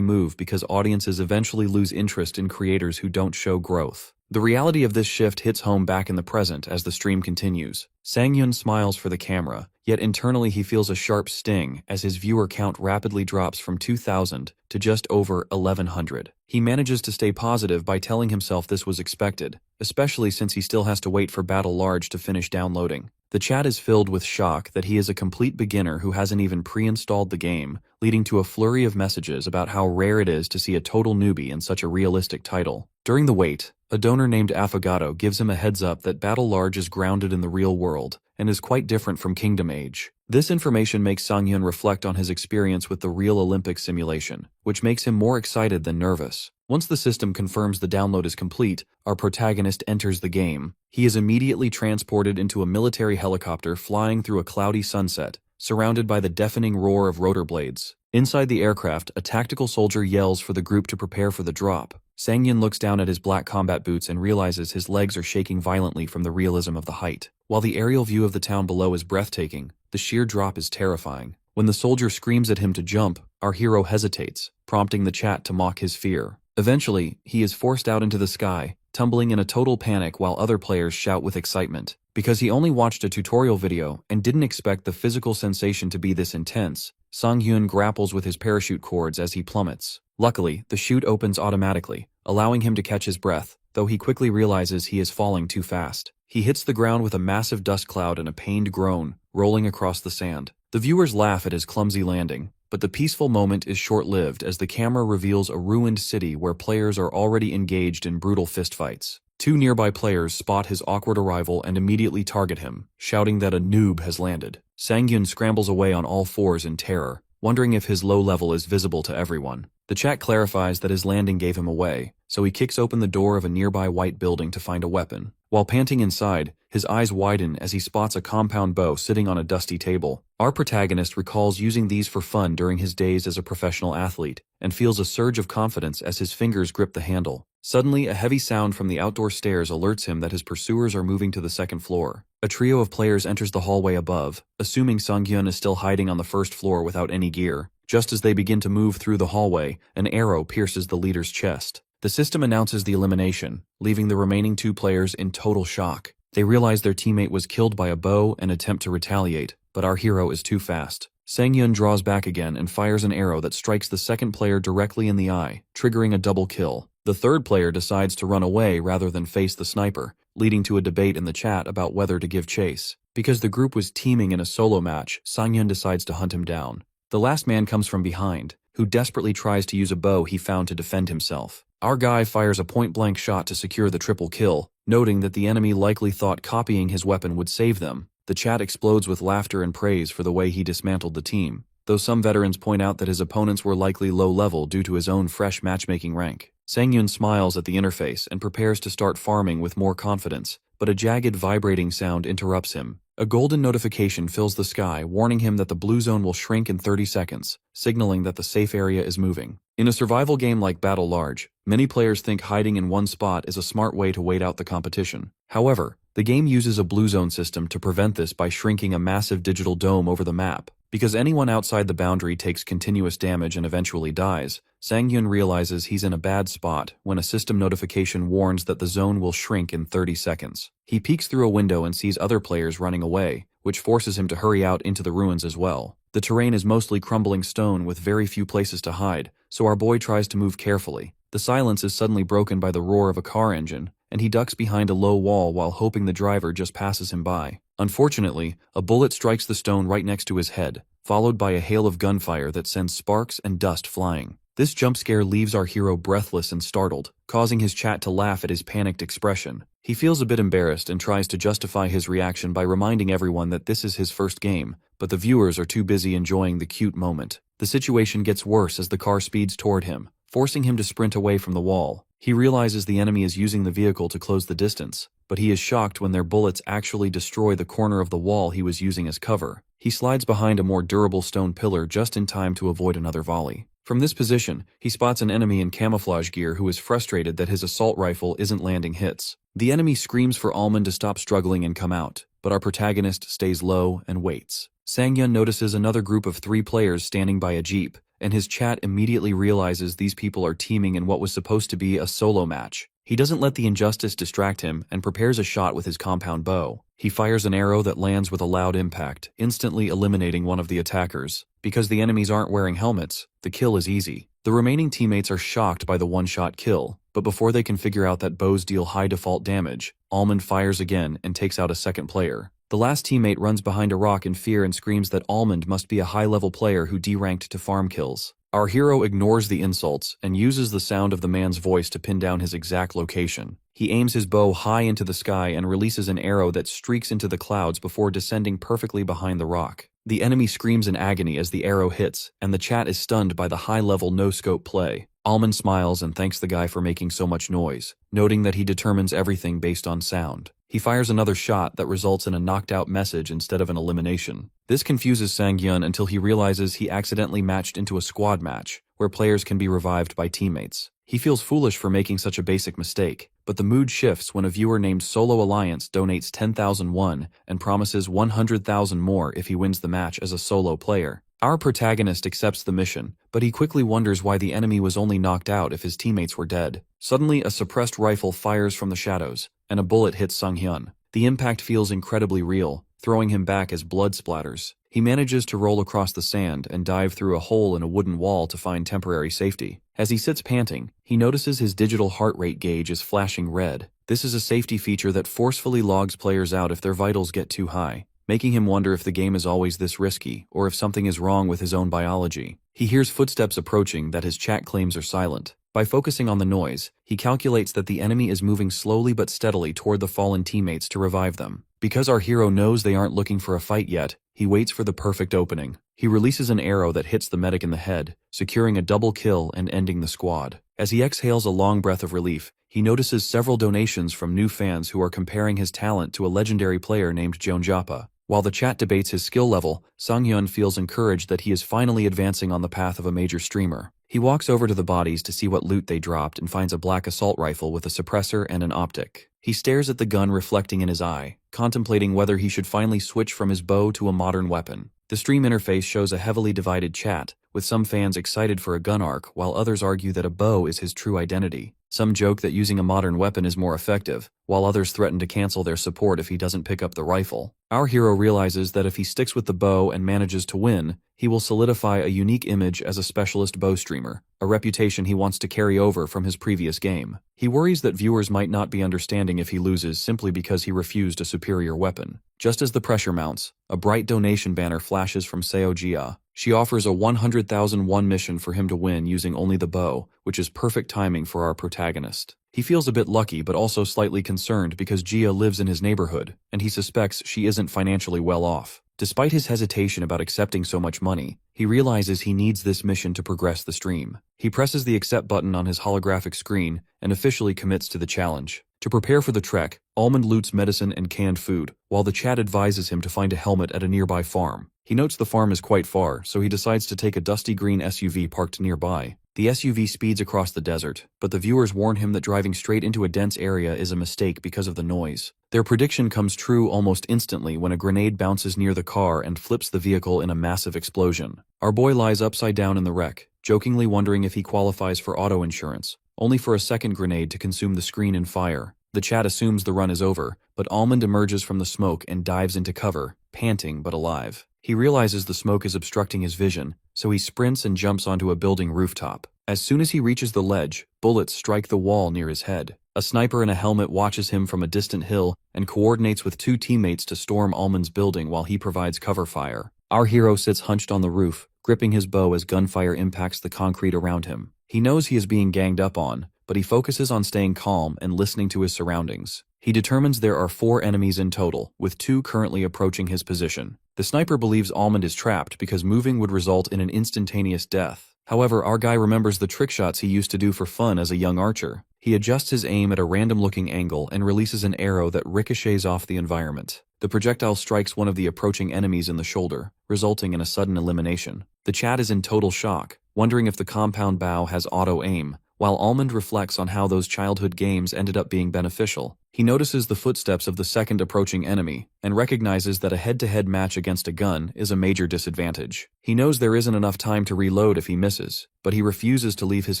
move because audiences eventually lose interest in creators who don't show growth. The reality of this shift hits home back in the present as the stream continues. Sang-hyun smiles for the camera, yet internally he feels a sharp sting as his viewer count rapidly drops from 2,000 to just over 1,100. He manages to stay positive by telling himself this was expected, especially since he still has to wait for Battle Large to finish downloading. The chat is filled with shock that he is a complete beginner who hasn't even pre-installed the game, leading to a flurry of messages about how rare it is to see a total newbie in such a realistic title. During the wait, a donor named Affogato gives him a heads up that Battle Large is grounded in the real world and is quite different from Kingdom Age. This information makes Sang-hyun reflect on his experience with the real Olympic simulation, which makes him more excited than nervous. Once the system confirms the download is complete, our protagonist enters the game. He is immediately transported into a military helicopter flying through a cloudy sunset, surrounded by the deafening roar of rotor blades. Inside the aircraft, a tactical soldier yells for the group to prepare for the drop. Sang-hyun looks down at his black combat boots and realizes his legs are shaking violently from the realism of the height. While the aerial view of the town below is breathtaking, the sheer drop is terrifying. When the soldier screams at him to jump, our hero hesitates, prompting the chat to mock his fear. Eventually, he is forced out into the sky, tumbling in a total panic while other players shout with excitement. Because he only watched a tutorial video and didn't expect the physical sensation to be this intense, Sang-hyun grapples with his parachute cords as he plummets. Luckily, the chute opens automatically, allowing him to catch his breath, though he quickly realizes he is falling too fast. He hits the ground with a massive dust cloud and a pained groan, rolling across the sand. The viewers laugh at his clumsy landing, but the peaceful moment is short-lived as the camera reveals a ruined city where players are already engaged in brutal fistfights. Two nearby players spot his awkward arrival and immediately target him, shouting that a noob has landed. Sang-hyun scrambles away on all fours in terror, wondering if his low level is visible to everyone. The chat clarifies that his landing gave him away, so he kicks open the door of a nearby white building to find a weapon. While panting inside, his eyes widen as he spots a compound bow sitting on a dusty table. Our protagonist recalls using these for fun during his days as a professional athlete, and feels a surge of confidence as his fingers grip the handle. Suddenly, a heavy sound from the outdoor stairs alerts him that his pursuers are moving to the second floor. A trio of players enters the hallway above, assuming Sang-hyun is still hiding on the first floor without any gear. Just as they begin to move through the hallway, an arrow pierces the leader's chest. The system announces the elimination, leaving the remaining two players in total shock. They realize their teammate was killed by a bow and attempt to retaliate, but our hero is too fast. Sang-hyun draws back again and fires an arrow that strikes the second player directly in the eye, triggering a double kill. The third player decides to run away rather than face the sniper, leading to a debate in the chat about whether to give chase. Because the group was teaming in a solo match, Sang-hyun decides to hunt him down. The last man comes from behind, who desperately tries to use a bow he found to defend himself. Our guy fires a point-blank shot to secure the triple kill, noting that the enemy likely thought copying his weapon would save them. The chat explodes with laughter and praise for the way he dismantled the team, though some veterans point out that his opponents were likely low-level due to his own fresh matchmaking rank. Sang-hyun smiles at the interface and prepares to start farming with more confidence, but a jagged vibrating sound interrupts him. A golden notification fills the sky, warning him that the blue zone will shrink in 30 seconds, signaling that the safe area is moving. In a survival game like Battle Large, many players think hiding in one spot is a smart way to wait out the competition. However, the game uses a blue zone system to prevent this by shrinking a massive digital dome over the map. Because anyone outside the boundary takes continuous damage and eventually dies, Sang-hyun realizes he's in a bad spot when a system notification warns that the zone will shrink in 30 seconds. He peeks through a window and sees other players running away, which forces him to hurry out into the ruins as well. The terrain is mostly crumbling stone with very few places to hide, so our boy tries to move carefully. The silence is suddenly broken by the roar of a car engine, and he ducks behind a low wall while hoping the driver just passes him by. Unfortunately, a bullet strikes the stone right next to his head, followed by a hail of gunfire that sends sparks and dust flying. This jump scare leaves our hero breathless and startled, causing his chat to laugh at his panicked expression. He feels a bit embarrassed and tries to justify his reaction by reminding everyone that this is his first game, but the viewers are too busy enjoying the cute moment. The situation gets worse as the car speeds toward him, forcing him to sprint away from the wall. He realizes the enemy is using the vehicle to close the distance, but he is shocked when their bullets actually destroy the corner of the wall he was using as cover. He slides behind a more durable stone pillar just in time to avoid another volley. From this position, he spots an enemy in camouflage gear who is frustrated that his assault rifle isn't landing hits. The enemy screams for Almond to stop struggling and come out, but our protagonist stays low and waits. Sang-hyun notices another group of 3 players standing by a jeep, and his chat immediately realizes these people are teaming in what was supposed to be a solo match. He doesn't let the injustice distract him and prepares a shot with his compound bow. He fires an arrow that lands with a loud impact, instantly eliminating one of the attackers. Because the enemies aren't wearing helmets, the kill is easy. The remaining teammates are shocked by the one-shot kill, but before they can figure out that bows deal high default damage, Almond fires again and takes out a second player. The last teammate runs behind a rock in fear and screams that Almond must be a high-level player who deranked to farm kills. Our hero ignores the insults and uses the sound of the man's voice to pin down his exact location. He aims his bow high into the sky and releases an arrow that streaks into the clouds before descending perfectly behind the rock. The enemy screams in agony as the arrow hits, and the chat is stunned by the high-level no-scope play. Almond smiles and thanks the guy for making so much noise, noting that he determines everything based on sound. He fires another shot that results in a knocked-out message instead of an elimination. This confuses Sang-hyun until he realizes he accidentally matched into a squad match, where players can be revived by teammates. He feels foolish for making such a basic mistake, but the mood shifts when a viewer named Solo Alliance donates 10,000 won and promises 100,000 more if he wins the match as a solo player. Our protagonist accepts the mission, but he quickly wonders why the enemy was only knocked out if his teammates were dead. Suddenly, a suppressed rifle fires from the shadows, and a bullet hits Sang-hyun. The impact feels incredibly real, throwing him back as blood splatters. He manages to roll across the sand and dive through a hole in a wooden wall to find temporary safety. As he sits panting, he notices his digital heart rate gauge is flashing red. This is a safety feature that forcefully logs players out if their vitals get too high, making him wonder if the game is always this risky or if something is wrong with his own biology. He hears footsteps approaching that his chat claims are silent. By focusing on the noise, he calculates that the enemy is moving slowly but steadily toward the fallen teammates to revive them. Because our hero knows they aren't looking for a fight yet, he waits for the perfect opening. He releases an arrow that hits the medic in the head, securing a double kill and ending the squad. As he exhales a long breath of relief, he notices several donations from new fans who are comparing his talent to a legendary player named Jeonjapa. While the chat debates his skill level, Sang-hyun feels encouraged that he is finally advancing on the path of a major streamer. He walks over to the bodies to see what loot they dropped and finds a black assault rifle with a suppressor and an optic. He stares at the gun reflecting in his eye, contemplating whether he should finally switch from his bow to a modern weapon. The stream interface shows a heavily divided chat, with some fans excited for a gun arc while others argue that a bow is his true identity. Some joke that using a modern weapon is more effective, while others threaten to cancel their support if he doesn't pick up the rifle. Our hero realizes that if he sticks with the bow and manages to win, he will solidify a unique image as a specialist bow streamer, a reputation he wants to carry over from his previous game. He worries that viewers might not be understanding if he loses simply because he refused a superior weapon. Just as the pressure mounts, a bright donation banner flashes from Seo Jia. She offers a 100,000 won mission for him to win using only the bow, which is perfect timing for our protagonist. He feels a bit lucky but also slightly concerned because Jia lives in his neighborhood, and he suspects she isn't financially well off. Despite his hesitation about accepting so much money, he realizes he needs this mission to progress the stream. He presses the accept button on his holographic screen and officially commits to the challenge. To prepare for the trek, Almond loots medicine and canned food, while the chat advises him to find a helmet at a nearby farm. He notes the farm is quite far, so he decides to take a dusty green SUV parked nearby. The SUV speeds across the desert, but the viewers warn him that driving straight into a dense area is a mistake because of the noise. Their prediction comes true almost instantly when a grenade bounces near the car and flips the vehicle in a massive explosion. Our boy lies upside down in the wreck, jokingly wondering if he qualifies for auto insurance, only for a second grenade to consume the screen in fire. The chat assumes the run is over, but Almond emerges from the smoke and dives into cover, panting but alive. He realizes the smoke is obstructing his vision, so he sprints and jumps onto a building rooftop. As soon as he reaches the ledge, bullets strike the wall near his head. A sniper in a helmet watches him from a distant hill and coordinates with two teammates to storm Almond's building while he provides cover fire. Our hero sits hunched on the roof, gripping his bow as gunfire impacts the concrete around him. He knows he is being ganged up on, but he focuses on staying calm and listening to his surroundings. He determines there are 4 enemies in total, with 2 currently approaching his position. The sniper believes Almond is trapped because moving would result in an instantaneous death. However, our guy remembers the trick shots he used to do for fun as a young archer. He adjusts his aim at a random-looking angle and releases an arrow that ricochets off the environment. The projectile strikes one of the approaching enemies in the shoulder, resulting in a sudden elimination. The chat is in total shock, wondering if the compound bow has auto-aim, while Almond reflects on how those childhood games ended up being beneficial. He notices the footsteps of the second approaching enemy, and recognizes that a head-to-head match against a gun is a major disadvantage. He knows there isn't enough time to reload if he misses, but he refuses to leave his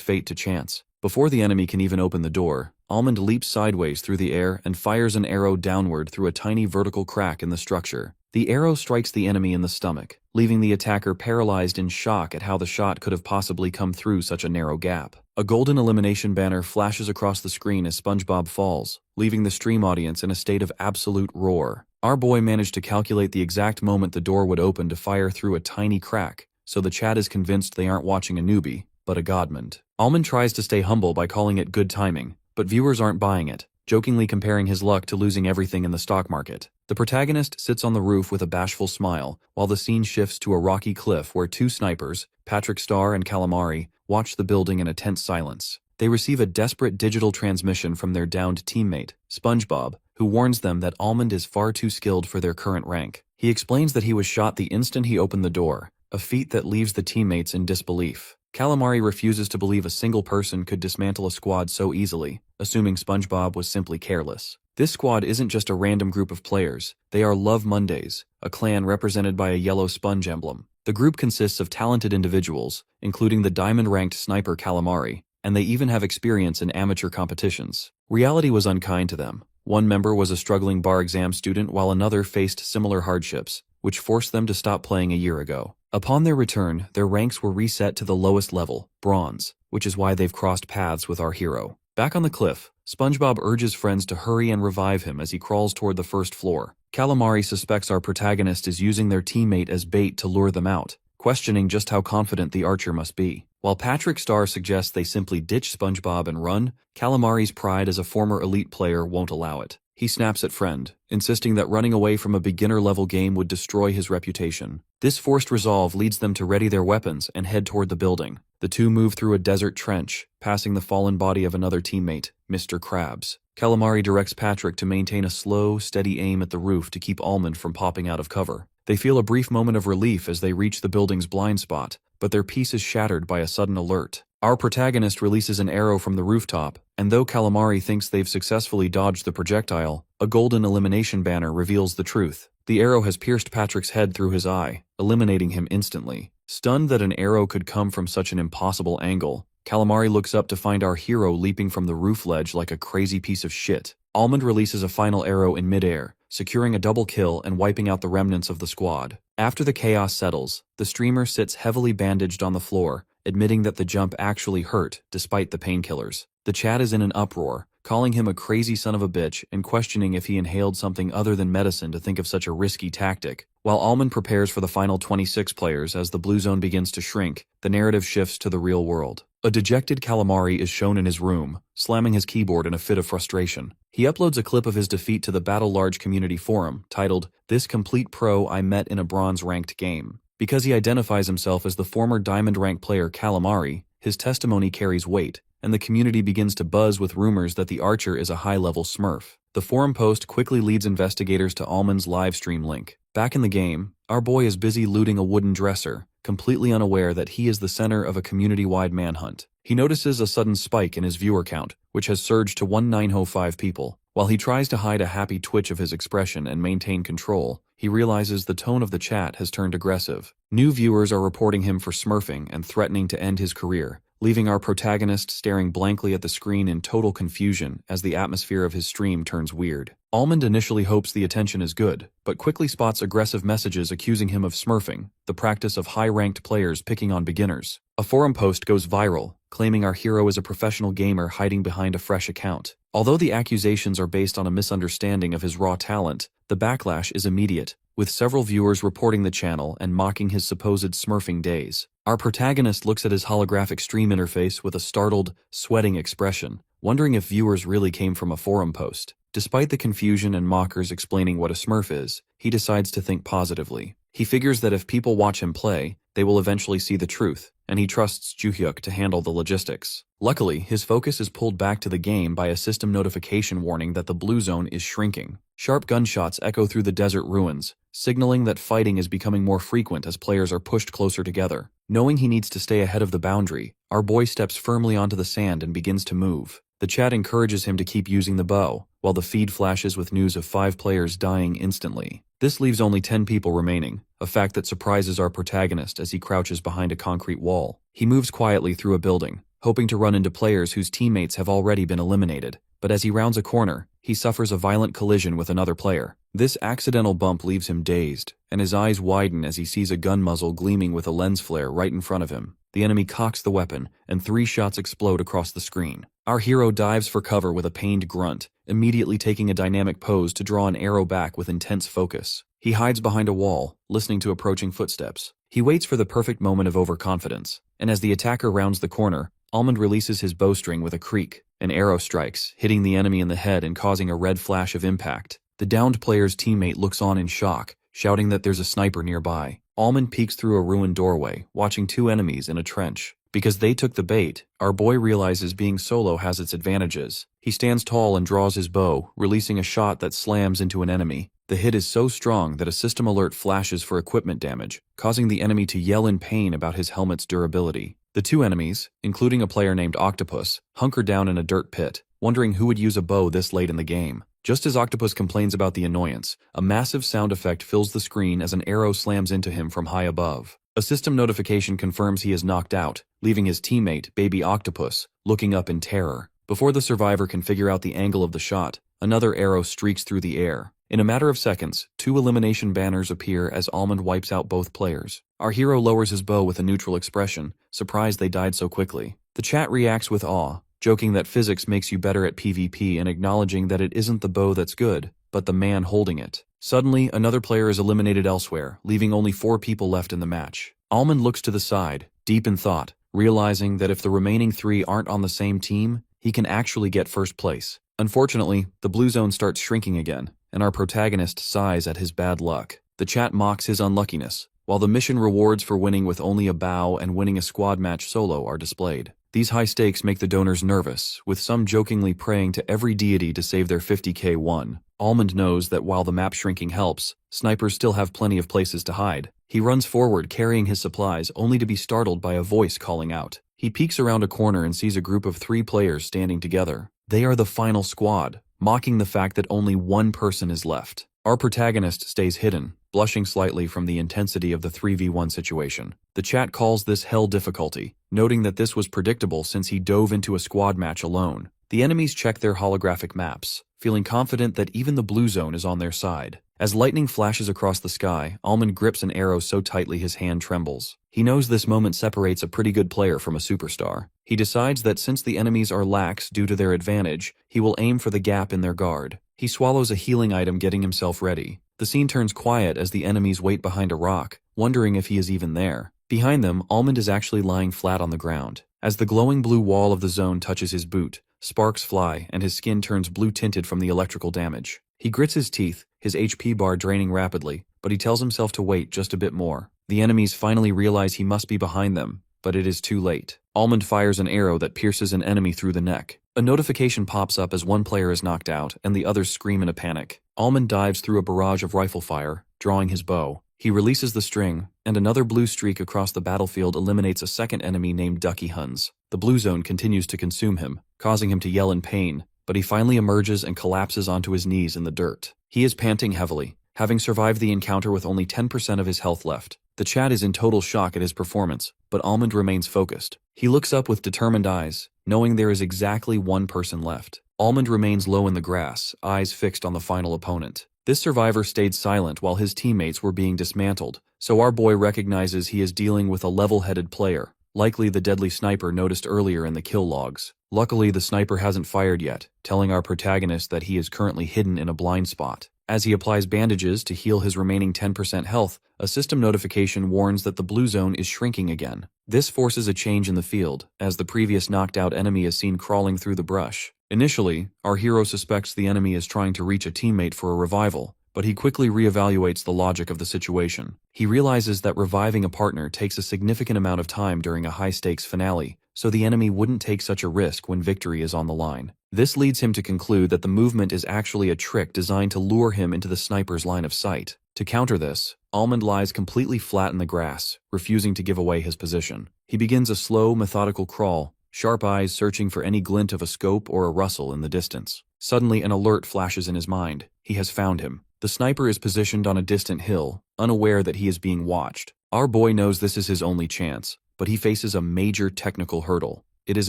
fate to chance. Before the enemy can even open the door, Almond leaps sideways through the air and fires an arrow downward through a tiny vertical crack in the structure. The arrow strikes the enemy in the stomach, leaving the attacker paralyzed in shock at how the shot could have possibly come through such a narrow gap. A golden elimination banner flashes across the screen as SpongeBob falls, leaving the stream audience in a state of absolute roar. Our boy managed to calculate the exact moment the door would open to fire through a tiny crack, so the chat is convinced they aren't watching a newbie, but a godmond. Almond tries to stay humble by calling it good timing, but viewers aren't buying it, jokingly comparing his luck to losing everything in the stock market. The protagonist sits on the roof with a bashful smile, while the scene shifts to a rocky cliff where 2 snipers, Patrick Star and Calamari, watch the building in a tense silence. They receive a desperate digital transmission from their downed teammate, SpongeBob, who warns them that Almond is far too skilled for their current rank. He explains that he was shot the instant he opened the door, a feat that leaves the teammates in disbelief. Calamari refuses to believe a single person could dismantle a squad so easily, assuming SpongeBob was simply careless. This squad isn't just a random group of players, they are Love Mondays, a clan represented by a yellow sponge emblem. The group consists of talented individuals, including the diamond-ranked sniper Calamari, and they even have experience in amateur competitions. Reality was unkind to them. One member was a struggling bar exam student while another faced similar hardships, which forced them to stop playing a year ago. Upon their return, their ranks were reset to the lowest level, bronze, which is why they've crossed paths with our hero. Back on the cliff, SpongeBob urges friends to hurry and revive him as he crawls toward the first floor. Calamari suspects our protagonist is using their teammate as bait to lure them out, questioning just how confident the archer must be. While Patrick Star suggests they simply ditch SpongeBob and run, Calamari's pride as a former elite player won't allow it. He snaps at friend, insisting that running away from a beginner-level game would destroy his reputation. This forced resolve leads them to ready their weapons and head toward the building. The two move through a desert trench, passing the fallen body of another teammate, Mr. Krabs. Calamari directs Patrick to maintain a slow, steady aim at the roof to keep Almond from popping out of cover. They feel a brief moment of relief as they reach the building's blind spot, but their peace is shattered by a sudden alert. Our protagonist releases an arrow from the rooftop, and though Calamari thinks they've successfully dodged the projectile, a golden elimination banner reveals the truth. The arrow has pierced Patrick's head through his eye, eliminating him instantly. Stunned that an arrow could come from such an impossible angle, Calamari looks up to find our hero leaping from the roof ledge like a crazy piece of shit. Almond releases a final arrow in midair, securing a double kill and wiping out the remnants of the squad. After the chaos settles, the streamer sits heavily bandaged on the floor, admitting that the jump actually hurt, despite the painkillers. The chat is in an uproar, calling him a crazy son of a bitch and questioning if he inhaled something other than medicine to think of such a risky tactic. While Almond prepares for the final 26 players as the blue zone begins to shrink, the narrative shifts to the real world. A dejected Calamari is shown in his room, slamming his keyboard in a fit of frustration. He uploads a clip of his defeat to the Battle Large community forum, titled, "This Complete Pro I Met in a Bronze-Ranked Game." Because he identifies himself as the former Diamond rank player Calamari, his testimony carries weight, and the community begins to buzz with rumors that the archer is a high-level smurf. The forum post quickly leads investigators to Almond's livestream link. Back in the game, our boy is busy looting a wooden dresser, completely unaware that he is the center of a community-wide manhunt. He notices a sudden spike in his viewer count, which has surged to 1905 people. While he tries to hide a happy twitch of his expression and maintain control, he realizes the tone of the chat has turned aggressive. New viewers are reporting him for smurfing and threatening to end his career, leaving our protagonist staring blankly at the screen in total confusion as the atmosphere of his stream turns weird. Almond initially hopes the attention is good, but quickly spots aggressive messages accusing him of smurfing, the practice of high-ranked players picking on beginners. A forum post goes viral, claiming our hero is a professional gamer hiding behind a fresh account. Although the accusations are based on a misunderstanding of his raw talent, the backlash is immediate, with several viewers reporting the channel and mocking his supposed smurfing days. Our protagonist looks at his holographic stream interface with a startled, sweating expression, wondering if viewers really came from a forum post. Despite the confusion and mockers explaining what a smurf is, he decides to think positively. He figures that if people watch him play, they will eventually see the truth, and he trusts Juhyuk to handle the logistics. Luckily, his focus is pulled back to the game by a system notification warning that the blue zone is shrinking. Sharp gunshots echo through the desert ruins, signaling that fighting is becoming more frequent as players are pushed closer together. Knowing he needs to stay ahead of the boundary, our boy steps firmly onto the sand and begins to move. The chat encourages him to keep using the bow, while the feed flashes with news of 5 players dying instantly. This leaves only 10 people remaining, a fact that surprises our protagonist as he crouches behind a concrete wall. He moves quietly through a building, hoping to run into players whose teammates have already been eliminated. But as he rounds a corner, he suffers a violent collision with another player. This accidental bump leaves him dazed, and his eyes widen as he sees a gun muzzle gleaming with a lens flare right in front of him. The enemy cocks the weapon, and 3 shots explode across the screen. Our hero dives for cover with a pained grunt, immediately taking a dynamic pose to draw an arrow back with intense focus. He hides behind a wall, listening to approaching footsteps. He waits for the perfect moment of overconfidence, and as the attacker rounds the corner, Almond releases his bowstring with a creak. An arrow strikes, hitting the enemy in the head and causing a red flash of impact. The downed player's teammate looks on in shock, shouting that there's a sniper nearby. Almond peeks through a ruined doorway, watching 2 enemies in a trench. Because they took the bait, our boy realizes being solo has its advantages. He stands tall and draws his bow, releasing a shot that slams into an enemy. The hit is so strong that a system alert flashes for equipment damage, causing the enemy to yell in pain about his helmet's durability. The 2 enemies, including a player named Octopus, hunker down in a dirt pit, wondering who would use a bow this late in the game. Just as Octopus complains about the annoyance, a massive sound effect fills the screen as an arrow slams into him from high above. A system notification confirms he is knocked out, leaving his teammate, Baby Octopus, looking up in terror. Before the survivor can figure out the angle of the shot, another arrow streaks through the air. In a matter of seconds, 2 elimination banners appear as Almond wipes out both players. Our hero lowers his bow with a neutral expression, surprised they died so quickly. The chat reacts with awe, joking that physics makes you better at PvP and acknowledging that it isn't the bow that's good, but the man holding it. Suddenly, another player is eliminated elsewhere, leaving only 4 people left in the match. Almond looks to the side, deep in thought, realizing that if the remaining 3 aren't on the same team, he can actually get first place. Unfortunately, the blue zone starts shrinking again, and our protagonist sighs at his bad luck. The chat mocks his unluckiness, while the mission rewards for winning with only a bow and winning a squad match solo are displayed. These high stakes make the donors nervous, with some jokingly praying to every deity to save their 50k won. Almond knows that while the map shrinking helps, snipers still have plenty of places to hide. He runs forward carrying his supplies only to be startled by a voice calling out. He peeks around a corner and sees a group of 3 players standing together. They are the final squad, mocking the fact that only 1 person is left. Our protagonist stays hidden, blushing slightly from the intensity of the 3v1 situation. The chat calls this hell difficulty, noting that this was predictable since he dove into a squad match alone. The enemies check their holographic maps, feeling confident that even the blue zone is on their side. As lightning flashes across the sky, Almond grips an arrow so tightly his hand trembles. He knows this moment separates a pretty good player from a superstar. He decides that since the enemies are lax due to their advantage, he will aim for the gap in their guard. He swallows a healing item, getting himself ready. The scene turns quiet as the enemies wait behind a rock, wondering if he is even there. Behind them, Almond is actually lying flat on the ground. As the glowing blue wall of the zone touches his boot, sparks fly and his skin turns blue-tinted from the electrical damage. He grits his teeth, his HP bar draining rapidly, but he tells himself to wait just a bit more. The enemies finally realize he must be behind them, but it is too late. Almond fires an arrow that pierces an enemy through the neck. A notification pops up as one player is knocked out and the others scream in a panic. Almond dives through a barrage of rifle fire, drawing his bow. He releases the string, and another blue streak across the battlefield eliminates a second enemy named Ducky Huns. The blue zone continues to consume him, causing him to yell in pain, but he finally emerges and collapses onto his knees in the dirt. He is panting heavily, having survived the encounter with only 10% of his health left. The chat is in total shock at his performance, but Almond remains focused. He looks up with determined eyes, knowing there is exactly one person left. Almond remains low in the grass, eyes fixed on the final opponent. This survivor stayed silent while his teammates were being dismantled, so our boy recognizes he is dealing with a level-headed player, likely the deadly sniper noticed earlier in the kill logs. Luckily, the sniper hasn't fired yet, telling our protagonist that he is currently hidden in a blind spot. As he applies bandages to heal his remaining 10% health, a system notification warns that the blue zone is shrinking again. This forces a change in the field, as the previous knocked-out enemy is seen crawling through the brush. Initially, our hero suspects the enemy is trying to reach a teammate for a revival, but he quickly reevaluates the logic of the situation. He realizes that reviving a partner takes a significant amount of time during a high-stakes finale, so the enemy wouldn't take such a risk when victory is on the line. This leads him to conclude that the movement is actually a trick designed to lure him into the sniper's line of sight. To counter this, Almond lies completely flat in the grass, refusing to give away his position. He begins a slow, methodical crawl, sharp eyes searching for any glint of a scope or a rustle in the distance. Suddenly, an alert flashes in his mind. He has found him. The sniper is positioned on a distant hill, unaware that he is being watched. Our boy knows this is his only chance, but he faces a major technical hurdle. It is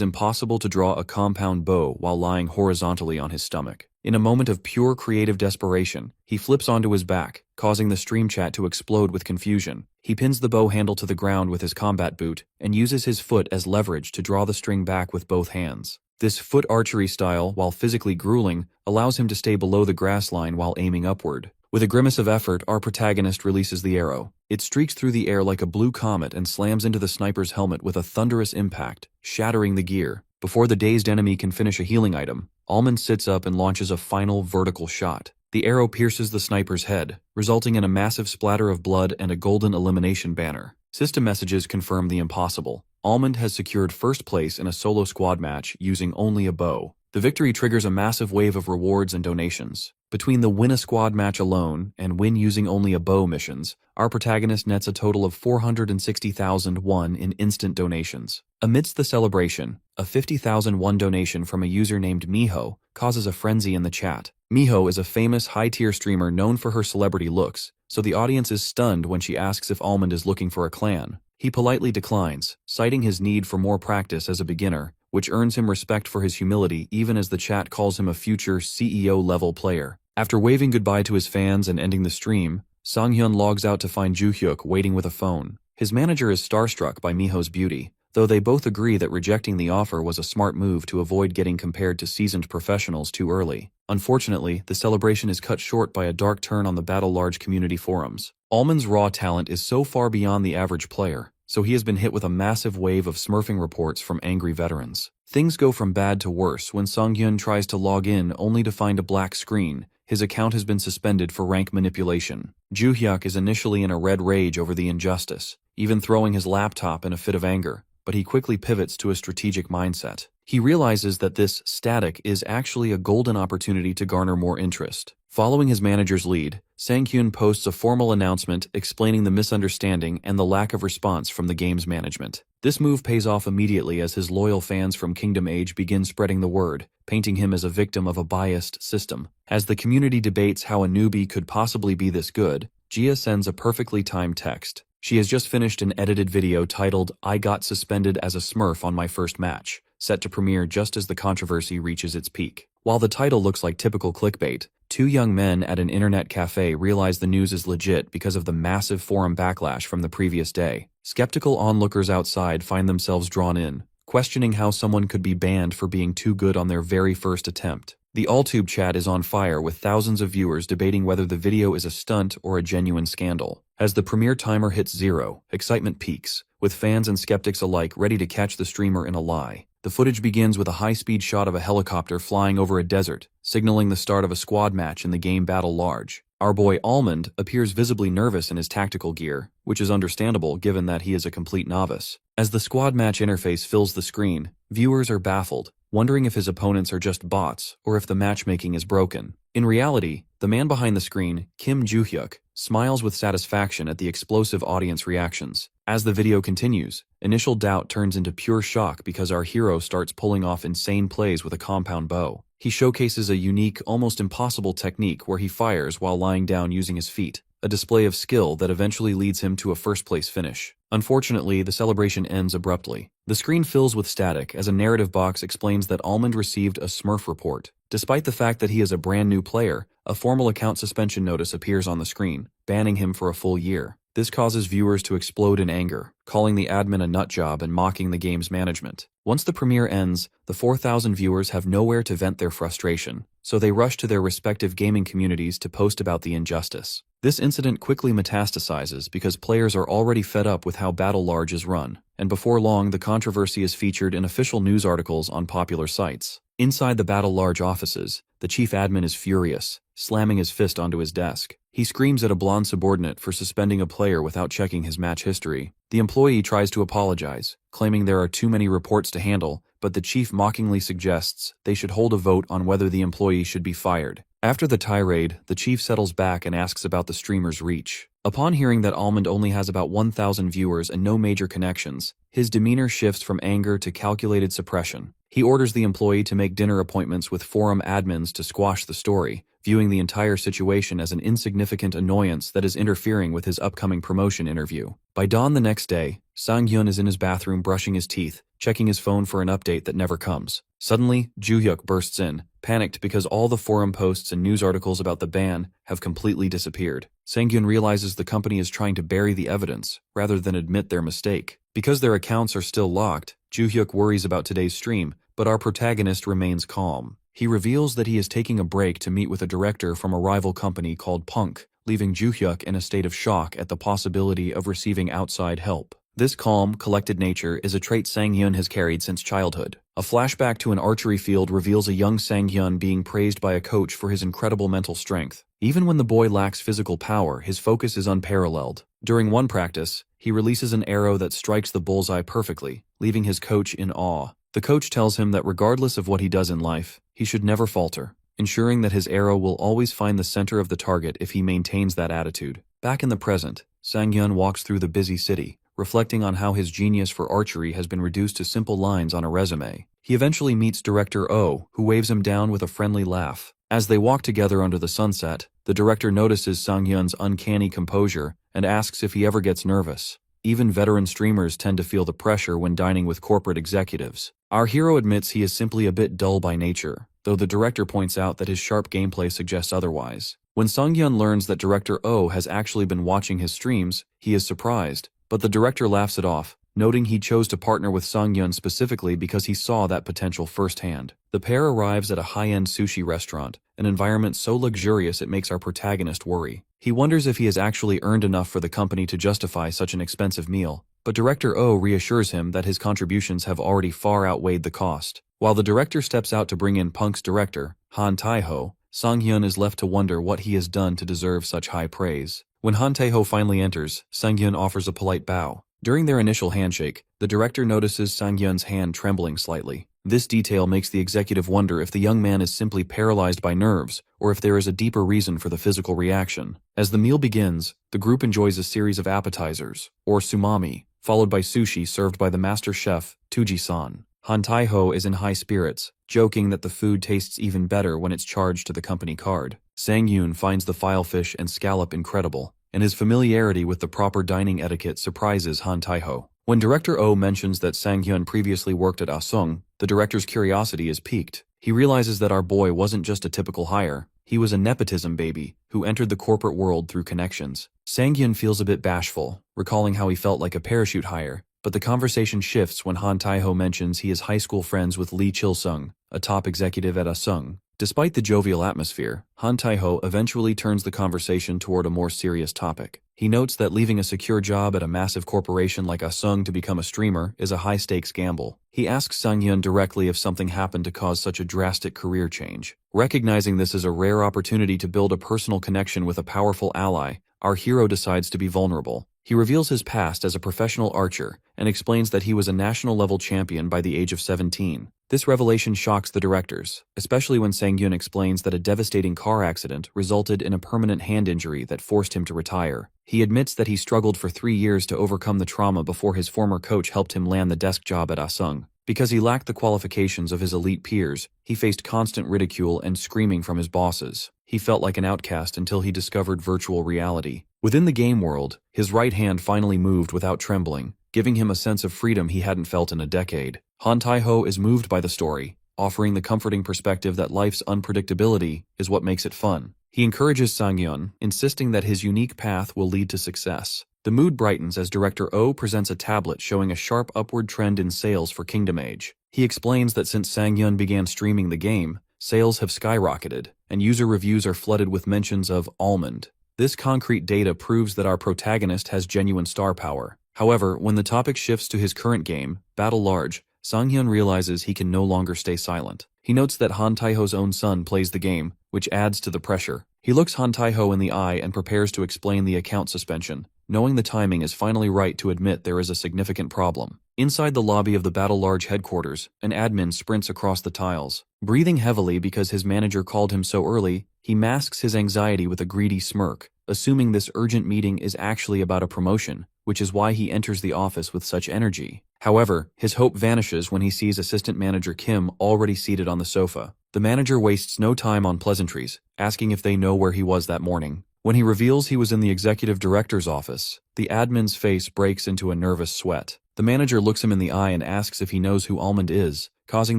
impossible to draw a compound bow while lying horizontally on his stomach. In a moment of pure creative desperation, he flips onto his back, causing the stream chat to explode with confusion. He pins the bow handle to the ground with his combat boot and uses his foot as leverage to draw the string back with both hands. This foot archery style, while physically grueling, allows him to stay below the grass line while aiming upward. With a grimace of effort, our protagonist releases the arrow. It streaks through the air like a blue comet and slams into the sniper's helmet with a thunderous impact, shattering the gear. Before the dazed enemy can finish a healing item, Almond sits up and launches a final vertical shot. The arrow pierces the sniper's head, resulting in a massive splatter of blood and a golden elimination banner. System messages confirm the impossible. Almond has secured first place in a solo squad match using only a bow. The victory triggers a massive wave of rewards and donations. Between the win a squad match alone and win using only a bow missions, our protagonist nets a total of 460,000 won in instant donations. Amidst the celebration, a 50,000 won donation from a user named Miho causes a frenzy in the chat. Miho is a famous high-tier streamer known for her celebrity looks, so the audience is stunned when she asks if Almond is looking for a clan. He politely declines, citing his need for more practice as a beginner, which earns him respect for his humility even as the chat calls him a future CEO-level player. After waving goodbye to his fans and ending the stream, Sanghyun logs out to find Joo-hyuk waiting with a phone. His manager is starstruck by Miho's beauty, though they both agree that rejecting the offer was a smart move to avoid getting compared to seasoned professionals too early. Unfortunately, the celebration is cut short by a dark turn on the Battle Large community forums. Almond's raw talent is so far beyond the average player, so he has been hit with a massive wave of smurfing reports from angry veterans. Things go from bad to worse when Sanghyun tries to log in only to find a black screen. His account has been suspended for rank manipulation. Joo-hyuk is initially in a red rage over the injustice, even throwing his laptop in a fit of anger, but he quickly pivots to a strategic mindset. He realizes that this static is actually a golden opportunity to garner more interest. Following his manager's lead, Sanghyun posts a formal announcement explaining the misunderstanding and the lack of response from the game's management. This move pays off immediately as his loyal fans from Kingdom Age begin spreading the word, painting him as a victim of a biased system. As the community debates how a newbie could possibly be this good, Gia sends a perfectly timed text. She has just finished an edited video titled, "I got suspended as a Smurf on my first match," set to premiere just as the controversy reaches its peak. While the title looks like typical clickbait, two young men at an internet cafe realize the news is legit because of the massive forum backlash from the previous day. Skeptical onlookers outside find themselves drawn in, questioning how someone could be banned for being too good on their very first attempt. The AllTube chat is on fire with thousands of viewers debating whether the video is a stunt or a genuine scandal. As the premiere timer hits 0, excitement peaks, with fans and skeptics alike ready to catch the streamer in a lie. The footage begins with a high-speed shot of a helicopter flying over a desert, signaling the start of a squad match in the game Battle Large. Our boy Almond appears visibly nervous in his tactical gear, which is understandable given that he is a complete novice. As the squad match interface fills the screen, viewers are baffled, wondering if his opponents are just bots or if the matchmaking is broken. In reality, the man behind the screen, Kim Joo-hyuk, smiles with satisfaction at the explosive audience reactions. As the video continues, initial doubt turns into pure shock because our hero starts pulling off insane plays with a compound bow. He showcases a unique, almost impossible technique where he fires while lying down using his feet, a display of skill that eventually leads him to a first-place finish. Unfortunately, the celebration ends abruptly. The screen fills with static as a narrative box explains that Almond received a Smurf report. Despite the fact that he is a brand new player, a formal account suspension notice appears on the screen, banning him for a full year. This causes viewers to explode in anger, calling the admin a nutjob and mocking the game's management. Once the premiere ends, the 4,000 viewers have nowhere to vent their frustration, so they rush to their respective gaming communities to post about the injustice. This incident quickly metastasizes because players are already fed up with how Battle Large is run, and before long the controversy is featured in official news articles on popular sites. Inside the Battle Large offices, the chief admin is furious, slamming his fist onto his desk. He screams at a blonde subordinate for suspending a player without checking his match history. The employee tries to apologize, claiming there are too many reports to handle, but the chief mockingly suggests they should hold a vote on whether the employee should be fired. After the tirade, the chief settles back and asks about the streamer's reach. Upon hearing that Almond only has about 1,000 viewers and no major connections, his demeanor shifts from anger to calculated suppression. He orders the employee to make dinner appointments with forum admins to squash the story, viewing the entire situation as an insignificant annoyance that is interfering with his upcoming promotion interview. By dawn the next day, Sang-hyun is in his bathroom brushing his teeth, checking his phone for an update that never comes. Suddenly, Joo-hyuk bursts in, panicked because all the forum posts and news articles about the ban have completely disappeared. Sang-hyun realizes the company is trying to bury the evidence, rather than admit their mistake. Because their accounts are still locked, Joo-hyuk worries about today's stream, but our protagonist remains calm. He reveals that he is taking a break to meet with a director from a rival company called Punk, leaving Joo-hyuk in a state of shock at the possibility of receiving outside help. This calm, collected nature is a trait Sang-hyun has carried since childhood. A flashback to an archery field reveals a young Sang-hyun being praised by a coach for his incredible mental strength. Even when the boy lacks physical power, his focus is unparalleled. During one practice, he releases an arrow that strikes the bullseye perfectly, leaving his coach in awe. The coach tells him that regardless of what he does in life, he should never falter, ensuring that his arrow will always find the center of the target if he maintains that attitude. Back in the present, Sang-hyun walks through the busy city, reflecting on how his genius for archery has been reduced to simple lines on a resume. He eventually meets Director Oh, who waves him down with a friendly laugh. As they walk together under the sunset, the director notices Sang-hyun's uncanny composure and asks if he ever gets nervous. Even veteran streamers tend to feel the pressure when dining with corporate executives. Our hero admits he is simply a bit dull by nature, though the director points out that his sharp gameplay suggests otherwise. When Sang-hyun learns that Director Oh has actually been watching his streams, he is surprised, but the director laughs it off, noting he chose to partner with Sang-hyun specifically because he saw that potential firsthand. The pair arrives at a high-end sushi restaurant, an environment so luxurious it makes our protagonist worry. He wonders if he has actually earned enough for the company to justify such an expensive meal, but Director Oh reassures him that his contributions have already far outweighed the cost. While the director steps out to bring in Punk's director, Han Tae-ho, Sang-hyun is left to wonder what he has done to deserve such high praise. When Han Tae-ho finally enters, Sang-hyun offers a polite bow. During their initial handshake, the director notices Sang-hyun's hand trembling slightly. This detail makes the executive wonder if the young man is simply paralyzed by nerves, or if there is a deeper reason for the physical reaction. As the meal begins, the group enjoys a series of appetizers, or sumami, followed by sushi served by the master chef, Tuji-san. Han Tae-ho is in high spirits, joking that the food tastes even better when it's charged to the company card. Sang-hyun finds the filefish and scallop incredible, and his familiarity with the proper dining etiquette surprises Han Tae-ho. When Director Oh mentions that Sang-hyun previously worked at Asung, the director's curiosity is piqued. He realizes that our boy wasn't just a typical hire, he was a nepotism baby who entered the corporate world through connections. Sang-hyun feels a bit bashful, recalling how he felt like a parachute hire, but the conversation shifts when Han Tae-ho mentions he is high school friends with Lee Chil-sung, a top executive at Asung. Despite the jovial atmosphere, Han Taiho eventually turns the conversation toward a more serious topic. He notes that leaving a secure job at a massive corporation like Asung to become a streamer is a high-stakes gamble. He asks Sang-hyun directly if something happened to cause such a drastic career change. Recognizing this as a rare opportunity to build a personal connection with a powerful ally, our hero decides to be vulnerable. He reveals his past as a professional archer and explains that he was a national-level champion by the age of 17. This revelation shocks the directors, especially when Sang-hyun explains that a devastating car accident resulted in a permanent hand injury that forced him to retire. He admits that he struggled for 3 years to overcome the trauma before his former coach helped him land the desk job at Asung. Because he lacked the qualifications of his elite peers, he faced constant ridicule and screaming from his bosses. He felt like an outcast until he discovered virtual reality. Within the game world, his right hand finally moved without trembling, giving him a sense of freedom he hadn't felt in a decade. Han Taiho is moved by the story, offering the comforting perspective that life's unpredictability is what makes it fun. He encourages Sang-hyun, insisting that his unique path will lead to success. The mood brightens as Director Oh presents a tablet showing a sharp upward trend in sales for Kingdom Age. He explains that since Sang-hyun began streaming the game, sales have skyrocketed, and user reviews are flooded with mentions of almond. This concrete data proves that our protagonist has genuine star power. However, when the topic shifts to his current game, Battle Large, Sang-hyun realizes he can no longer stay silent. He notes that Han Taiho's own son plays the game, which adds to the pressure. He looks Han Taiho in the eye and prepares to explain the account suspension, knowing the timing is finally right to admit there is a significant problem. Inside the lobby of the Battle Large headquarters, an admin sprints across the tiles. Breathing heavily because his manager called him so early, he masks his anxiety with a greedy smirk, assuming this urgent meeting is actually about a promotion, which is why he enters the office with such energy. However, his hope vanishes when he sees assistant manager Kim already seated on the sofa. The manager wastes no time on pleasantries, asking if they know where he was that morning. When he reveals he was in the executive director's office, the admin's face breaks into a nervous sweat. The manager looks him in the eye and asks if he knows who Almond is, causing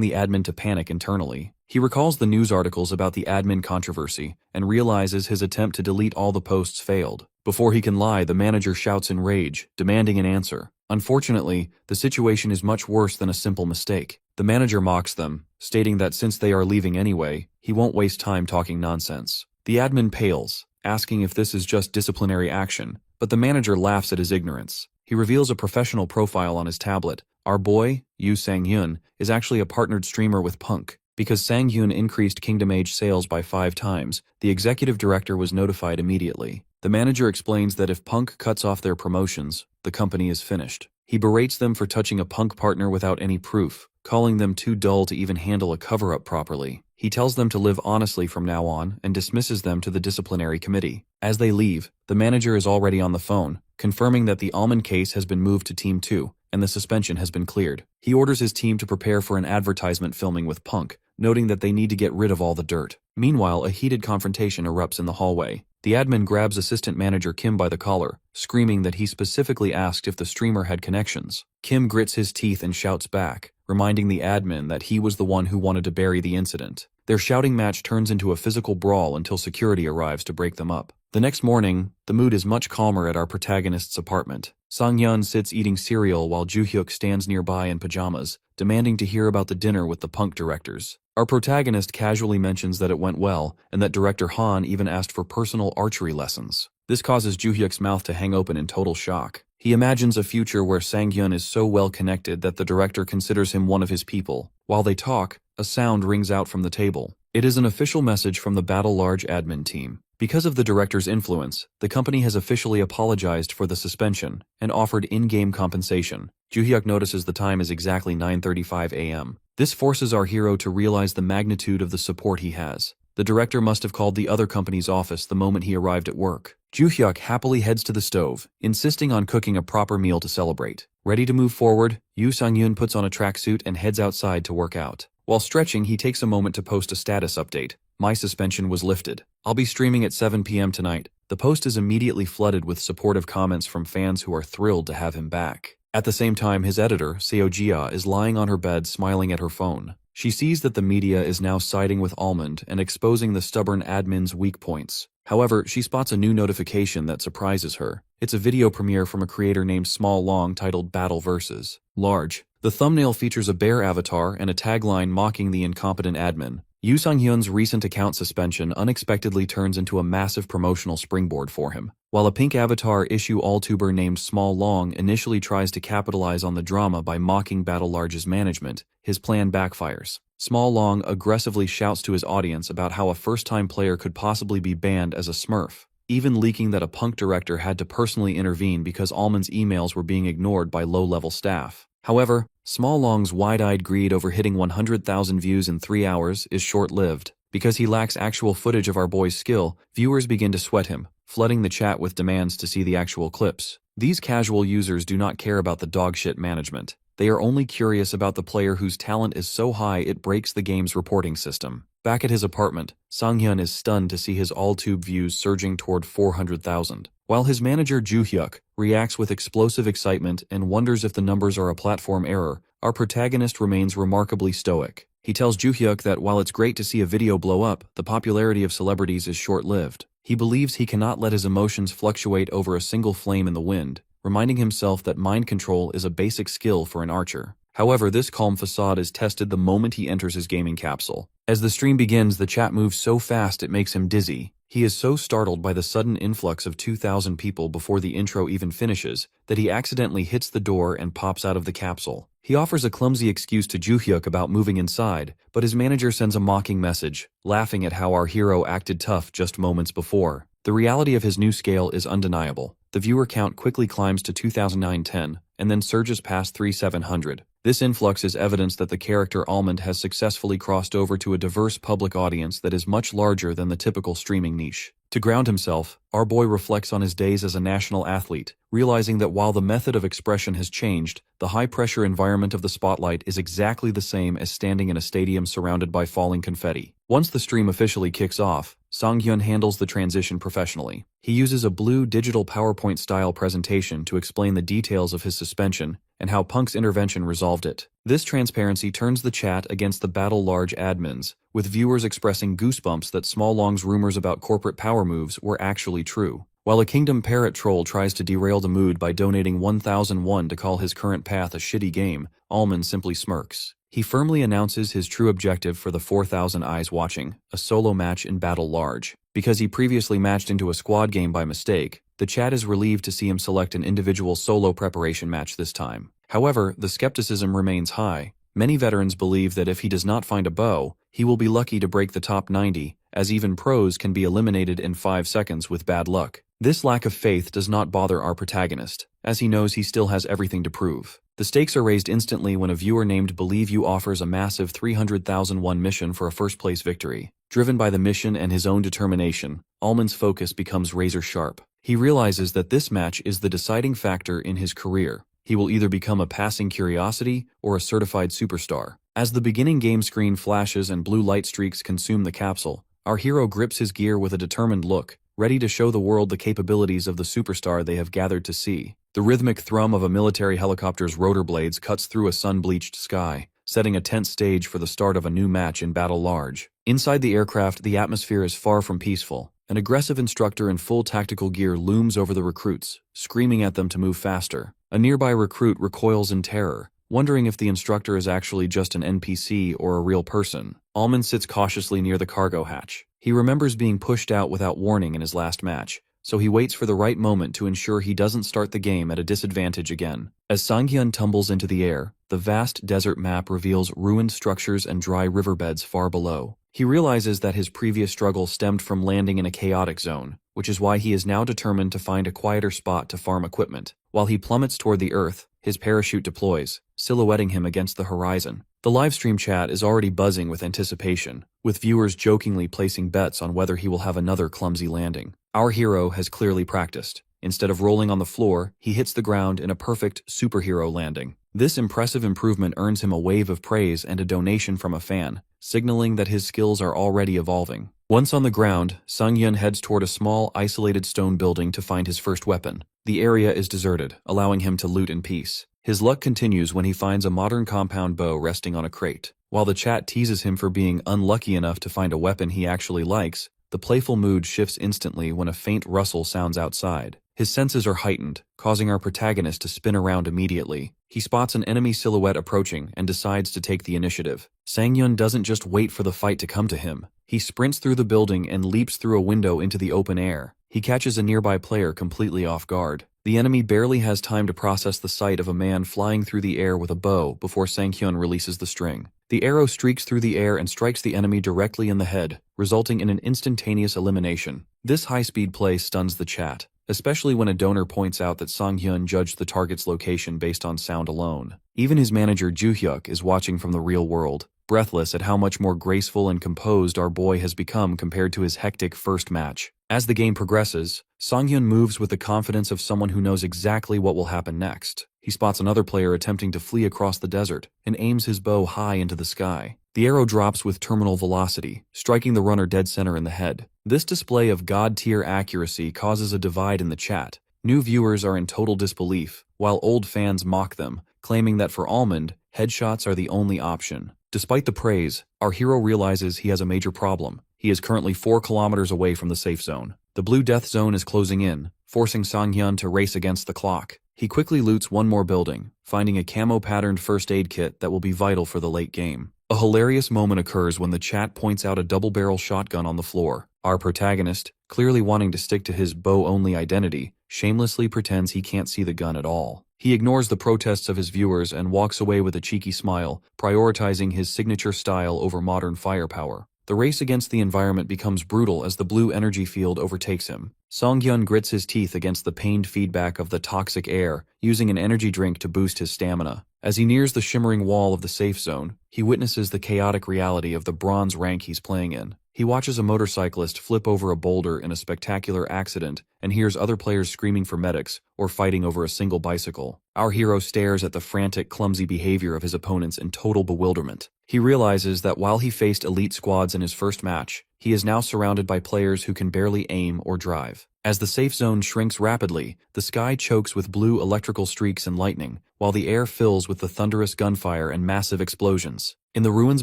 the admin to panic internally. He recalls the news articles about the admin controversy and realizes his attempt to delete all the posts failed. Before he can lie, the manager shouts in rage, demanding an answer. Unfortunately, the situation is much worse than a simple mistake. The manager mocks them, stating that since they are leaving anyway, he won't waste time talking nonsense. The admin pales, asking if this is just disciplinary action, but the manager laughs at his ignorance. He reveals a professional profile on his tablet. Our boy, Yu Sang-hyun, is actually a partnered streamer with Punk. Because Sang-hyun increased Kingdom Age sales by 5 times, the executive director was notified immediately. The manager explains that if Punk cuts off their promotions, the company is finished. He berates them for touching a Punk partner without any proof, calling them too dull to even handle a cover-up properly. He tells them to live honestly from now on and dismisses them to the disciplinary committee. As they leave, the manager is already on the phone, confirming that the Almond case has been moved to Team 2 and the suspension has been cleared. He orders his team to prepare for an advertisement filming with Punk, noting that they need to get rid of all the dirt. Meanwhile, a heated confrontation erupts in the hallway. The admin grabs assistant manager Kim by the collar, screaming that he specifically asked if the streamer had connections. Kim grits his teeth and shouts back, reminding the admin that he was the one who wanted to bury the incident. Their shouting match turns into a physical brawl until security arrives to break them up. The next morning, the mood is much calmer at our protagonist's apartment. Sang-hyun sits eating cereal while Joo-hyuk stands nearby in pajamas, demanding to hear about the dinner with the Punk directors. Our protagonist casually mentions that it went well, and that Director Han even asked for personal archery lessons. This causes Joo-hyuk's mouth to hang open in total shock. He imagines a future where Sang-hyun is so well connected that the director considers him one of his people. While they talk, a sound rings out from the table. It is an official message from the Battle Large admin team. Because of the director's influence, the company has officially apologized for the suspension and offered in-game compensation. Joo-hyuk notices the time is exactly 9:35 a.m. This forces our hero to realize the magnitude of the support he has. The director must have called the other company's office the moment he arrived at work. Joo-hyuk happily heads to the stove, insisting on cooking a proper meal to celebrate. Ready to move forward, Yu Sang-hyun puts on a tracksuit and heads outside to work out. While stretching, he takes a moment to post a status update. My suspension was lifted. I'll be streaming at 7 p.m. tonight. The post is immediately flooded with supportive comments from fans who are thrilled to have him back. At the same time, his editor, Seo Jia, is lying on her bed smiling at her phone. She sees that the media is now siding with Almond and exposing the stubborn admin's weak points. However, she spots a new notification that surprises her. It's a video premiere from a creator named Small Long titled Battle vs. Large. The thumbnail features a bear avatar and a tagline mocking the incompetent admin. Yoo Sang-hyun's recent account suspension unexpectedly turns into a massive promotional springboard for him. While a pink avatar issue all-tuber named Small Long initially tries to capitalize on the drama by mocking Battle Large's management, his plan backfires. Small Long aggressively shouts to his audience about how a first-time player could possibly be banned as a smurf, even leaking that a punk director had to personally intervene because Allman's emails were being ignored by low-level staff. However, Small Long's wide-eyed greed over hitting 100,000 views in 3 hours is short-lived. Because he lacks actual footage of our boy's skill, viewers begin to sweat him, flooding the chat with demands to see the actual clips. These casual users do not care about the dogshit management. They are only curious about the player whose talent is so high it breaks the game's reporting system. Back at his apartment, Sang-hyun is stunned to see his all-tube views surging toward 400,000. While his manager Joo-hyuk reacts with explosive excitement and wonders if the numbers are a platform error, our protagonist remains remarkably stoic. He tells Joo-hyuk that while it's great to see a video blow up, the popularity of celebrities is short-lived. He believes he cannot let his emotions fluctuate over a single flame in the wind, reminding himself that mind control is a basic skill for an archer. However, this calm facade is tested the moment he enters his gaming capsule. As the stream begins, the chat moves so fast it makes him dizzy. He is so startled by the sudden influx of 2,000 people before the intro even finishes that he accidentally hits the door and pops out of the capsule. He offers a clumsy excuse to Joo-hyuk about moving inside, but his manager sends a mocking message, laughing at how our hero acted tough just moments before. The reality of his new scale is undeniable. The viewer count quickly climbs to 2,910, and then surges past 3,700. This influx is evidence that the character Almond has successfully crossed over to a diverse public audience that is much larger than the typical streaming niche. To ground himself, our boy reflects on his days as a national athlete, realizing that while the method of expression has changed, the high-pressure environment of the spotlight is exactly the same as standing in a stadium surrounded by falling confetti. Once the stream officially kicks off, Sang-hyun handles the transition professionally. He uses a blue digital PowerPoint-style presentation to explain the details of his suspension and how Punk's intervention resolved it. This transparency turns the chat against the Battle Large admins, with viewers expressing goosebumps that Small Long's rumors about corporate power moves were actually true. While a Kingdom Parrot troll tries to derail the mood by donating 1,001 to call his current path a shitty game, Almond simply smirks. He firmly announces his true objective for the 4,000 eyes watching, a solo match in Battle Large. Because he previously matched into a squad game by mistake, the chat is relieved to see him select an individual solo preparation match this time. However, the skepticism remains high. Many veterans believe that if he does not find a bow, he will be lucky to break the top 90, as even pros can be eliminated in 5 seconds with bad luck. This lack of faith does not bother our protagonist, as he knows he still has everything to prove. The stakes are raised instantly when a viewer named Believe You offers a massive 300,001 mission for a first-place victory. Driven by the mission and his own determination, Almond's focus becomes razor-sharp. He realizes that this match is the deciding factor in his career. He will either become a passing curiosity or a certified superstar. As the beginning game screen flashes and blue light streaks consume the capsule, our hero grips his gear with a determined look, ready to show the world the capabilities of the superstar they have gathered to see. The rhythmic thrum of a military helicopter's rotor blades cuts through a sun-bleached sky, setting a tense stage for the start of a new match in Battle Large. Inside the aircraft, the atmosphere is far from peaceful. An aggressive instructor in full tactical gear looms over the recruits, screaming at them to move faster. A nearby recruit recoils in terror, wondering if the instructor is actually just an NPC or a real person. Almond sits cautiously near the cargo hatch. He remembers being pushed out without warning in his last match, so he waits for the right moment to ensure he doesn't start the game at a disadvantage again. As Sang-hyun tumbles into the air, the vast desert map reveals ruined structures and dry riverbeds far below. He realizes that his previous struggle stemmed from landing in a chaotic zone, which is why he is now determined to find a quieter spot to farm equipment. While he plummets toward the earth, his parachute deploys, silhouetting him against the horizon. The livestream chat is already buzzing with anticipation, with viewers jokingly placing bets on whether he will have another clumsy landing. Our hero has clearly practiced. Instead of rolling on the floor, he hits the ground in a perfect superhero landing. This impressive improvement earns him a wave of praise and a donation from a fan, signaling that his skills are already evolving. Once on the ground, Sang-hyun heads toward a small, isolated stone building to find his first weapon. The area is deserted, allowing him to loot in peace. His luck continues when he finds a modern compound bow resting on a crate. While the chat teases him for being unlucky enough to find a weapon he actually likes, the playful mood shifts instantly when a faint rustle sounds outside. His senses are heightened, causing our protagonist to spin around immediately. He spots an enemy silhouette approaching and decides to take the initiative. Sang-hyun doesn't just wait for the fight to come to him. He sprints through the building and leaps through a window into the open air. He catches a nearby player completely off guard. The enemy barely has time to process the sight of a man flying through the air with a bow before Sang-hyun releases the string. The arrow streaks through the air and strikes the enemy directly in the head, resulting in an instantaneous elimination. This high-speed play stuns the chat, especially when a donor points out that Sang-hyun judged the target's location based on sound alone. Even his manager Joo-hyuk is watching from the real world, breathless at how much more graceful and composed our boy has become compared to his hectic first match. As the game progresses, Sang-hyun moves with the confidence of someone who knows exactly what will happen next. He spots another player attempting to flee across the desert and aims his bow high into the sky. The arrow drops with terminal velocity, striking the runner dead center in the head. This display of god-tier accuracy causes a divide in the chat. New viewers are in total disbelief, while old fans mock them, claiming that for Almond, headshots are the only option. Despite the praise, our hero realizes he has a major problem. He is currently 4 kilometers away from the safe zone. The blue death zone is closing in, forcing Sang-hyun to race against the clock. He quickly loots one more building, finding a camo-patterned first aid kit that will be vital for the late game. A hilarious moment occurs when the chat points out a double-barrel shotgun on the floor. Our protagonist, clearly wanting to stick to his bow-only identity, shamelessly pretends he can't see the gun at all. He ignores the protests of his viewers and walks away with a cheeky smile, prioritizing his signature style over modern firepower. The race against the environment becomes brutal as the blue energy field overtakes him. Sang-hyun grits his teeth against the pained feedback of the toxic air, using an energy drink to boost his stamina. As he nears the shimmering wall of the safe zone, he witnesses the chaotic reality of the bronze rank he's playing in. He watches a motorcyclist flip over a boulder in a spectacular accident and hears other players screaming for medics or fighting over a single bicycle. Our hero stares at the frantic, clumsy behavior of his opponents in total bewilderment. He realizes that while he faced elite squads in his first match, he is now surrounded by players who can barely aim or drive. As the safe zone shrinks rapidly, the sky chokes with blue electrical streaks and lightning, while the air fills with the thunderous gunfire and massive explosions. In the ruins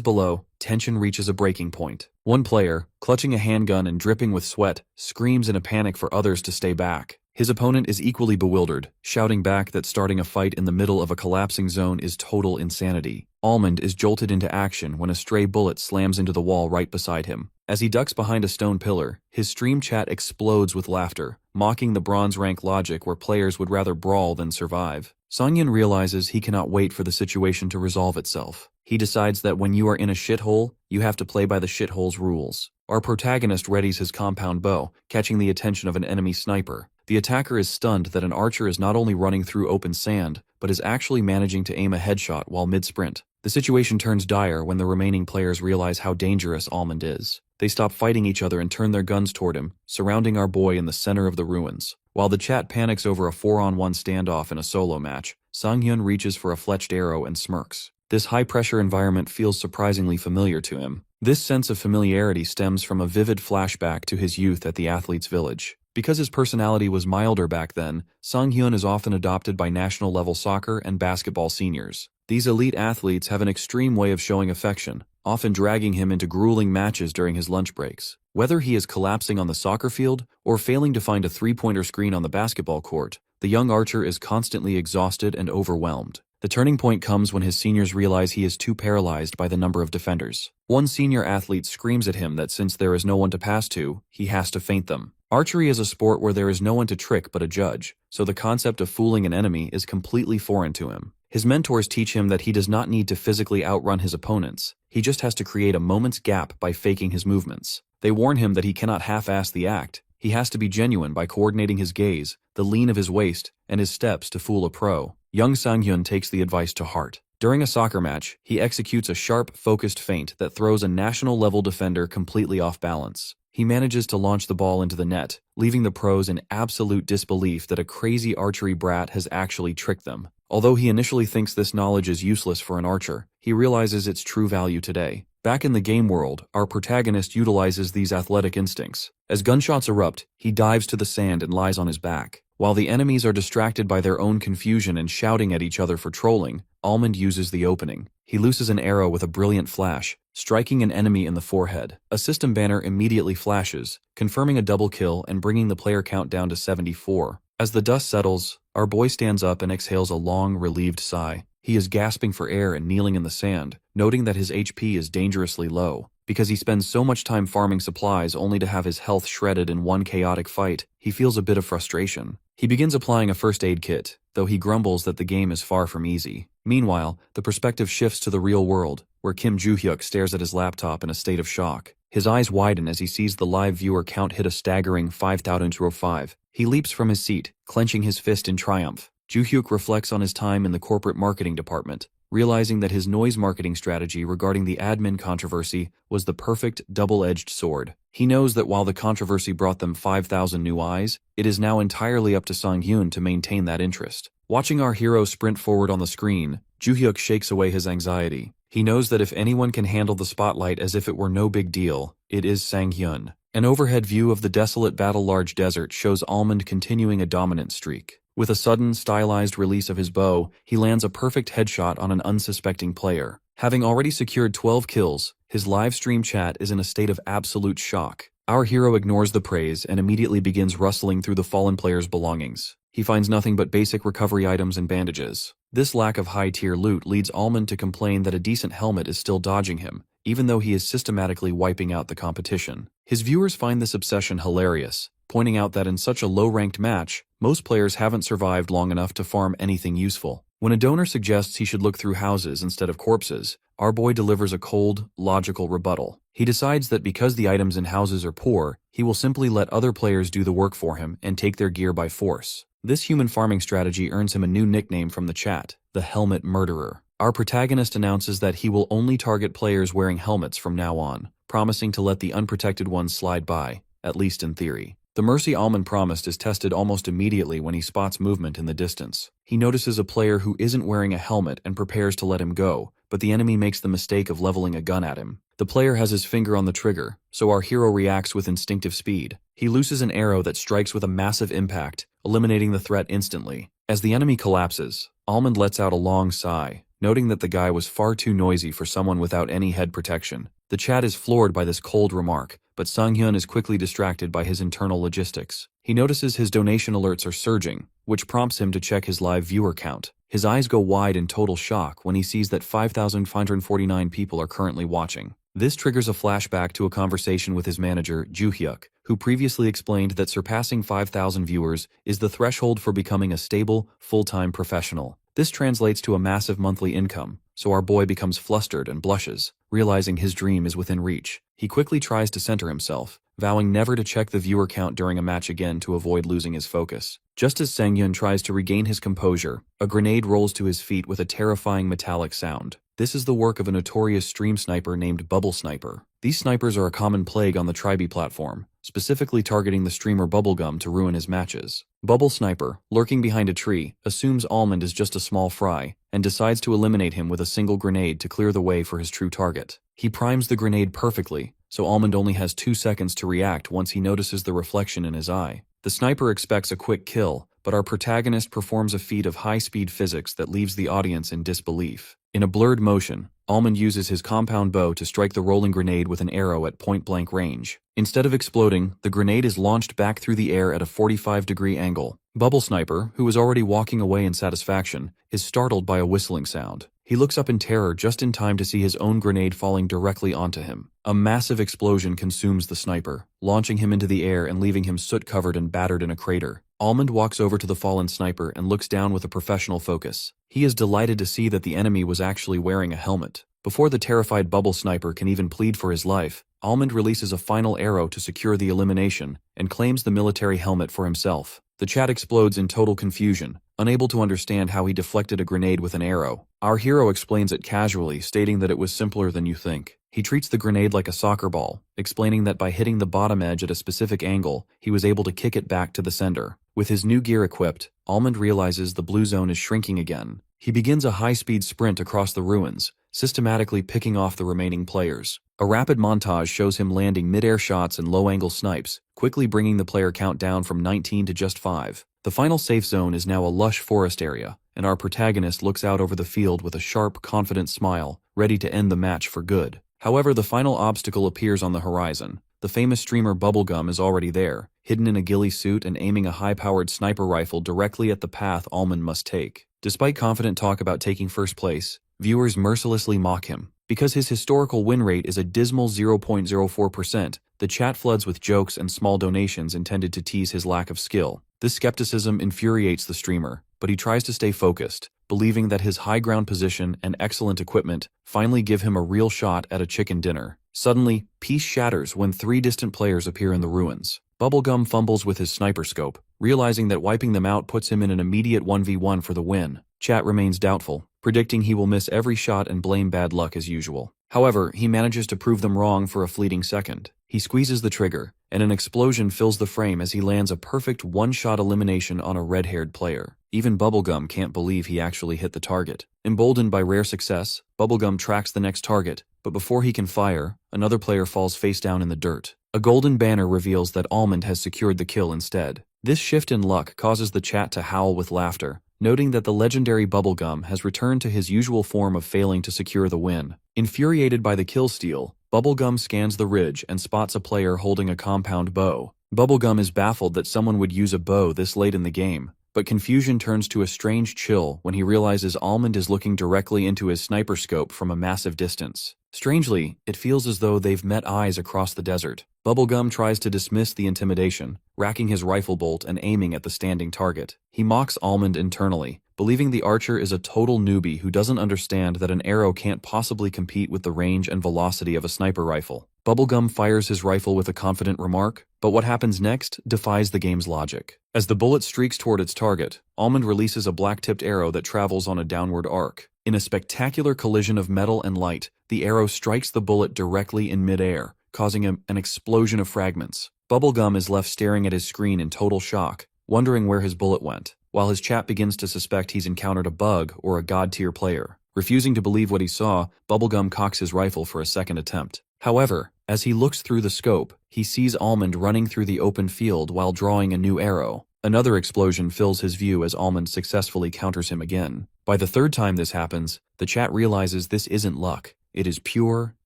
below, tension reaches a breaking point. One player, clutching a handgun and dripping with sweat, screams in a panic for others to stay back. His opponent is equally bewildered, shouting back that starting a fight in the middle of a collapsing zone is total insanity. Almond is jolted into action when a stray bullet slams into the wall right beside him. As he ducks behind a stone pillar, his stream chat explodes with laughter, mocking the bronze rank logic where players would rather brawl than survive. Sang-hyun realizes he cannot wait for the situation to resolve itself. He decides that when you are in a shithole, you have to play by the shithole's rules. Our protagonist readies his compound bow, catching the attention of an enemy sniper. The attacker is stunned that an archer is not only running through open sand, but is actually managing to aim a headshot while mid-sprint. The situation turns dire when the remaining players realize how dangerous Almond is. They stop fighting each other and turn their guns toward him, surrounding our boy in the center of the ruins. While the chat panics over a 4-on-1 standoff in a solo match, Sang-hyun reaches for a fletched arrow and smirks. This high-pressure environment feels surprisingly familiar to him. This sense of familiarity stems from a vivid flashback to his youth at the athletes' village. Because his personality was milder back then, Sang-hyun is often adopted by national-level soccer and basketball seniors. These elite athletes have an extreme way of showing affection, often dragging him into grueling matches during his lunch breaks. Whether he is collapsing on the soccer field or failing to find a three-pointer screen on the basketball court, the young archer is constantly exhausted and overwhelmed. The turning point comes when his seniors realize he is too paralyzed by the number of defenders. One senior athlete screams at him that since there is no one to pass to, he has to feint them. Archery is a sport where there is no one to trick but a judge, so the concept of fooling an enemy is completely foreign to him. His mentors teach him that he does not need to physically outrun his opponents. He just has to create a moment's gap by faking his movements. They warn him that he cannot half-ass the act. He has to be genuine by coordinating his gaze, the lean of his waist, and his steps to fool a pro. Young Sang-hyun takes the advice to heart. During a soccer match, he executes a sharp, focused feint that throws a national-level defender completely off balance. He manages to launch the ball into the net, leaving the pros in absolute disbelief that a crazy archery brat has actually tricked them. Although he initially thinks this knowledge is useless for an archer, he realizes its true value today. Back in the game world, our protagonist utilizes these athletic instincts. As gunshots erupt, he dives to the sand and lies on his back. While the enemies are distracted by their own confusion and shouting at each other for trolling, Almond uses the opening. He looses an arrow with a brilliant flash, striking an enemy in the forehead. A system banner immediately flashes, confirming a double kill and bringing the player count down to 74. As the dust settles, our boy stands up and exhales a long, relieved sigh. He is gasping for air and kneeling in the sand, noting that his HP is dangerously low. Because he spends so much time farming supplies only to have his health shredded in one chaotic fight, he feels a bit of frustration. He begins applying a first aid kit, though he grumbles that the game is far from easy. Meanwhile, the perspective shifts to the real world, where Kim Joo-hyuk stares at his laptop in a state of shock. His eyes widen as he sees the live viewer count hit a staggering 5,005. He leaps from his seat, clenching his fist in triumph. Joo-hyuk reflects on his time in the corporate marketing department, realizing that his noise marketing strategy regarding the admin controversy was the perfect double-edged sword. He knows that while the controversy brought them 5,000 new eyes, it is now entirely up to Sang-hyun to maintain that interest. Watching our hero sprint forward on the screen, Joo-hyuk shakes away his anxiety. He knows that if anyone can handle the spotlight as if it were no big deal, it is Sang-hyun. An overhead view of the desolate battle-large desert shows Almond continuing a dominant streak. With a sudden, stylized release of his bow, he lands a perfect headshot on an unsuspecting player. Having already secured 12 kills, his live stream chat is in a state of absolute shock. Our hero ignores the praise and immediately begins rustling through the fallen player's belongings. He finds nothing but basic recovery items and bandages. This lack of high-tier loot leads Almond to complain that a decent helmet is still dodging him, even though he is systematically wiping out the competition. His viewers find this obsession hilarious, pointing out that in such a low-ranked match, most players haven't survived long enough to farm anything useful. When a donor suggests he should look through houses instead of corpses, our boy delivers a cold, logical rebuttal. He decides that because the items in houses are poor, he will simply let other players do the work for him and take their gear by force. This human farming strategy earns him a new nickname from the chat, the Helmet Murderer. Our protagonist announces that he will only target players wearing helmets from now on, promising to let the unprotected ones slide by, at least in theory. The mercy Almond promised is tested almost immediately when he spots movement in the distance. He notices a player who isn't wearing a helmet and prepares to let him go, but the enemy makes the mistake of leveling a gun at him. The player has his finger on the trigger, so our hero reacts with instinctive speed. He looses an arrow that strikes with a massive impact, eliminating the threat instantly. As the enemy collapses, Almond lets out a long sigh, noting that the guy was far too noisy for someone without any head protection. The chat is floored by this cold remark, but Sang-hyun is quickly distracted by his internal logistics. He notices his donation alerts are surging, which prompts him to check his live viewer count. His eyes go wide in total shock when he sees that 5,549 people are currently watching. This triggers a flashback to a conversation with his manager, Joo-hyuk, who previously explained that surpassing 5,000 viewers is the threshold for becoming a stable, full-time professional. This translates to a massive monthly income, so our boy becomes flustered and blushes, realizing his dream is within reach. He quickly tries to center himself, vowing never to check the viewer count during a match again to avoid losing his focus. Just as Sang-hyun tries to regain his composure, a grenade rolls to his feet with a terrifying metallic sound. This is the work of a notorious stream sniper named Bubble Sniper. These snipers are a common plague on the Tribe platform, specifically targeting the streamer Bubblegum to ruin his matches. Bubble Sniper, lurking behind a tree, assumes Almond is just a small fry, and decides to eliminate him with a single grenade to clear the way for his true target. He primes the grenade perfectly, so Almond only has 2 seconds to react once he notices the reflection in his eye. The sniper expects a quick kill, but our protagonist performs a feat of high-speed physics that leaves the audience in disbelief. In a blurred motion, Almond uses his compound bow to strike the rolling grenade with an arrow at point-blank range. Instead of exploding, the grenade is launched back through the air at a 45-degree angle. Bubble Sniper, who is already walking away in satisfaction, is startled by a whistling sound. He looks up in terror just in time to see his own grenade falling directly onto him. A massive explosion consumes the sniper, launching him into the air and leaving him soot-covered and battered in a crater. Almond walks over to the fallen sniper and looks down with a professional focus. He is delighted to see that the enemy was actually wearing a helmet. Before the terrified Bubble Sniper can even plead for his life, Almond releases a final arrow to secure the elimination and claims the military helmet for himself. The chat explodes in total confusion, unable to understand how he deflected a grenade with an arrow. Our hero explains it casually, stating that it was simpler than you think. He treats the grenade like a soccer ball, explaining that by hitting the bottom edge at a specific angle, he was able to kick it back to the sender. With his new gear equipped, Almond realizes the blue zone is shrinking again. He begins a high-speed sprint across the ruins, systematically picking off the remaining players. A rapid montage shows him landing mid-air shots and low-angle snipes, quickly bringing the player count down from 19 to just 5. The final safe zone is now a lush forest area, and our protagonist looks out over the field with a sharp, confident smile, ready to end the match for good. However, the final obstacle appears on the horizon. the famous streamer Bubblegum is already there, hidden in a ghillie suit and aiming a high-powered sniper rifle directly at the path Almond must take. Despite confident talk about taking first place, viewers mercilessly mock him. Because his historical win rate is a dismal 0.04%, the chat floods with jokes and small donations intended to tease his lack of skill. This skepticism infuriates the streamer, but he tries to stay focused, believing that his high ground position and excellent equipment finally give him a real shot at a chicken dinner. Suddenly, peace shatters when 3 distant players appear in the ruins. Bubblegum fumbles with his sniper scope, realizing that wiping them out puts him in an immediate 1v1 for the win. Chat remains doubtful, predicting he will miss every shot and blame bad luck as usual. However, he manages to prove them wrong for a fleeting second. He squeezes the trigger, and an explosion fills the frame as he lands a perfect one-shot elimination on a red-haired player. Even Bubblegum can't believe he actually hit the target. Emboldened by rare success, Bubblegum tracks the next target, but before he can fire, another player falls face down in the dirt. A golden banner reveals that Almond has secured the kill instead. This shift in luck causes the chat to howl with laughter, noting that the legendary Bubblegum has returned to his usual form of failing to secure the win. Infuriated by the kill steal, Bubblegum scans the ridge and spots a player holding a compound bow. Bubblegum is baffled that someone would use a bow this late in the game, but confusion turns to a strange chill when he realizes Almond is looking directly into his sniper scope from a massive distance. Strangely, it feels as though they've met eyes across the desert. Bubblegum tries to dismiss the intimidation, racking his rifle bolt and aiming at the standing target. He mocks Almond internally, believing the archer is a total newbie who doesn't understand that an arrow can't possibly compete with the range and velocity of a sniper rifle. Bubblegum fires his rifle with a confident remark, but what happens next defies the game's logic. As the bullet streaks toward its target, Almond releases a black-tipped arrow that travels on a downward arc. In a spectacular collision of metal and light, the arrow strikes the bullet directly in midair, causing an explosion of fragments. Bubblegum is left staring at his screen in total shock, wondering where his bullet went, while his chat begins to suspect he's encountered a bug or a god-tier player. Refusing to believe what he saw, Bubblegum cocks his rifle for a second attempt. However, as he looks through the scope, he sees Almond running through the open field while drawing a new arrow. Another explosion fills his view as Almond successfully counters him again. By the third time this happens, the chat realizes this isn't luck. It is pure,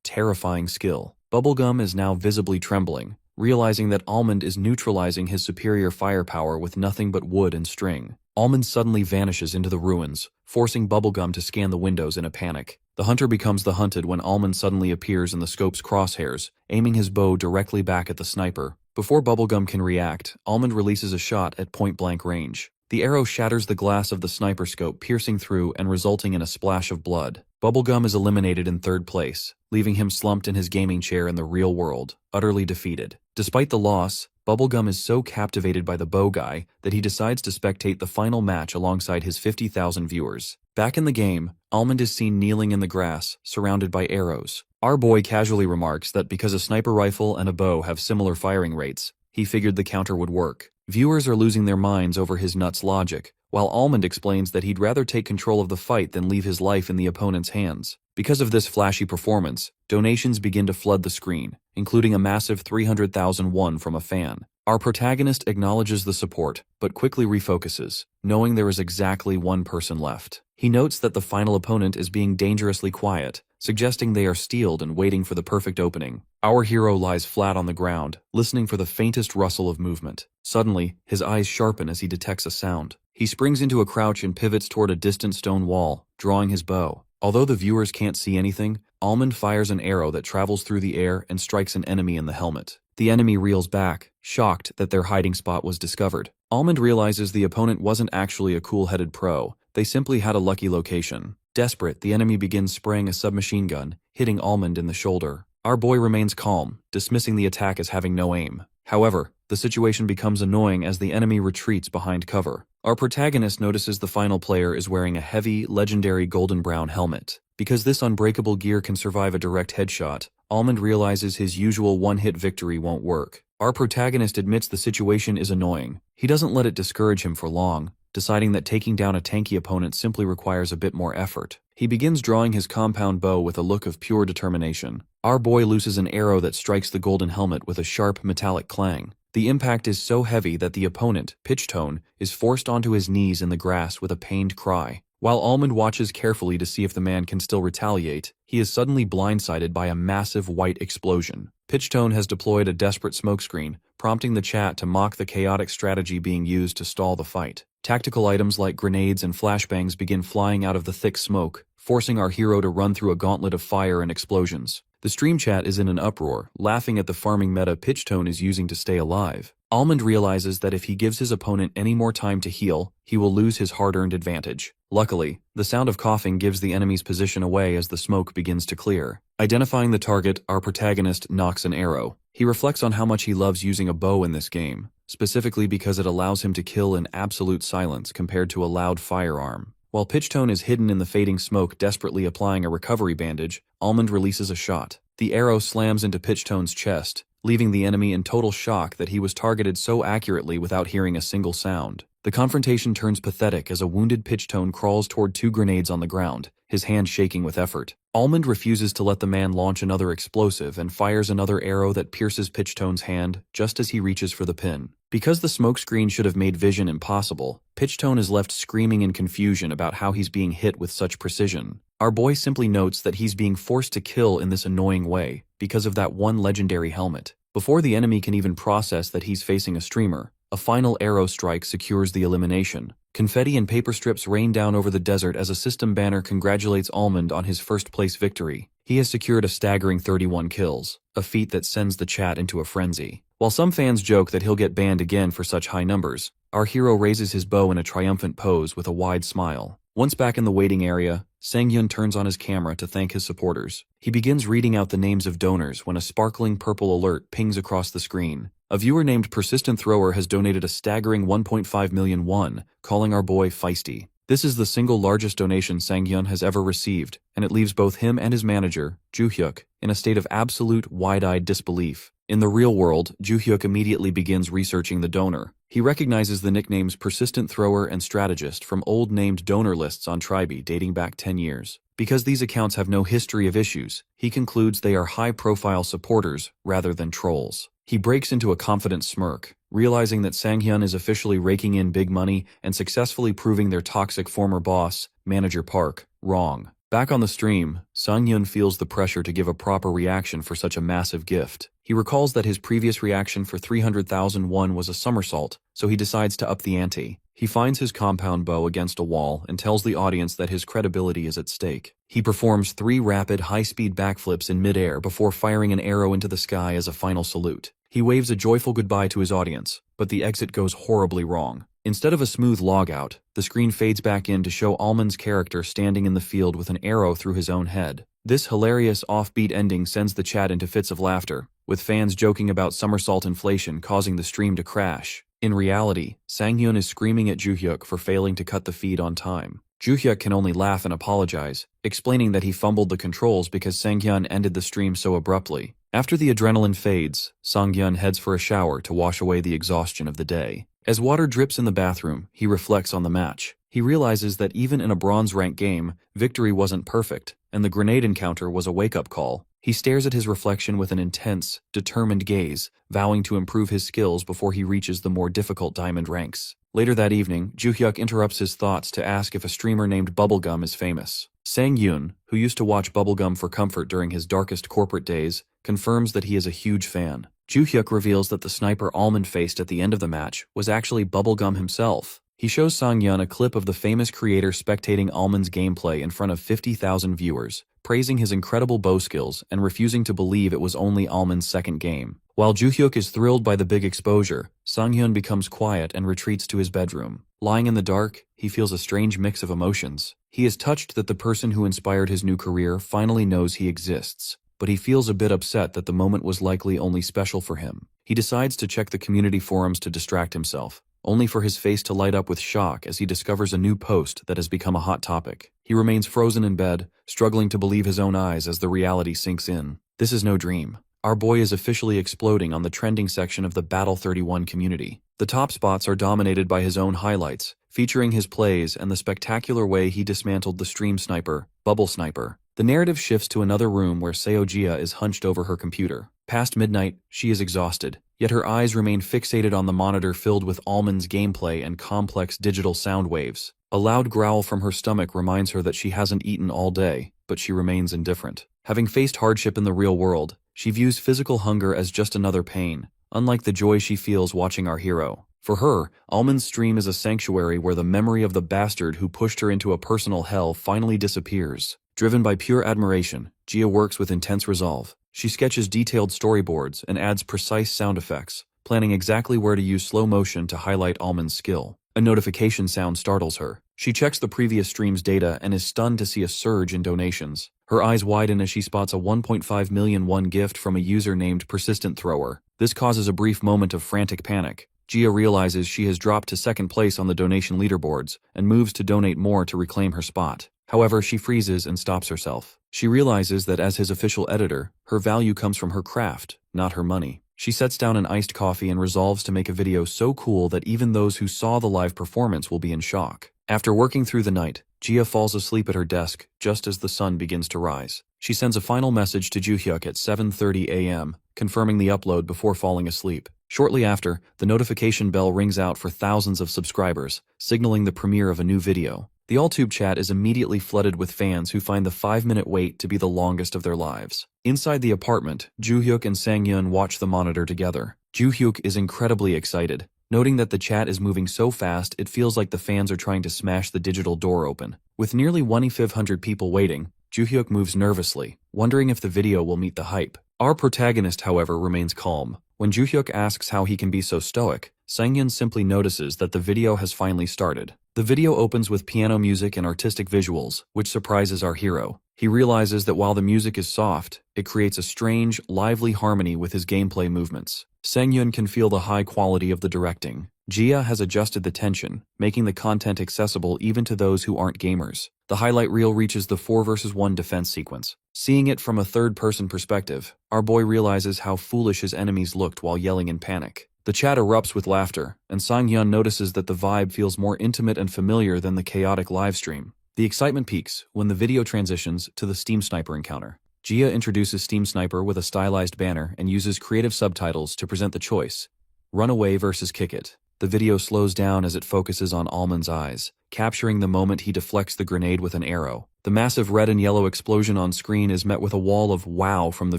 terrifying skill. Bubblegum is now visibly trembling, realizing that Almond is neutralizing his superior firepower with nothing but wood and string. Almond suddenly vanishes into the ruins, forcing Bubblegum to scan the windows in a panic. The hunter becomes the hunted when Almond suddenly appears in the scope's crosshairs, aiming his bow directly back at the sniper. Before Bubblegum can react, Almond releases a shot at point-blank range. The arrow shatters the glass of the sniper scope, piercing through and resulting in a splash of blood. Bubblegum is eliminated in third place, leaving him slumped in his gaming chair in the real world, utterly defeated. Despite the loss, Bubblegum is so captivated by the bow guy that he decides to spectate the final match alongside his 50,000 viewers. Back in the game, Almond is seen kneeling in the grass, surrounded by arrows. Our boy casually remarks that because a sniper rifle and a bow have similar firing rates, he figured the counter would work. Viewers are losing their minds over his nuts logic, while Almond explains that he'd rather take control of the fight than leave his life in the opponent's hands. Because of this flashy performance, donations begin to flood the screen, including a massive 300,000 won from a fan. Our protagonist acknowledges the support, but quickly refocuses, knowing there is exactly one person left. He notes that the final opponent is being dangerously quiet, suggesting they are steeled and waiting for the perfect opening. Our hero lies flat on the ground, listening for the faintest rustle of movement. Suddenly, his eyes sharpen as he detects a sound. He springs into a crouch and pivots toward a distant stone wall, drawing his bow. Although the viewers can't see anything, Almond fires an arrow that travels through the air and strikes an enemy in the helmet. The enemy reels back, shocked that their hiding spot was discovered. Almond realizes the opponent wasn't actually a cool-headed pro, they simply had a lucky location. Desperate, the enemy begins spraying a submachine gun, hitting Almond in the shoulder. Our boy remains calm, dismissing the attack as having no aim. However, the situation becomes annoying as the enemy retreats behind cover. Our protagonist notices the final player is wearing a heavy, legendary golden brown helmet. Because this unbreakable gear can survive a direct headshot, Almond realizes his usual one-hit victory won't work. Our protagonist admits the situation is annoying. He doesn't let it discourage him for long, deciding that taking down a tanky opponent simply requires a bit more effort. He begins drawing his compound bow with a look of pure determination. Our boy looses an arrow that strikes the golden helmet with a sharp metallic clang. The impact is so heavy that the opponent, Pitchtone, is forced onto his knees in the grass with a pained cry. While Almond watches carefully to see if the man can still retaliate, he is suddenly blindsided by a massive white explosion. Pitchtone has deployed a desperate smokescreen, prompting the chat to mock the chaotic strategy being used to stall the fight. Tactical items like grenades and flashbangs begin flying out of the thick smoke, forcing our hero to run through a gauntlet of fire and explosions. The stream chat is in an uproar, laughing at the farming meta Pitchtone is using to stay alive. Almond realizes that if he gives his opponent any more time to heal, he will lose his hard-earned advantage. Luckily, the sound of coughing gives the enemy's position away as the smoke begins to clear. Identifying the target, our protagonist nocks an arrow. He reflects on how much he loves using a bow in this game, specifically because it allows him to kill in absolute silence compared to a loud firearm. While Pitchtone is hidden in the fading smoke desperately applying a recovery bandage, Almond releases a shot. The arrow slams into Pitchtone's chest, leaving the enemy in total shock that he was targeted so accurately without hearing a single sound. The confrontation turns pathetic as a wounded Pitchtone crawls toward 2 grenades on the ground, his hand shaking with effort. Almond refuses to let the man launch another explosive and fires another arrow that pierces Pitchtone's hand just as he reaches for the pin. Because the smokescreen should have made vision impossible, Pitchtone is left screaming in confusion about how he's being hit with such precision. Our boy simply notes that he's being forced to kill in this annoying way because of that one legendary helmet. Before the enemy can even process that he's facing a streamer, a final arrow strike secures the elimination. Confetti and paper strips rain down over the desert as a system banner congratulates Almond on his first-place victory. He has secured a staggering 31 kills, a feat that sends the chat into a frenzy. While some fans joke that he'll get banned again for such high numbers, our hero raises his bow in a triumphant pose with a wide smile. Once back in the waiting area, Sang-Yun turns on his camera to thank his supporters. He begins reading out the names of donors when a sparkling purple alert pings across the screen. A viewer named Persistent Thrower has donated a staggering 1.5 million won, calling our boy feisty. This is the single largest donation Sang-Yun has ever received, and it leaves both him and his manager, Ju-hyuk, in a state of absolute wide-eyed disbelief. In the real world, Ju-hyuk immediately begins researching the donor. He recognizes the nicknames Persistent Thrower and Strategist from old named donor lists on Tribe dating back 10 years. Because these accounts have no history of issues, he concludes they are high-profile supporters rather than trolls. He breaks into a confident smirk, realizing that Sang-Hyun is officially raking in big money and successfully proving their toxic former boss, Manager Park, wrong. Back on the stream, Sang-Hyun feels the pressure to give a proper reaction for such a massive gift. He recalls that his previous reaction for 300,000 won was a somersault, so he decides to up the ante. He finds his compound bow against a wall and tells the audience that his credibility is at stake. He performs 3 rapid, high-speed backflips in midair before firing an arrow into the sky as a final salute. He waves a joyful goodbye to his audience, but the exit goes horribly wrong. Instead of a smooth logout, the screen fades back in to show Almond's character standing in the field with an arrow through his own head. This hilarious offbeat ending sends the chat into fits of laughter, with fans joking about somersault inflation causing the stream to crash. In reality, Sang-Hyun is screaming at Ju-hyuk for failing to cut the feed on time. Ju-hyuk can only laugh and apologize, explaining that he fumbled the controls because Sang-Hyun ended the stream so abruptly. After the adrenaline fades, Sang-Hyun heads for a shower to wash away the exhaustion of the day. As water drips in the bathroom, he reflects on the match. He realizes that even in a bronze rank game, victory wasn't perfect, and the grenade encounter was a wake-up call. He stares at his reflection with an intense, determined gaze, vowing to improve his skills before he reaches the more difficult diamond ranks. Later that evening, Ju-hyuk interrupts his thoughts to ask if a streamer named Bubblegum is famous. Sang-Yun, who used to watch Bubblegum for comfort during his darkest corporate days, confirms that he is a huge fan. Ju-hyuk reveals that the sniper Almond faced at the end of the match was actually Bubblegum himself. He shows Sang-Yun a clip of the famous creator spectating Almond's gameplay in front of 50,000 viewers, praising his incredible bow skills and refusing to believe it was only Almond's second game. While Ju-hyuk is thrilled by the big exposure, Sang-Hyun becomes quiet and retreats to his bedroom. Lying in the dark, he feels a strange mix of emotions. He is touched that the person who inspired his new career finally knows he exists, but he feels a bit upset that the moment was likely only special for him. He decides to check the community forums to distract himself, only for his face to light up with shock as he discovers a new post that has become a hot topic. He remains frozen in bed, struggling to believe his own eyes as the reality sinks in. This is no dream. Our boy is officially exploding on the trending section of the Battle 31 community. The top spots are dominated by his own highlights, featuring his plays and the spectacular way he dismantled the stream sniper, Bubble Sniper. The narrative shifts to another room where Seojia is hunched over her computer. Past midnight, she is exhausted, yet her eyes remain fixated on the monitor filled with Almond's gameplay and complex digital sound waves. A loud growl from her stomach reminds her that she hasn't eaten all day, but she remains indifferent. Having faced hardship in the real world, She views physical hunger as just another pain, unlike the joy she feels watching our hero. For her, Almond's stream is a sanctuary where the memory of the bastard who pushed her into a personal hell finally disappears. Driven by pure admiration, Gia works with intense resolve. She sketches detailed storyboards and adds precise sound effects, planning exactly where to use slow motion to highlight Almond's skill. A notification sound startles her. She checks the previous stream's data and is stunned to see a surge in donations. Her eyes widen as she spots a 1.5 million won gift from a user named Persistent Thrower. This causes a brief moment of frantic panic. Gia realizes she has dropped to second place on the donation leaderboards and moves to donate more to reclaim her spot. However, she freezes and stops herself. She realizes that as his official editor, her value comes from her craft, not her money. She sets down an iced coffee and resolves to make a video so cool that even those who saw the live performance will be in shock. After working through the night, Gia falls asleep at her desk just as the sun begins to rise. She sends a final message to Juhyuk at 7:30 a.m., confirming the upload before falling asleep. Shortly after, the notification bell rings out for thousands of subscribers, signaling the premiere of a new video. The AllTube chat is immediately flooded with fans who find the 5-minute wait to be the longest of their lives. Inside the apartment, Juhyuk and Sangyun watch the monitor together. Juhyuk is incredibly excited, noting that the chat is moving so fast it feels like the fans are trying to smash the digital door open. With nearly 1,500 people waiting, Juhyuk moves nervously, wondering if the video will meet the hype. Our protagonist, however, remains calm. When Juhyuk asks how he can be so stoic, Sangyun simply notices that the video has finally started. The video opens with piano music and artistic visuals, which surprises our hero. He realizes that while the music is soft, it creates a strange, lively harmony with his gameplay movements. Sangyun can feel the high quality of the directing. Gia has adjusted the tension, making the content accessible even to those who aren't gamers. The highlight reel reaches the 4 vs 1 defense sequence. Seeing it from a third-person perspective, our boy realizes how foolish his enemies looked while yelling in panic. The chat erupts with laughter, and Sang-hyun notices that the vibe feels more intimate and familiar than the chaotic livestream. The excitement peaks when the video transitions to the Steam Sniper encounter. Gia introduces Steam Sniper with a stylized banner and uses creative subtitles to present the choice: Run Away versus Kick It. The video slows down as it focuses on Almond's eyes, capturing the moment he deflects the grenade with an arrow. The massive red and yellow explosion on screen is met with a wall of wow from the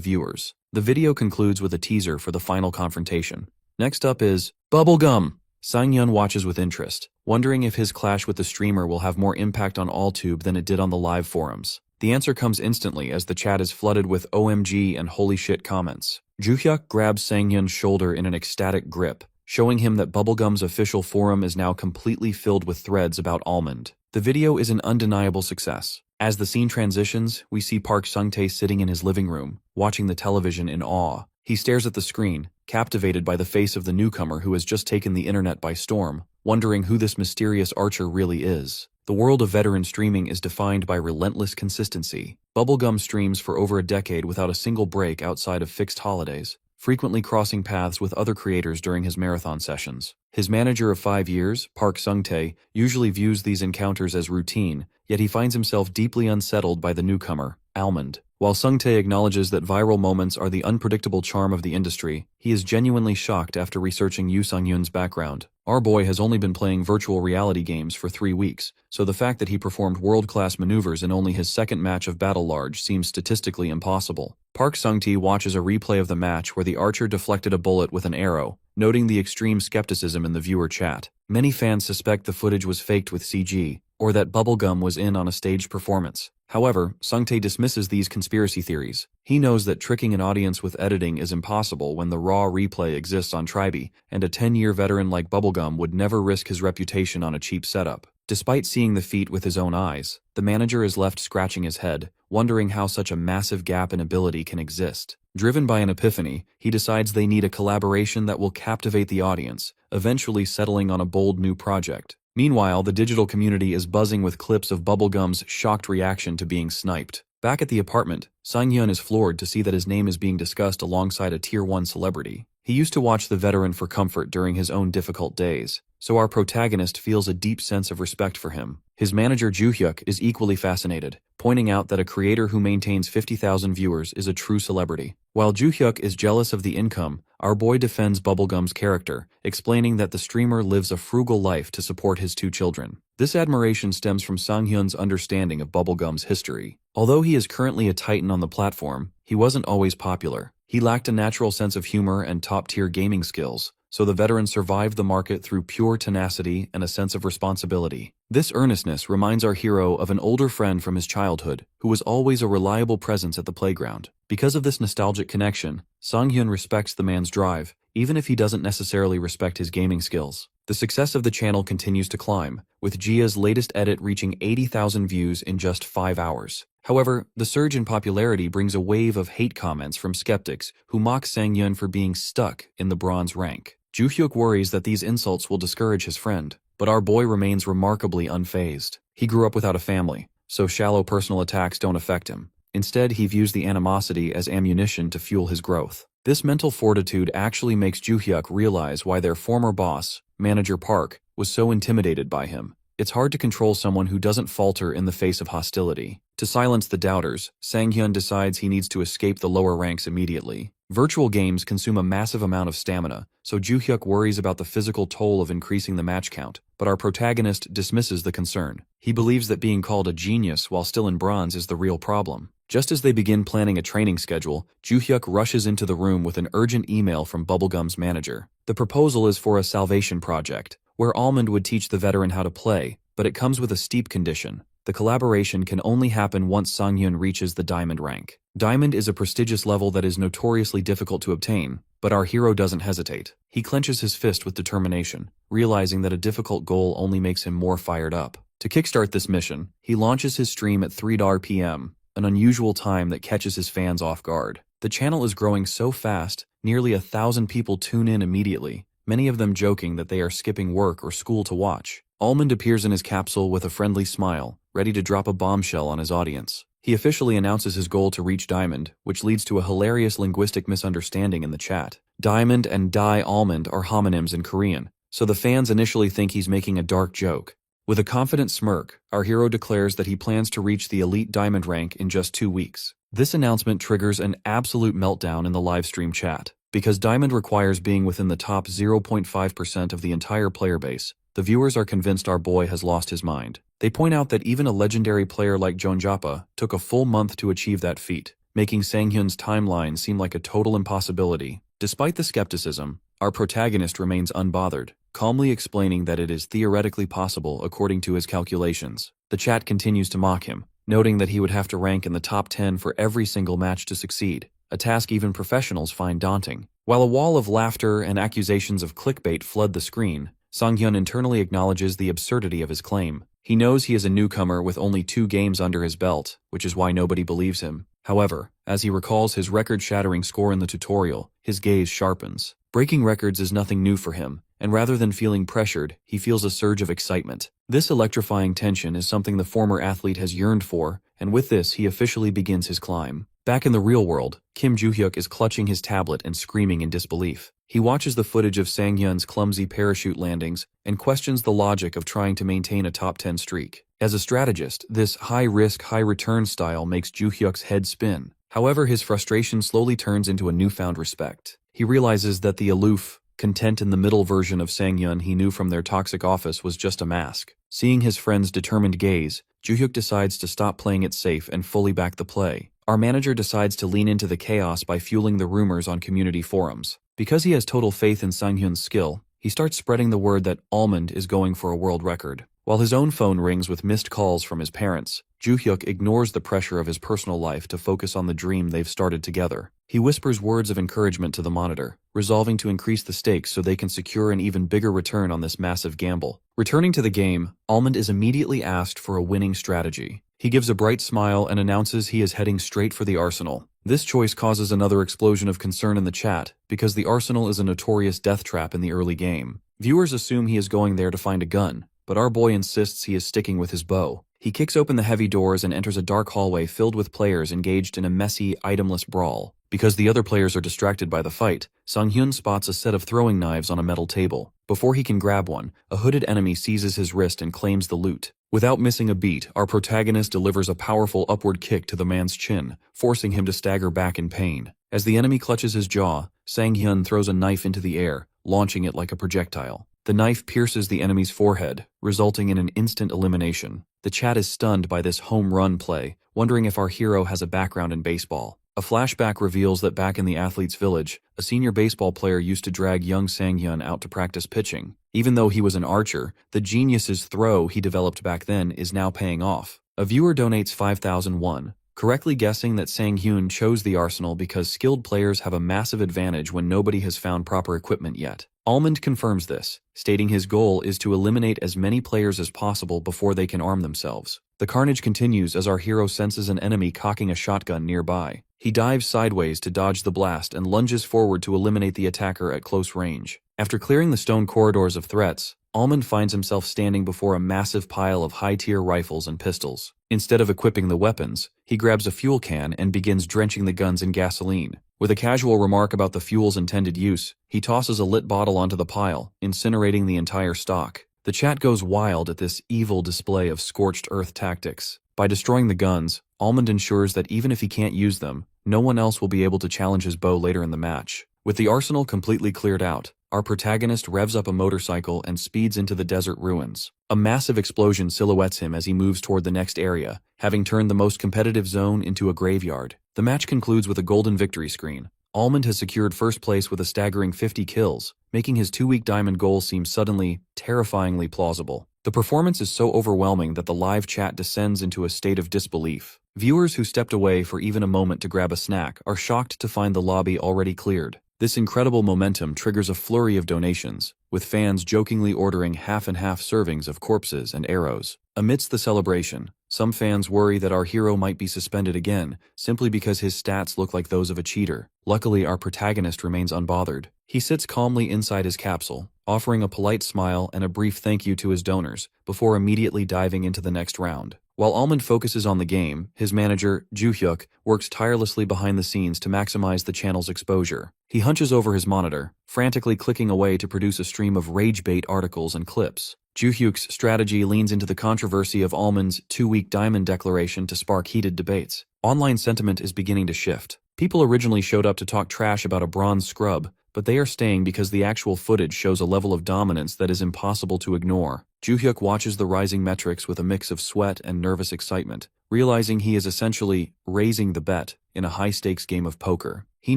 viewers. The video concludes with a teaser for the final confrontation. Next up is Bubblegum. Sang-hyun watches with interest, wondering if his clash with the streamer will have more impact on AllTube than it did on the live forums. The answer comes instantly as the chat is flooded with OMG and holy shit comments. Juhyuk grabs Sang-hyun's shoulder in an ecstatic grip, showing him that Bubblegum's official forum is now completely filled with threads about Almond. The video is an undeniable success. As the scene transitions, we see Park Sung-tae sitting in his living room, watching the television in awe. He stares at the screen, captivated by the face of the newcomer who has just taken the internet by storm, wondering who this mysterious archer really is. The world of veteran streaming is defined by relentless consistency. Bubblegum streams for over a decade without a single break outside of fixed holidays, frequently crossing paths with other creators during his marathon sessions. His manager of 5 years, Park Sung-tae, usually views these encounters as routine, yet he finds himself deeply unsettled by the newcomer, Almond. While Sung-tae acknowledges that viral moments are the unpredictable charm of the industry, he is genuinely shocked after researching Yoo Sang-yoon's background. Our boy has only been playing virtual reality games for 3 weeks, so the fact that he performed world-class maneuvers in only his second match of Battle Large seems statistically impossible. Park Sung-tae watches a replay of the match where the archer deflected a bullet with an arrow, noting the extreme skepticism in the viewer chat. Many fans suspect the footage was faked with CG, or that Bubblegum was in on a staged performance. However, Sung-tae dismisses these conspiracy theories. He knows that tricking an audience with editing is impossible when the raw replay exists on Tribe, and a 10-year veteran like Bubblegum would never risk his reputation on a cheap setup. Despite seeing the feat with his own eyes, the manager is left scratching his head, wondering how such a massive gap in ability can exist. Driven by an epiphany, he decides they need a collaboration that will captivate the audience, eventually settling on a bold new project. Meanwhile, the digital community is buzzing with clips of Bubblegum's shocked reaction to being sniped. Back at the apartment, Sang-hyun is floored to see that his name is being discussed alongside a Tier 1 celebrity. He used to watch the veteran for comfort during his own difficult days, so our protagonist feels a deep sense of respect for him. His manager Juhyuk is equally fascinated, pointing out that a creator who maintains 50,000 viewers is a true celebrity. While Juhyuk is jealous of the income, our boy defends Bubblegum's character, explaining that the streamer lives a frugal life to support his 2 children. This admiration stems from Sang-hyun's understanding of Bubblegum's history. Although he is currently a titan on the platform, he wasn't always popular. He lacked a natural sense of humor and top-tier gaming skills, so the veteran survived the market through pure tenacity and a sense of responsibility. This earnestness reminds our hero of an older friend from his childhood who was always a reliable presence at the playground. Because of this nostalgic connection, Sang-hyun respects the man's drive, even if he doesn't necessarily respect his gaming skills. The success of the channel continues to climb, with Gia's latest edit reaching 80,000 views in just 5 hours. However, the surge in popularity brings a wave of hate comments from skeptics who mock Sang-hyun for being stuck in the bronze rank. Joo-hyuk worries that these insults will discourage his friend, but our boy remains remarkably unfazed. He grew up without a family, so shallow personal attacks don't affect him. Instead, he views the animosity as ammunition to fuel his growth. This mental fortitude actually makes Joo-hyuk realize why their former boss, Manager Park, was so intimidated by him. It's hard to control someone who doesn't falter in the face of hostility. To silence the doubters, Sang-hyun decides he needs to escape the lower ranks immediately. Virtual games consume a massive amount of stamina, so Joo-hyuk worries about the physical toll of increasing the match count, but our protagonist dismisses the concern. He believes that being called a genius while still in bronze is the real problem. Just as they begin planning a training schedule, Joo-hyuk rushes into the room with an urgent email from Bubblegum's manager. The proposal is for a salvation project, where Almond would teach the veteran how to play, but it comes with a steep condition. The collaboration can only happen once Sang-hyun reaches the diamond rank. Diamond is a prestigious level that is notoriously difficult to obtain, but our hero doesn't hesitate. He clenches his fist with determination, realizing that a difficult goal only makes him more fired up. To kickstart this mission, he launches his stream at 3 p.m., an unusual time that catches his fans off guard. The channel is growing so fast, nearly 1,000 people tune in immediately, many of them joking that they are skipping work or school to watch. Almond appears in his capsule with a friendly smile, ready to drop a bombshell on his audience. He officially announces his goal to reach Diamond, which leads to a hilarious linguistic misunderstanding in the chat. Diamond and Almond are homonyms in Korean, so the fans initially think he's making a dark joke. With a confident smirk, our hero declares that he plans to reach the elite diamond rank in just 2 weeks. This announcement triggers an absolute meltdown in the livestream chat. Because diamond requires being within the top 0.5% of the entire player base, the viewers are convinced our boy has lost his mind. They point out that even a legendary player like Jonjappa took a full month to achieve that feat, making Sang-hyun's timeline seem like a total impossibility. Despite the skepticism, our protagonist remains unbothered, calmly explaining that it is theoretically possible according to his calculations. The chat continues to mock him, noting that he would have to rank in the top 10 for every single match to succeed, a task even professionals find daunting. While a wall of laughter and accusations of clickbait flood the screen, Sang-hyun internally acknowledges the absurdity of his claim. He knows he is a newcomer with only 2 games under his belt, which is why nobody believes him. However, as he recalls his record-shattering score in the tutorial, his gaze sharpens. Breaking records is nothing new for him, and rather than feeling pressured, he feels a surge of excitement. This electrifying tension is something the former athlete has yearned for, and with this he officially begins his climb. Back in the real world, Kim Joo-hyuk is clutching his tablet and screaming in disbelief. He watches the footage of Sang-hyun's clumsy parachute landings and questions the logic of trying to maintain a top 10 streak. As a strategist, this high-risk, high-return style makes Joo-hyuk's head spin. However, his frustration slowly turns into a newfound respect. He realizes that the aloof, content in the middle version of Sang-hyun he knew from their toxic office was just a mask. Seeing his friend's determined gaze, Joo-hyuk decides to stop playing it safe and fully back the play. Our manager decides to lean into the chaos by fueling the rumors on community forums. Because he has total faith in Sang-hyun's skill, he starts spreading the word that Almond is going for a world record. While his own phone rings with missed calls from his parents, Joo-hyuk ignores the pressure of his personal life to focus on the dream they've started together. He whispers words of encouragement to the monitor, resolving to increase the stakes so they can secure an even bigger return on this massive gamble. Returning to the game, Almond is immediately asked for a winning strategy. He gives a bright smile and announces he is heading straight for the arsenal. This choice causes another explosion of concern in the chat, because the arsenal is a notorious death trap in the early game. Viewers assume he is going there to find a gun, but our boy insists he is sticking with his bow. He kicks open the heavy doors and enters a dark hallway filled with players engaged in a messy, itemless brawl. Because the other players are distracted by the fight, Sang-hyun spots a set of throwing knives on a metal table. Before he can grab one, a hooded enemy seizes his wrist and claims the loot. Without missing a beat, our protagonist delivers a powerful upward kick to the man's chin, forcing him to stagger back in pain. As the enemy clutches his jaw, Sang-hyun throws a knife into the air, launching it like a projectile. The knife pierces the enemy's forehead, resulting in an instant elimination. The chat is stunned by this home run play, wondering if our hero has a background in baseball. A flashback reveals that back in the athlete's village, a senior baseball player used to drag young Sang-hyun out to practice pitching. Even though he was an archer, the genius's throw he developed back then is now paying off. A viewer donates 5,001, correctly guessing that Sang-hyun chose the arsenal because skilled players have a massive advantage when nobody has found proper equipment yet. Almond confirms this, stating his goal is to eliminate as many players as possible before they can arm themselves. The carnage continues as our hero senses an enemy cocking a shotgun nearby. He dives sideways to dodge the blast and lunges forward to eliminate the attacker at close range. After clearing the stone corridors of threats, Almond finds himself standing before a massive pile of high-tier rifles and pistols. Instead of equipping the weapons, he grabs a fuel can and begins drenching the guns in gasoline. With a casual remark about the fuel's intended use, he tosses a lit bottle onto the pile, incinerating the entire stock. The chat goes wild at this evil display of scorched earth tactics. By destroying the guns, Almond ensures that even if he can't use them, no one else will be able to challenge his bow later in the match. With the arsenal completely cleared out, our protagonist revs up a motorcycle and speeds into the desert ruins. A massive explosion silhouettes him as he moves toward the next area, having turned the most competitive zone into a graveyard. The match concludes with a golden victory screen. Almond has secured first place with a staggering 50 kills, making his 2-week diamond goal seem suddenly, terrifyingly plausible. The performance is so overwhelming that the live chat descends into a state of disbelief. Viewers who stepped away for even a moment to grab a snack are shocked to find the lobby already cleared. This incredible momentum triggers a flurry of donations, with fans jokingly ordering half-and-half servings of corpses and arrows. Amidst the celebration, some fans worry that our hero might be suspended again, simply because his stats look like those of a cheater. Luckily, our protagonist remains unbothered. He sits calmly inside his capsule, offering a polite smile and a brief thank you to his donors, before immediately diving into the next round. While Almond focuses on the game, his manager, Joo-hyuk, works tirelessly behind the scenes to maximize the channel's exposure. He hunches over his monitor, frantically clicking away to produce a stream of rage-bait articles and clips. Joo-hyuk's strategy leans into the controversy of Almond's 2-week diamond declaration to spark heated debates. Online sentiment is beginning to shift. People originally showed up to talk trash about a bronze scrub, but they are staying because the actual footage shows a level of dominance that is impossible to ignore. Joo-hyuk watches the rising metrics with a mix of sweat and nervous excitement, realizing he is essentially raising the bet in a high-stakes game of poker. He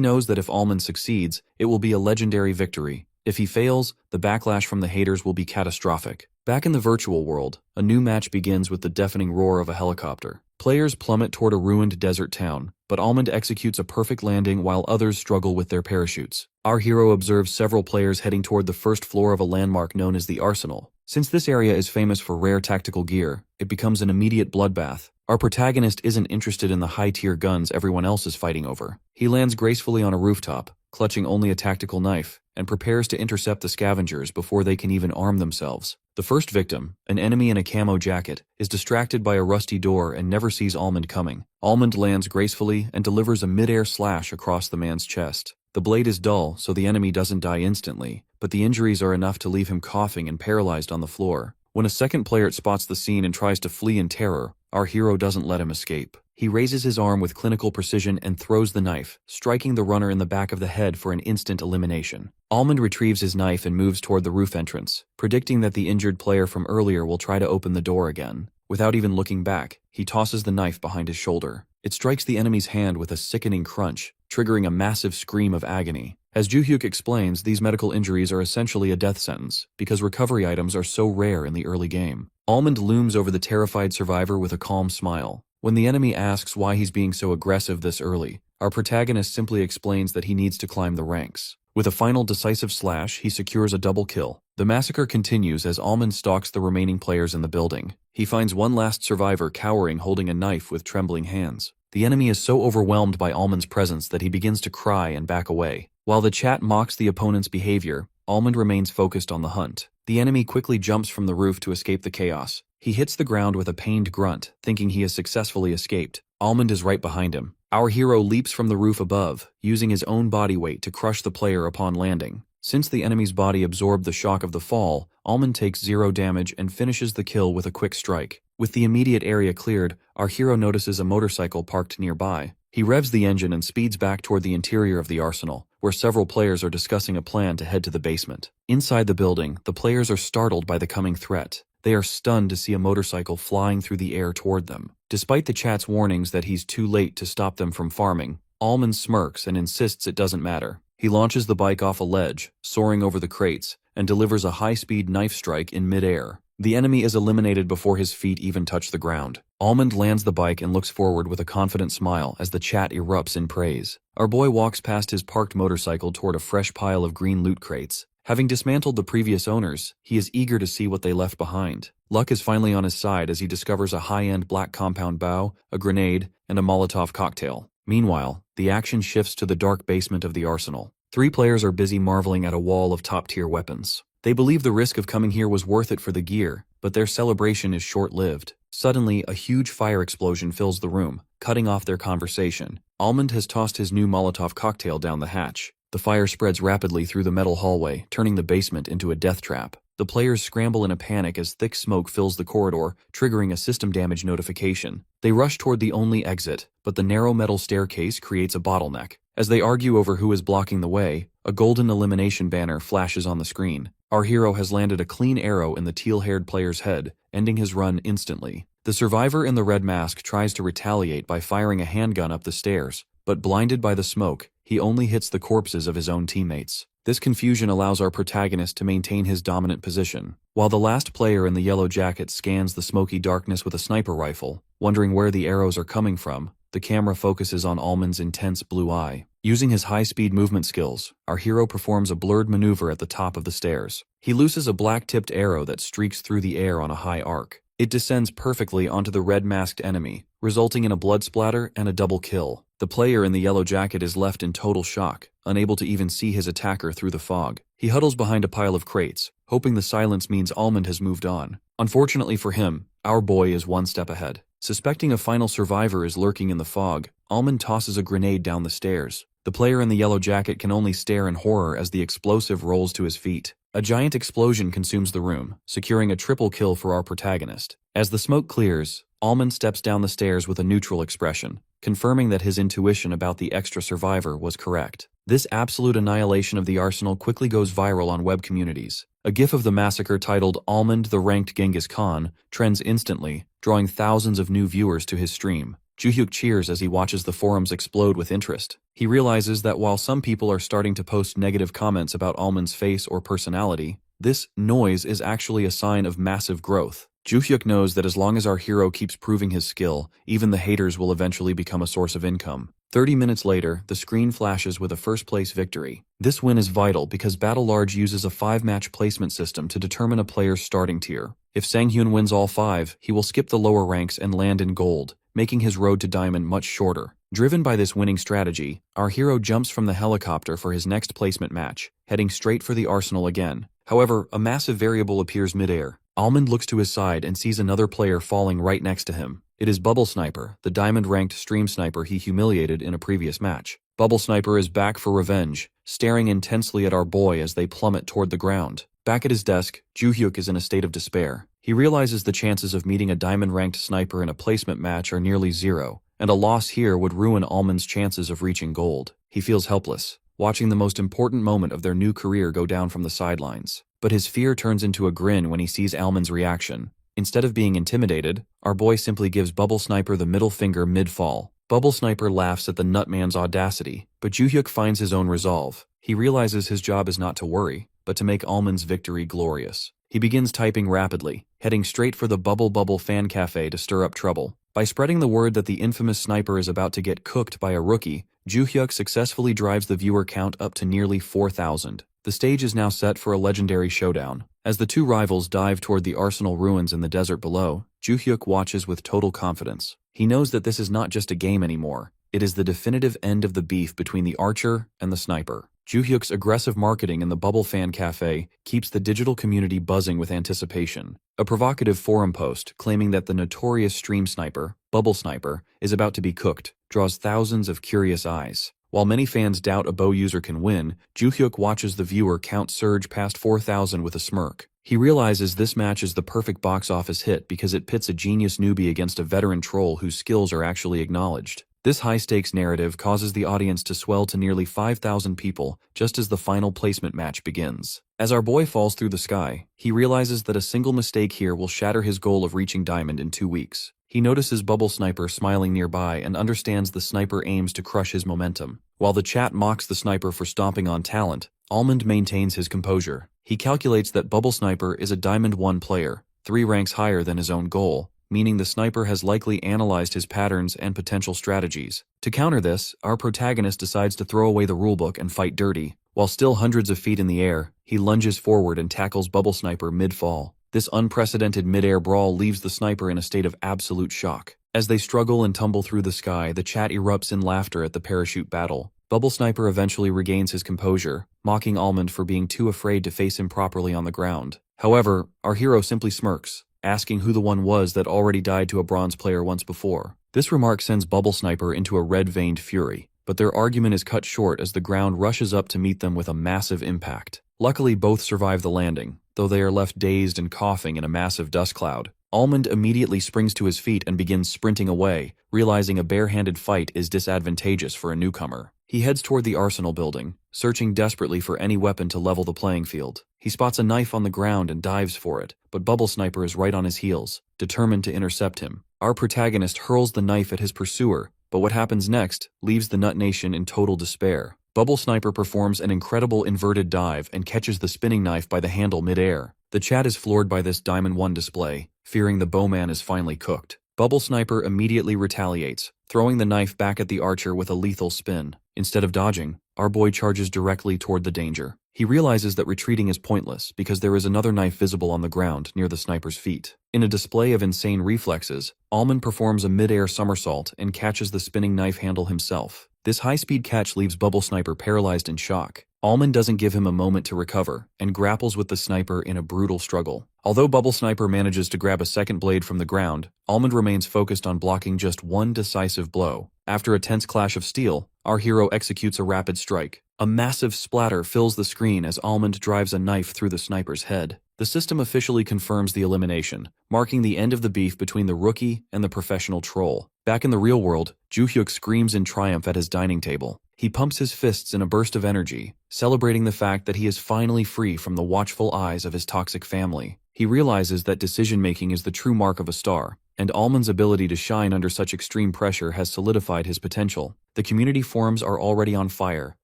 knows that if Almond succeeds, it will be a legendary victory. If he fails, the backlash from the haters will be catastrophic. Back in the virtual world, a new match begins with the deafening roar of a helicopter. Players plummet toward a ruined desert town, but Almond executes a perfect landing while others struggle with their parachutes. Our hero observes several players heading toward the first floor of a landmark known as the Arsenal. Since this area is famous for rare tactical gear, it becomes an immediate bloodbath. Our protagonist isn't interested in the high-tier guns everyone else is fighting over. He lands gracefully on a rooftop, clutching only a tactical knife, and prepares to intercept the scavengers before they can even arm themselves. The first victim, an enemy in a camo jacket, is distracted by a rusty door and never sees Almond coming. Almond lands gracefully and delivers a mid-air slash across the man's chest. The blade is dull, so the enemy doesn't die instantly, but the injuries are enough to leave him coughing and paralyzed on the floor. When a second player spots the scene and tries to flee in terror, our hero doesn't let him escape. He raises his arm with clinical precision and throws the knife, striking the runner in the back of the head for an instant elimination. Almond retrieves his knife and moves toward the roof entrance, predicting that the injured player from earlier will try to open the door again. Without even looking back, he tosses the knife behind his shoulder. It strikes the enemy's hand with a sickening crunch, triggering a massive scream of agony. As Joo-hyuk explains, these medical injuries are essentially a death sentence, because recovery items are so rare in the early game. Almond looms over the terrified survivor with a calm smile. When the enemy asks why he's being so aggressive this early, our protagonist simply explains that he needs to climb the ranks. With a final decisive slash, he secures a double kill. The massacre continues as Almond stalks the remaining players in the building. He finds one last survivor cowering, holding a knife with trembling hands. The enemy is so overwhelmed by Almond's presence that he begins to cry and back away. While the chat mocks the opponent's behavior, Almond remains focused on the hunt. The enemy quickly jumps from the roof to escape the chaos. He hits the ground with a pained grunt, thinking he has successfully escaped. Almond is right behind him. Our hero leaps from the roof above, using his own body weight to crush the player upon landing. Since the enemy's body absorbed the shock of the fall, Almond takes 0 damage and finishes the kill with a quick strike. With the immediate area cleared, our hero notices a motorcycle parked nearby. He revs the engine and speeds back toward the interior of the arsenal, where several players are discussing a plan to head to the basement. Inside the building, the players are startled by the coming threat. They are stunned to see a motorcycle flying through the air toward them. Despite the chat's warnings that he's too late to stop them from farming, Almond smirks and insists it doesn't matter. He launches the bike off a ledge, soaring over the crates, and delivers a high-speed knife strike in mid-air. The enemy is eliminated before his feet even touch the ground. Almond lands the bike and looks forward with a confident smile as the chat erupts in praise. Our boy walks past his parked motorcycle toward a fresh pile of green loot crates. Having dismantled the previous owners, he is eager to see what they left behind. Luck is finally on his side as he discovers a high-end black compound bow, a grenade, and a Molotov cocktail. Meanwhile, the action shifts to the dark basement of the arsenal. 3 players are busy marveling at a wall of top-tier weapons. They believe the risk of coming here was worth it for the gear, but their celebration is short-lived. Suddenly, a huge fire explosion fills the room, cutting off their conversation. Almond has tossed his new Molotov cocktail down the hatch. The fire spreads rapidly through the metal hallway, turning the basement into a death trap. The players scramble in a panic as thick smoke fills the corridor, triggering a system damage notification. They rush toward the only exit, but the narrow metal staircase creates a bottleneck. As they argue over who is blocking the way, a golden elimination banner flashes on the screen. Our hero has landed a clean arrow in the teal-haired player's head, ending his run instantly. The survivor in the red mask tries to retaliate by firing a handgun up the stairs, but blinded by the smoke, he only hits the corpses of his own teammates. This confusion allows our protagonist to maintain his dominant position, while the last player in the yellow jacket scans the smoky darkness with a sniper rifle, wondering where the arrows are coming from. The camera focuses on Almond's intense blue eye. Using his high-speed movement skills, our hero performs a blurred maneuver at the top of the stairs. He looses a black-tipped arrow that streaks through the air on a high arc. It descends perfectly onto the red-masked enemy, resulting in a blood splatter and a double kill. The player in the yellow jacket is left in total shock, unable to even see his attacker through the fog. He huddles behind a pile of crates, hoping the silence means Almond has moved on. Unfortunately for him, our boy is one step ahead. Suspecting a final survivor is lurking in the fog, Almond tosses a grenade down the stairs. The player in the yellow jacket can only stare in horror as the explosive rolls to his feet. A giant explosion consumes the room, securing a triple kill for our protagonist. As the smoke clears, Almond steps down the stairs with a neutral expression, confirming that his intuition about the extra survivor was correct. This absolute annihilation of the arsenal quickly goes viral on web communities. A gif of the massacre titled "Almond the Ranked Genghis Khan" trends instantly, drawing thousands of new viewers to his stream. Juhyuk cheers as he watches the forums explode with interest. He realizes that while some people are starting to post negative comments about Almond's face or personality, this noise is actually a sign of massive growth. Juhyuk knows that as long as our hero keeps proving his skill, even the haters will eventually become a source of income. 30 minutes later, the screen flashes with a first-place victory. This win is vital because Battle Large uses a 5-match placement system to determine a player's starting tier. If Sang-hyun wins all 5, he will skip the lower ranks and land in gold, making his road to diamond much shorter. Driven by this winning strategy, our hero jumps from the helicopter for his next placement match, heading straight for the arsenal again. However, a massive variable appears midair. Almond looks to his side and sees another player falling right next to him. It is Bubble Sniper, the diamond-ranked stream sniper he humiliated in a previous match. Bubble Sniper is back for revenge, staring intensely at our boy as they plummet toward the ground. Back at his desk, Juhyuk is in a state of despair. He realizes the chances of meeting a diamond-ranked sniper in a placement match are nearly zero, and a loss here would ruin Almond's chances of reaching gold. He feels helpless, watching the most important moment of their new career go down from the sidelines. But his fear turns into a grin when he sees Almond's reaction. Instead of being intimidated, our boy simply gives Bubble Sniper the middle finger mid-fall. Bubble Sniper laughs at the nutman's audacity, but Juhyuk finds his own resolve. He realizes his job is not to worry, but to make Almond's victory glorious. He begins typing rapidly, heading straight for the Bubble fan cafe to stir up trouble. By spreading the word that the infamous sniper is about to get cooked by a rookie, Juhyuk successfully drives the viewer count up to nearly 4,000. The stage is now set for a legendary showdown. As the two rivals dive toward the arsenal ruins in the desert below, Juhyuk watches with total confidence. He knows that this is not just a game anymore. It is the definitive end of the beef between the archer and the sniper. Juhyuk's aggressive marketing in the Bubble Fan Cafe keeps the digital community buzzing with anticipation. A provocative forum post claiming that the notorious stream sniper, Bubble Sniper, is about to be cooked draws thousands of curious eyes. While many fans doubt a bow user can win, Juhyuk watches the viewer count surge past 4,000 with a smirk. He realizes this match is the perfect box office hit because it pits a genius newbie against a veteran troll whose skills are actually acknowledged. This high-stakes narrative causes the audience to swell to nearly 5,000 people just as the final placement match begins. As our boy falls through the sky, he realizes that a single mistake here will shatter his goal of reaching diamond in 2 weeks. He notices Bubble Sniper smiling nearby and understands the sniper aims to crush his momentum. While the chat mocks the sniper for stomping on talent, Almond maintains his composure. He calculates that Bubble Sniper is a Diamond 1 player, 3 ranks higher than his own goal, meaning the sniper has likely analyzed his patterns and potential strategies. To counter this, our protagonist decides to throw away the rulebook and fight dirty. While still hundreds of feet in the air, he lunges forward and tackles Bubble Sniper mid-fall. This unprecedented mid-air brawl leaves the sniper in a state of absolute shock. As they struggle and tumble through the sky, the chat erupts in laughter at the parachute battle. Bubble Sniper eventually regains his composure, mocking Almond for being too afraid to face him properly on the ground. However, our hero simply smirks, asking who the one was that already died to a bronze player once before. This remark sends Bubble Sniper into a red-veined fury, but their argument is cut short as the ground rushes up to meet them with a massive impact. Luckily, both survive the landing, though they are left dazed and coughing in a massive dust cloud. Almond immediately springs to his feet and begins sprinting away, realizing a bare-handed fight is disadvantageous for a newcomer. He heads toward the arsenal building, searching desperately for any weapon to level the playing field. He spots a knife on the ground and dives for it, but Bubble Sniper is right on his heels, determined to intercept him. Our protagonist hurls the knife at his pursuer, but what happens next leaves the Nut Nation in total despair. Bubble Sniper performs an incredible inverted dive and catches the spinning knife by the handle mid-air. The chat is floored by this Diamond 1 display, fearing the bowman is finally cooked. Bubble Sniper immediately retaliates, throwing the knife back at the archer with a lethal spin. Instead of dodging, our boy charges directly toward the danger. He realizes that retreating is pointless because there is another knife visible on the ground near the sniper's feet. In a display of insane reflexes, Almond performs a mid-air somersault and catches the spinning knife handle himself. This high-speed catch leaves Bubble Sniper paralyzed in shock. Almond doesn't give him a moment to recover and grapples with the sniper in a brutal struggle. Although Bubble Sniper manages to grab a second blade from the ground, Almond remains focused on blocking just one decisive blow. After a tense clash of steel, our hero executes a rapid strike. A massive splatter fills the screen as Almond drives a knife through the sniper's head. The system officially confirms the elimination, marking the end of the beef between the rookie and the professional troll. Back in the real world, Joo-hyuk screams in triumph at his dining table. He pumps his fists in a burst of energy, celebrating the fact that he is finally free from the watchful eyes of his toxic family. He realizes that decision-making is the true mark of a star, and Almond's ability to shine under such extreme pressure has solidified his potential. The community forums are already on fire,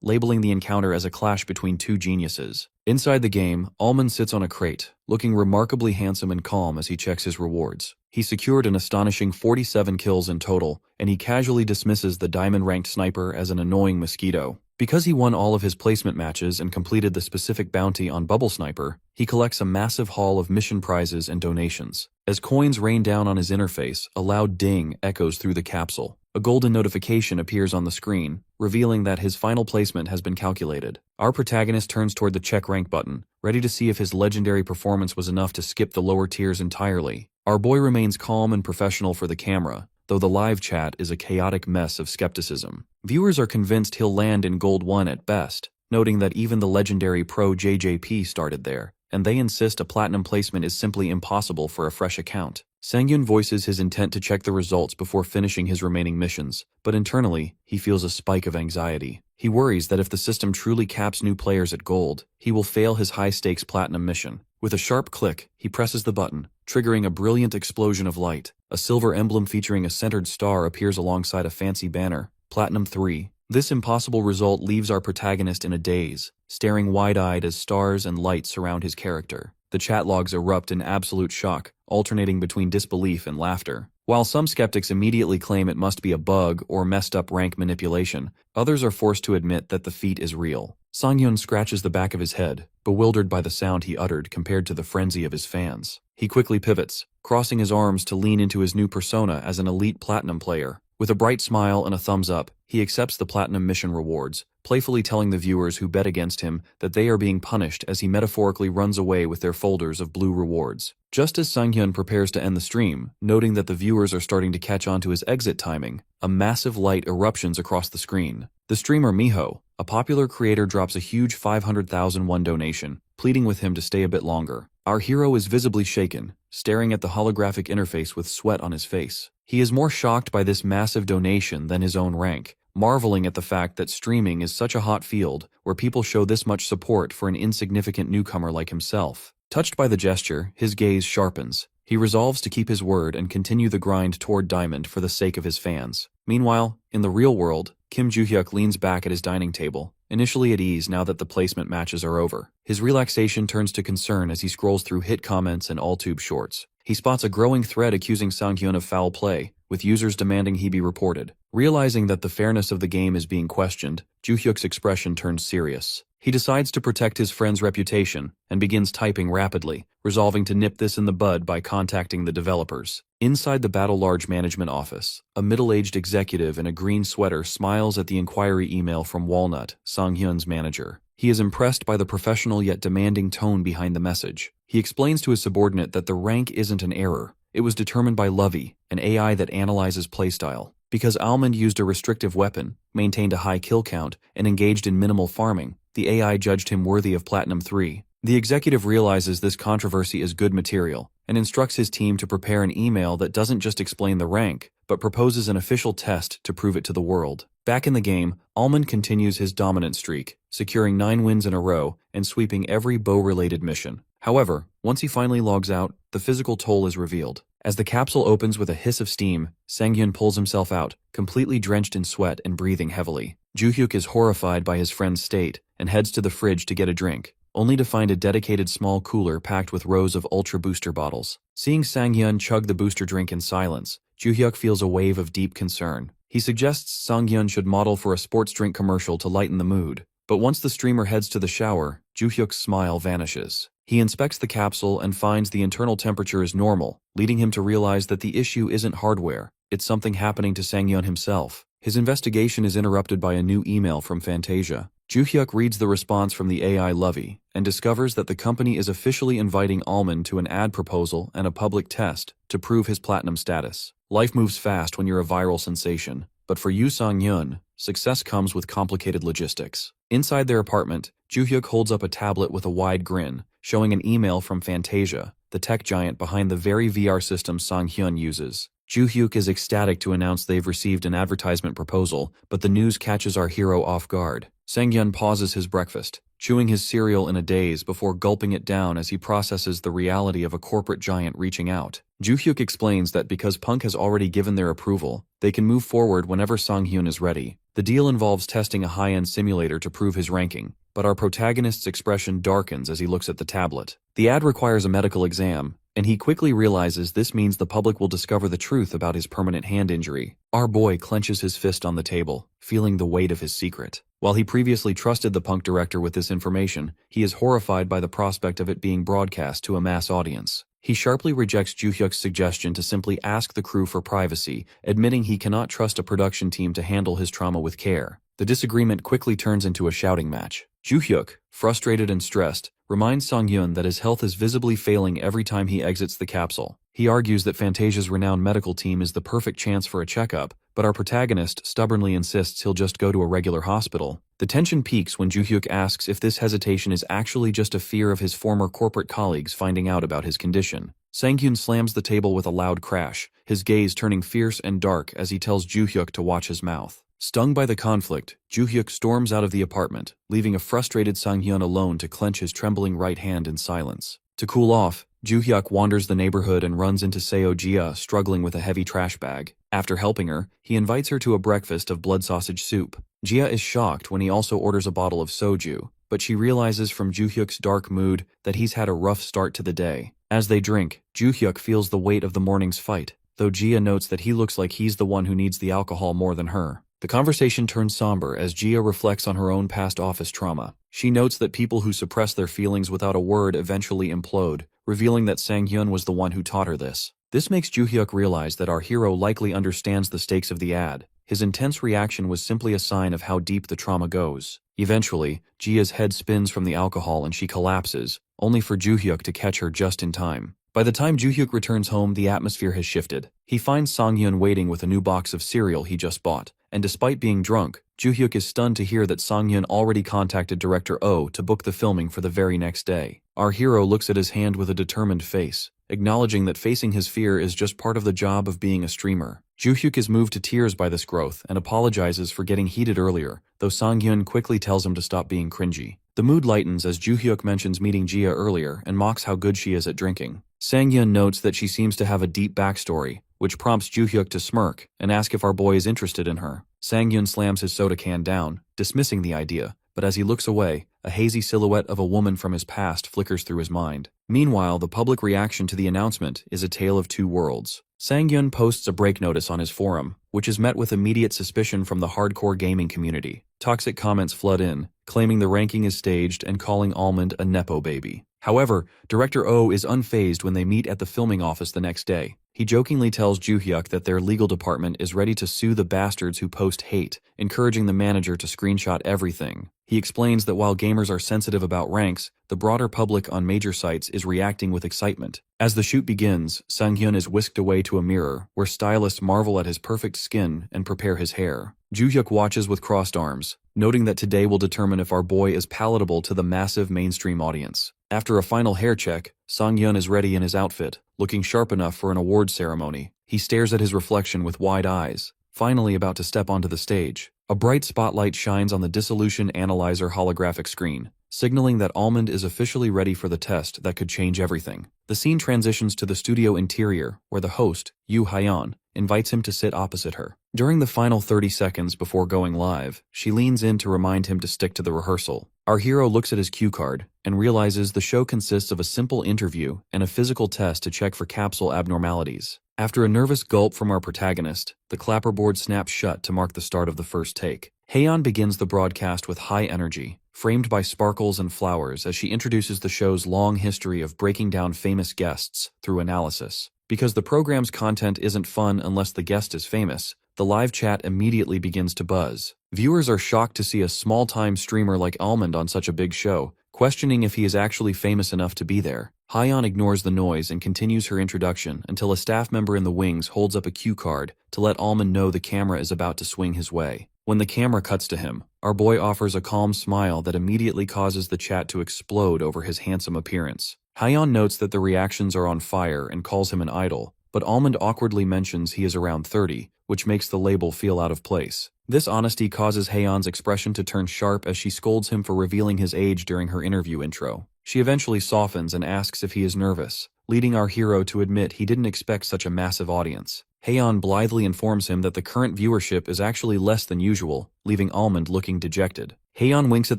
labeling the encounter as a clash between two geniuses. Inside the game, Almond sits on a crate, looking remarkably handsome and calm as he checks his rewards. He secured an astonishing 47 kills in total, and he casually dismisses the diamond-ranked sniper as an annoying mosquito. Because he won all of his placement matches and completed the specific bounty on Bubble Sniper, he collects a massive haul of mission prizes and donations. As coins rain down on his interface, a loud ding echoes through the capsule. A golden notification appears on the screen, revealing that his final placement has been calculated. Our protagonist turns toward the check rank button, ready to see if his legendary performance was enough to skip the lower tiers entirely. Our boy remains calm and professional for the camera, though the live chat is a chaotic mess of skepticism. Viewers are convinced he'll land in Gold 1 at best, noting that even the legendary pro JJP started there, and they insist a platinum placement is simply impossible for a fresh account. Sangyun voices his intent to check the results before finishing his remaining missions, but internally, he feels a spike of anxiety. He worries that if the system truly caps new players at gold, he will fail his high-stakes platinum mission. With a sharp click, he presses the button, triggering a brilliant explosion of light. A silver emblem featuring a centered star appears alongside a fancy banner, Platinum 3. This impossible result leaves our protagonist in a daze, staring wide-eyed as stars and lights surround his character. The chat logs erupt in absolute shock, alternating between disbelief and laughter. While some skeptics immediately claim it must be a bug or messed-up rank manipulation, others are forced to admit that the feat is real. Sangyun scratches the back of his head, bewildered by the sound he uttered compared to the frenzy of his fans. He quickly pivots, crossing his arms to lean into his new persona as an elite platinum player. With a bright smile and a thumbs up, he accepts the platinum mission rewards, playfully telling the viewers who bet against him that they are being punished as he metaphorically runs away with their folders of blue rewards. Just as Sangyun prepares to end the stream, noting that the viewers are starting to catch on to his exit timing, a massive light eruptions across the screen. The streamer Miho, a popular creator, drops a huge 500,000 won donation, pleading with him to stay a bit longer. Our hero is visibly shaken, staring at the holographic interface with sweat on his face. He is more shocked by this massive donation than his own rank, marveling at the fact that streaming is such a hot field where people show this much support for an insignificant newcomer like himself. Touched by the gesture, his gaze sharpens. He resolves to keep his word and continue the grind toward Diamond for the sake of his fans. Meanwhile, in the real world, Kim Joo-hyuk leans back at his dining table, initially at ease now that the placement matches are over. His relaxation turns to concern as he scrolls through hit comments and all-tube shorts. He spots a growing thread accusing Sang-hyun of foul play, with users demanding he be reported. Realizing that the fairness of the game is being questioned, Joo-hyuk's expression turns serious. He decides to protect his friend's reputation and begins typing rapidly, resolving to nip this in the bud by contacting the developers. Inside the Battle Large management office, a middle-aged executive in a green sweater smiles at the inquiry email from Walnut, Sang-hyun's manager. He is impressed by the professional yet demanding tone behind the message. He explains to his subordinate that the rank isn't an error. It was determined by Lovey, an AI that analyzes playstyle. Because Almond used a restrictive weapon, maintained a high kill count, and engaged in minimal farming, the AI judged him worthy of Platinum 3. The executive realizes this controversy is good material, and instructs his team to prepare an email that doesn't just explain the rank, but proposes an official test to prove it to the world. Back in the game, Almond continues his dominant streak, securing 9 wins in a row and sweeping every bow-related mission. However, once he finally logs out, the physical toll is revealed. As the capsule opens with a hiss of steam, Sang-hyun pulls himself out, completely drenched in sweat and breathing heavily. Joo-hyuk is horrified by his friend's state and heads to the fridge to get a drink, only to find a dedicated small cooler packed with rows of Ultra Booster bottles. Seeing Sang-hyun chug the booster drink in silence, Joo-hyuk feels a wave of deep concern. He suggests Sang-hyun should model for a sports drink commercial to lighten the mood. But once the streamer heads to the shower, Joo-hyuk's smile vanishes. He inspects the capsule and finds the internal temperature is normal, leading him to realize that the issue isn't hardware, it's something happening to Sang-hyun himself. His investigation is interrupted by a new email from Fantasia. Joo-hyuk reads the response from the AI Lovey and discovers that the company is officially inviting Almond to an ad proposal and a public test to prove his platinum status. Life moves fast when you're a viral sensation, but for Yoo Sang-hyun, success comes with complicated logistics. Inside their apartment, Joo-hyuk holds up a tablet with a wide grin, showing an email from Fantasia, the tech giant behind the very VR system Sang-hyun uses. Joo-hyuk is ecstatic to announce they've received an advertisement proposal, but the news catches our hero off guard. Sang-hyun pauses his breakfast, chewing his cereal in a daze before gulping it down as he processes the reality of a corporate giant reaching out. Joo-hyuk explains that because Punk has already given their approval, they can move forward whenever Sang-hyun is ready. The deal involves testing a high-end simulator to prove his ranking, but our protagonist's expression darkens as he looks at the tablet. The ad requires a medical exam, and he quickly realizes this means the public will discover the truth about his permanent hand injury. Our boy clenches his fist on the table, feeling the weight of his secret. While he previously trusted the Punk director with this information, he is horrified by the prospect of it being broadcast to a mass audience. He sharply rejects Joo-hyuk's suggestion to simply ask the crew for privacy, admitting he cannot trust a production team to handle his trauma with care. The disagreement quickly turns into a shouting match. Joo-hyuk, frustrated and stressed, reminds Sang-hyun that his health is visibly failing every time he exits the capsule. He argues that Fantasia's renowned medical team is the perfect chance for a checkup, but our protagonist stubbornly insists he'll just go to a regular hospital. The tension peaks when Joo-hyuk asks if this hesitation is actually just a fear of his former corporate colleagues finding out about his condition. Sang-hyun slams the table with a loud crash, his gaze turning fierce and dark as he tells Joo-hyuk to watch his mouth. Stung by the conflict, Joo-hyuk storms out of the apartment, leaving a frustrated Sang-hyun alone to clench his trembling right hand in silence. To cool off, Joo-hyuk wanders the neighborhood and runs into Seo Jia struggling with a heavy trash bag. After helping her, he invites her to a breakfast of blood sausage soup. Jia is shocked when he also orders a bottle of soju, but she realizes from Joo-hyuk's dark mood that he's had a rough start to the day. As they drink, Joo-hyuk feels the weight of the morning's fight, though Jia notes that he looks like he's the one who needs the alcohol more than her. The conversation turns somber as Jia reflects on her own past office trauma. She notes that people who suppress their feelings without a word eventually implode, revealing that Sang-hyun was the one who taught her this. This makes Joo-hyuk realize that our hero likely understands the stakes of the ad. His intense reaction was simply a sign of how deep the trauma goes. Eventually, Jia's head spins from the alcohol and she collapses, only for Joo-hyuk to catch her just in time. By the time Joo-hyuk returns home, the atmosphere has shifted. He finds Sang-hyun waiting with a new box of cereal he just bought, and despite being drunk, Joo-hyuk is stunned to hear that Sang-hyun already contacted director Oh to book the filming for the very next day. Our hero looks at his hand with a determined face, acknowledging that facing his fear is just part of the job of being a streamer. Joo-hyuk is moved to tears by this growth and apologizes for getting heated earlier, though Sang-hyun quickly tells him to stop being cringy. The mood lightens as Joo-hyuk mentions meeting Jia earlier and mocks how good she is at drinking. Sang-hyun notes that she seems to have a deep backstory, which prompts Joo-hyuk to smirk and ask if our boy is interested in her. Sang-hyun slams his soda can down, dismissing the idea, but as he looks away, a hazy silhouette of a woman from his past flickers through his mind. Meanwhile, the public reaction to the announcement is a tale of two worlds. Sang-hyun posts a break notice on his forum, which is met with immediate suspicion from the hardcore gaming community. Toxic comments flood in, claiming the ranking is staged and calling Almond a nepo baby. However, Director Oh is unfazed when they meet at the filming office the next day. He jokingly tells Joo-hyuk that their legal department is ready to sue the bastards who post hate, encouraging the manager to screenshot everything. He explains that while gamers are sensitive about ranks, the broader public on major sites is reacting with excitement. As the shoot begins, Sang-hyun is whisked away to a mirror, where stylists marvel at his perfect skin and prepare his hair. Joo-hyuk watches with crossed arms, noting that today will determine if our boy is palatable to the massive mainstream audience. After a final hair check, Sang-hyun is ready in his outfit, looking sharp enough for an awards ceremony. He stares at his reflection with wide eyes, finally about to step onto the stage. A bright spotlight shines on the dissolution analyzer holographic screen, signaling that Almond is officially ready for the test that could change everything. The scene transitions to the studio interior, where the host, Yoo Hyeon, invites him to sit opposite her. During the final 30 seconds before going live, she leans in to remind him to stick to the rehearsal. Our hero looks at his cue card and realizes the show consists of a simple interview and a physical test to check for capsule abnormalities. After a nervous gulp from our protagonist, the clapperboard snaps shut to mark the start of the first take. Haeyeon begins the broadcast with high energy, framed by sparkles and flowers as she introduces the show's long history of breaking down famous guests through analysis. Because the program's content isn't fun unless the guest is famous, the live chat immediately begins to buzz. Viewers are shocked to see a small-time streamer like Almond on such a big show, questioning if he is actually famous enough to be there. Haeyeon ignores the noise and continues her introduction until a staff member in the wings holds up a cue card to let Almond know the camera is about to swing his way. When the camera cuts to him, our boy offers a calm smile that immediately causes the chat to explode over his handsome appearance. Haeyeon notes that the reactions are on fire and calls him an idol, but Almond awkwardly mentions he is around 30, which makes the label feel out of place. This honesty causes Haeyeon's expression to turn sharp as she scolds him for revealing his age during her interview intro. She eventually softens and asks if he is nervous, leading our hero to admit he didn't expect such a massive audience. Haeyeon blithely informs him that the current viewership is actually less than usual, leaving Almond looking dejected. Haeyeon winks at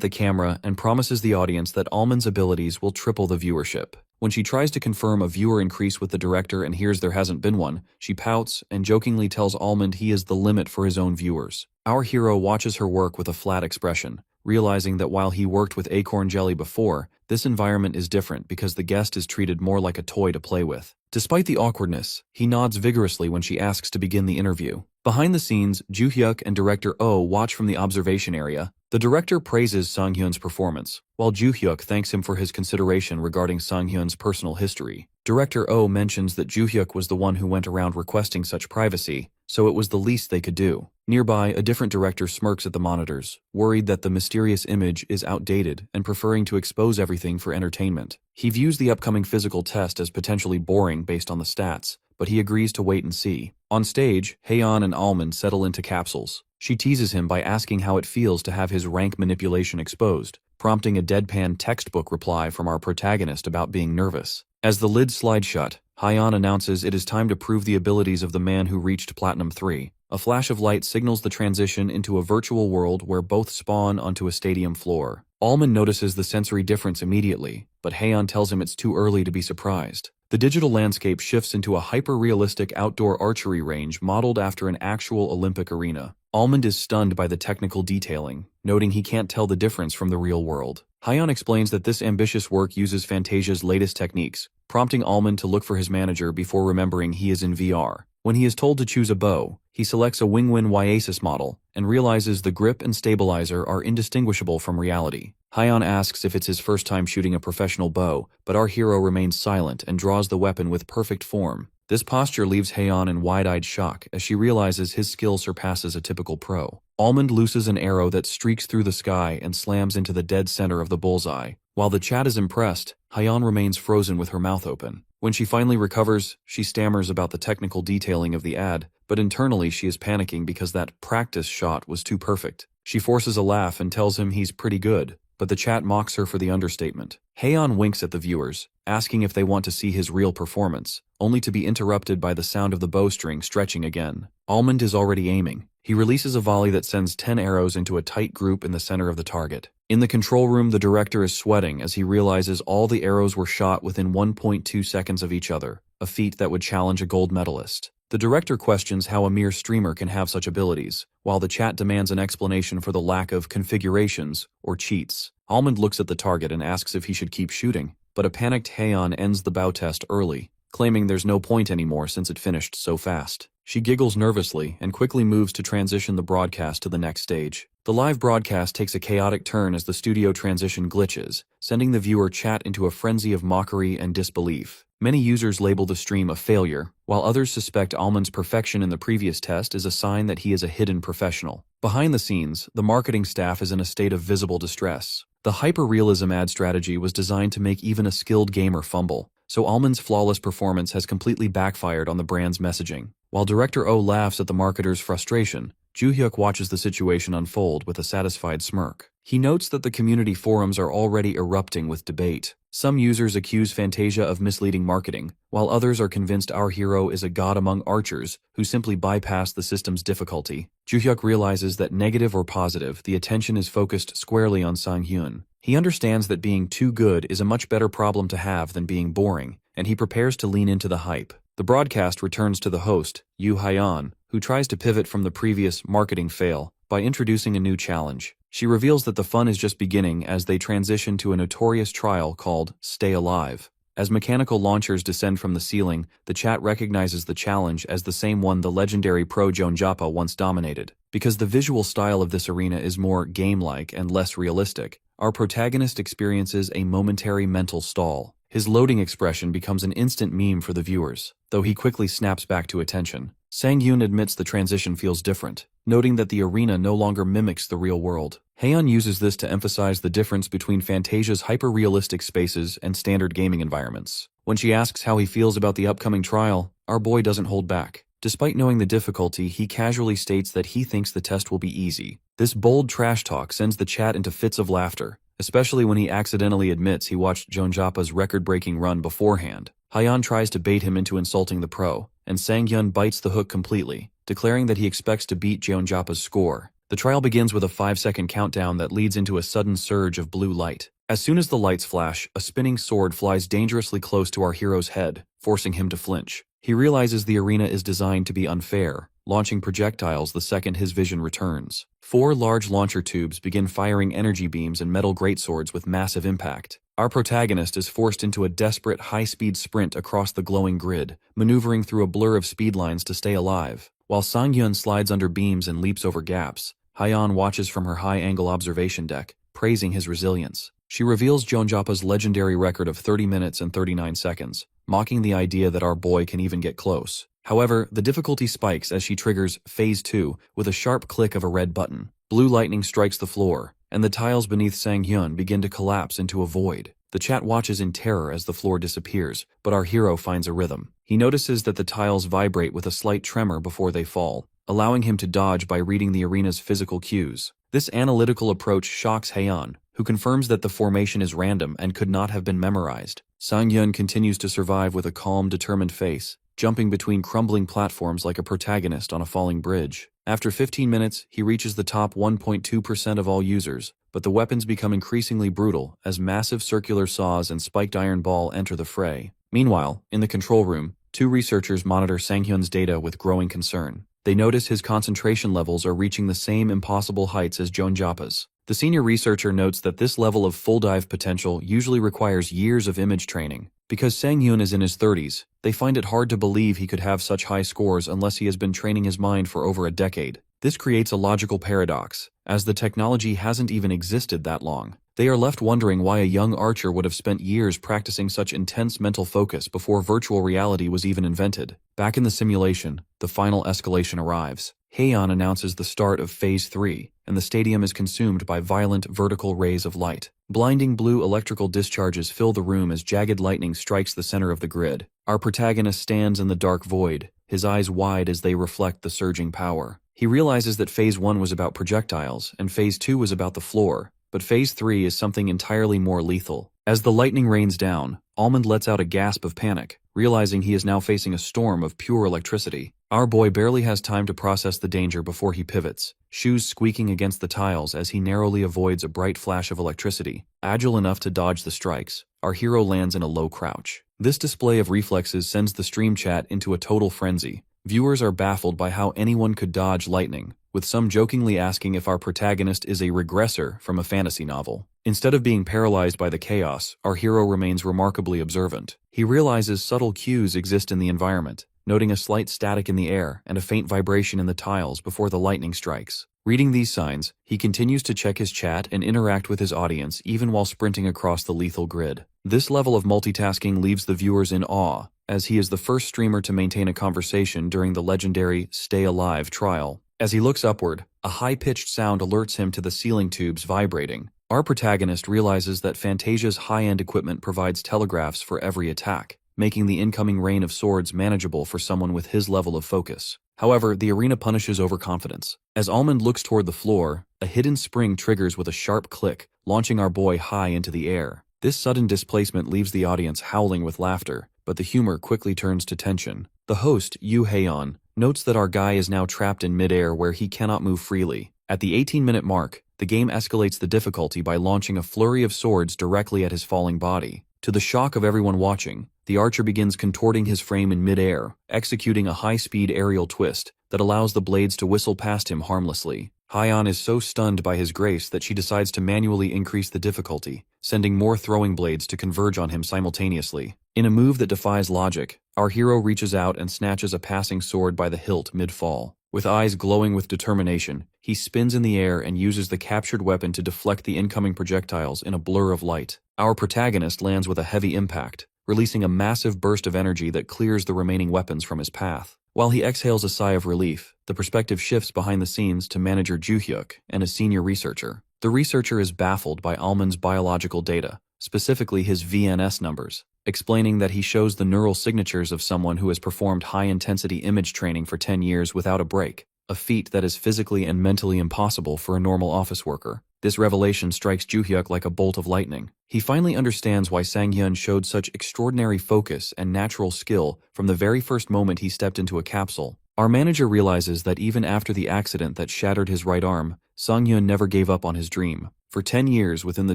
the camera and promises the audience that Almond's abilities will triple the viewership. When she tries to confirm a viewer increase with the director and hears there hasn't been one, she pouts and jokingly tells Almond he is the limit for his own viewers. Our hero watches her work with a flat expression, realizing that while he worked with acorn jelly before, this environment is different because the guest is treated more like a toy to play with. Despite the awkwardness, he nods vigorously when she asks to begin the interview. Behind the scenes, Joo-hyuk and director Oh watch from the observation area. The director praises Sang-hyun's performance, while Joo-hyuk thanks him for his consideration regarding Sang-hyun's personal history. Director Oh mentions that Joo-hyuk was the one who went around requesting such privacy, so it was the least they could do. Nearby, a different director smirks at the monitors, worried that the mysterious image is outdated and preferring to expose everything for entertainment. He views the upcoming physical test as potentially boring based on the stats, but he agrees to wait and see. On stage, Haeyeon and Almond settle into capsules. She teases him by asking how it feels to have his rank manipulation exposed, prompting a deadpan textbook reply from our protagonist about being nervous. As the lid slides shut, Haeyeon announces it is time to prove the abilities of the man who reached Platinum 3. A flash of light signals the transition into a virtual world where both spawn onto a stadium floor. Almond notices the sensory difference immediately, but Haeyeon tells him it's too early to be surprised. The digital landscape shifts into a hyper-realistic outdoor archery range modeled after an actual Olympic arena. Almond is stunned by the technical detailing, noting he can't tell the difference from the real world. Haeyeon explains that this ambitious work uses Fantasia's latest techniques, prompting Almond to look for his manager before remembering he is in VR. When he is told to choose a bow, he selects a Wingwin Oasis model and realizes the grip and stabilizer are indistinguishable from reality. Haeyeon asks if it's his first time shooting a professional bow, but our hero remains silent and draws the weapon with perfect form. This posture leaves Haeyeon in wide-eyed shock as she realizes his skill surpasses a typical pro. Almond looses an arrow that streaks through the sky and slams into the dead center of the bullseye. While the chat is impressed, Haeyeon remains frozen with her mouth open. When she finally recovers, she stammers about the technical detailing of the ad, but internally she is panicking because that practice shot was too perfect. She forces a laugh and tells him he's pretty good, but the chat mocks her for the understatement. Heian winks at the viewers, asking if they want to see his real performance, only to be interrupted by the sound of the bowstring stretching again. Almond is already aiming. He releases a volley that sends 10 arrows into a tight group in the center of the target. In the control room, the director is sweating as he realizes all the arrows were shot within 1.2 seconds of each other, a feat that would challenge a gold medalist. The director questions how a mere streamer can have such abilities, while the chat demands an explanation for the lack of configurations or cheats. Almond looks at the target and asks if he should keep shooting, but a panicked Heian ends the bow test early, claiming there's no point anymore since it finished so fast. She giggles nervously and quickly moves to transition the broadcast to the next stage. The live broadcast takes a chaotic turn as the studio transition glitches, sending the viewer chat into a frenzy of mockery and disbelief. Many users label the stream a failure, while others suspect Almond's perfection in the previous test is a sign that he is a hidden professional. Behind the scenes, the marketing staff is in a state of visible distress. The hyper-realism ad strategy was designed to make even a skilled gamer fumble, so Almond's flawless performance has completely backfired on the brand's messaging. While Director Oh laughs at the marketer's frustration, Joo-hyuk watches the situation unfold with a satisfied smirk. He notes that the community forums are already erupting with debate. Some users accuse Fantasia of misleading marketing, while others are convinced our hero is a god among archers who simply bypass the system's difficulty. Joo-hyuk realizes that negative or positive, the attention is focused squarely on Sang-hyun. He understands that being too good is a much better problem to have than being boring, and he prepares to lean into the hype. The broadcast returns to the host, Yoo Hyeon, who tries to pivot from the previous marketing fail by introducing a new challenge. She reveals that the fun is just beginning as they transition to a notorious trial called Stay Alive. As mechanical launchers descend from the ceiling, the chat recognizes the challenge as the same one the legendary pro Jonjapa once dominated. Because the visual style of this arena is more game-like and less realistic, our protagonist experiences a momentary mental stall. His loading expression becomes an instant meme for the viewers, though he quickly snaps back to attention. Sang-hyun admits the transition feels different, noting that the arena no longer mimics the real world. Heian uses this to emphasize the difference between Fantasia's hyper-realistic spaces and standard gaming environments. When she asks how he feels about the upcoming trial, our boy doesn't hold back. Despite knowing the difficulty, he casually states that he thinks the test will be easy. This bold trash talk sends the chat into fits of laughter, especially when he accidentally admits he watched Jonjapa's record-breaking run beforehand. Heian tries to bait him into insulting the pro, and Sang-hyun bites the hook completely, declaring that he expects to beat Jonjapa's score. The trial begins with a 5-second countdown that leads into a sudden surge of blue light. As soon as the lights flash, a spinning sword flies dangerously close to our hero's head, forcing him to flinch. He realizes the arena is designed to be unfair, launching projectiles the second his vision returns. 4 large launcher tubes begin firing energy beams and metal greatswords with massive impact. Our protagonist is forced into a desperate high-speed sprint across the glowing grid, maneuvering through a blur of speed lines to stay alive. While Sang-hyun slides under beams and leaps over gaps, Heian watches from her high-angle observation deck, praising his resilience. She reveals Jonjapa's legendary record of 30 minutes and 39 seconds, mocking the idea that our boy can even get close. However, the difficulty spikes as she triggers Phase 2 with a sharp click of a red button. Blue lightning strikes the floor, and the tiles beneath Sang-hyun begin to collapse into a void. The chat watches in terror as the floor disappears, but our hero finds a rhythm. He notices that the tiles vibrate with a slight tremor before they fall, allowing him to dodge by reading the arena's physical cues. This analytical approach shocks Heian, who confirms that the formation is random and could not have been memorized. Sang-hyun continues to survive with a calm, determined face, jumping between crumbling platforms like a protagonist on a falling bridge. After 15 minutes, he reaches the top 1.2% of all users, but the weapons become increasingly brutal as massive circular saws and spiked iron ball enter the fray. Meanwhile, in the control room, 2 researchers monitor Sang-hyun's data with growing concern. They notice his concentration levels are reaching the same impossible heights as Jonjapa's. The senior researcher notes that this level of full dive potential usually requires years of image training. Because Sang-hyun is in his 30s, they find it hard to believe he could have such high scores unless he has been training his mind for over a decade. This creates a logical paradox, as the technology hasn't even existed that long. They are left wondering why a young archer would have spent years practicing such intense mental focus before virtual reality was even invented. Back in the simulation, the final escalation arrives. Heian announces the start of Phase 3, and the stadium is consumed by violent vertical rays of light. Blinding blue electrical discharges fill the room as jagged lightning strikes the center of the grid. Our protagonist stands in the dark void, his eyes wide as they reflect the surging power. He realizes that Phase 1 was about projectiles, and Phase 2 was about the floor, but Phase 3 is something entirely more lethal. As the lightning rains down, Almond lets out a gasp of panic, realizing he is now facing a storm of pure electricity. Our boy barely has time to process the danger before he pivots, shoes squeaking against the tiles as he narrowly avoids a bright flash of electricity. Agile enough to dodge the strikes, our hero lands in a low crouch. This display of reflexes sends the stream chat into a total frenzy. Viewers are baffled by how anyone could dodge lightning, with some jokingly asking if our protagonist is a regressor from a fantasy novel. Instead of being paralyzed by the chaos, our hero remains remarkably observant. He realizes subtle cues exist in the environment, noting a slight static in the air and a faint vibration in the tiles before the lightning strikes. Reading these signs, he continues to check his chat and interact with his audience even while sprinting across the lethal grid. This level of multitasking leaves the viewers in awe, as he is the first streamer to maintain a conversation during the legendary Stay Alive trial. As he looks upward, a high-pitched sound alerts him to the ceiling tubes vibrating. Our protagonist realizes that Fantasia's high-end equipment provides telegraphs for every attack, making the incoming rain of swords manageable for someone with his level of focus. However, the arena punishes overconfidence. As Almond looks toward the floor, a hidden spring triggers with a sharp click, launching our boy high into the air. This sudden displacement leaves the audience howling with laughter, but the humor quickly turns to tension. The host, Yu Heian, notes that our guy is now trapped in midair where he cannot move freely. At the 18-minute mark, the game escalates the difficulty by launching a flurry of swords directly at his falling body. To the shock of everyone watching, the archer begins contorting his frame in midair, executing a high-speed aerial twist that allows the blades to whistle past him harmlessly. Heian is so stunned by his grace that she decides to manually increase the difficulty, sending more throwing blades to converge on him simultaneously. In a move that defies logic, our hero reaches out and snatches a passing sword by the hilt mid-fall. With eyes glowing with determination, he spins in the air and uses the captured weapon to deflect the incoming projectiles in a blur of light. Our protagonist lands with a heavy impact, releasing a massive burst of energy that clears the remaining weapons from his path. While he exhales a sigh of relief, the perspective shifts behind the scenes to manager Ju-hyuk and a senior researcher. The researcher is baffled by Almond's biological data, specifically his VNS numbers, explaining that he shows the neural signatures of someone who has performed high-intensity image training for 10 years without a break, a feat that is physically and mentally impossible for a normal office worker. This revelation strikes Ju-hyuk like a bolt of lightning. He finally understands why Sang-hyun showed such extraordinary focus and natural skill from the very first moment he stepped into a capsule. Our manager realizes that even after the accident that shattered his right arm, Sang-hyun never gave up on his dream. For 10 years within the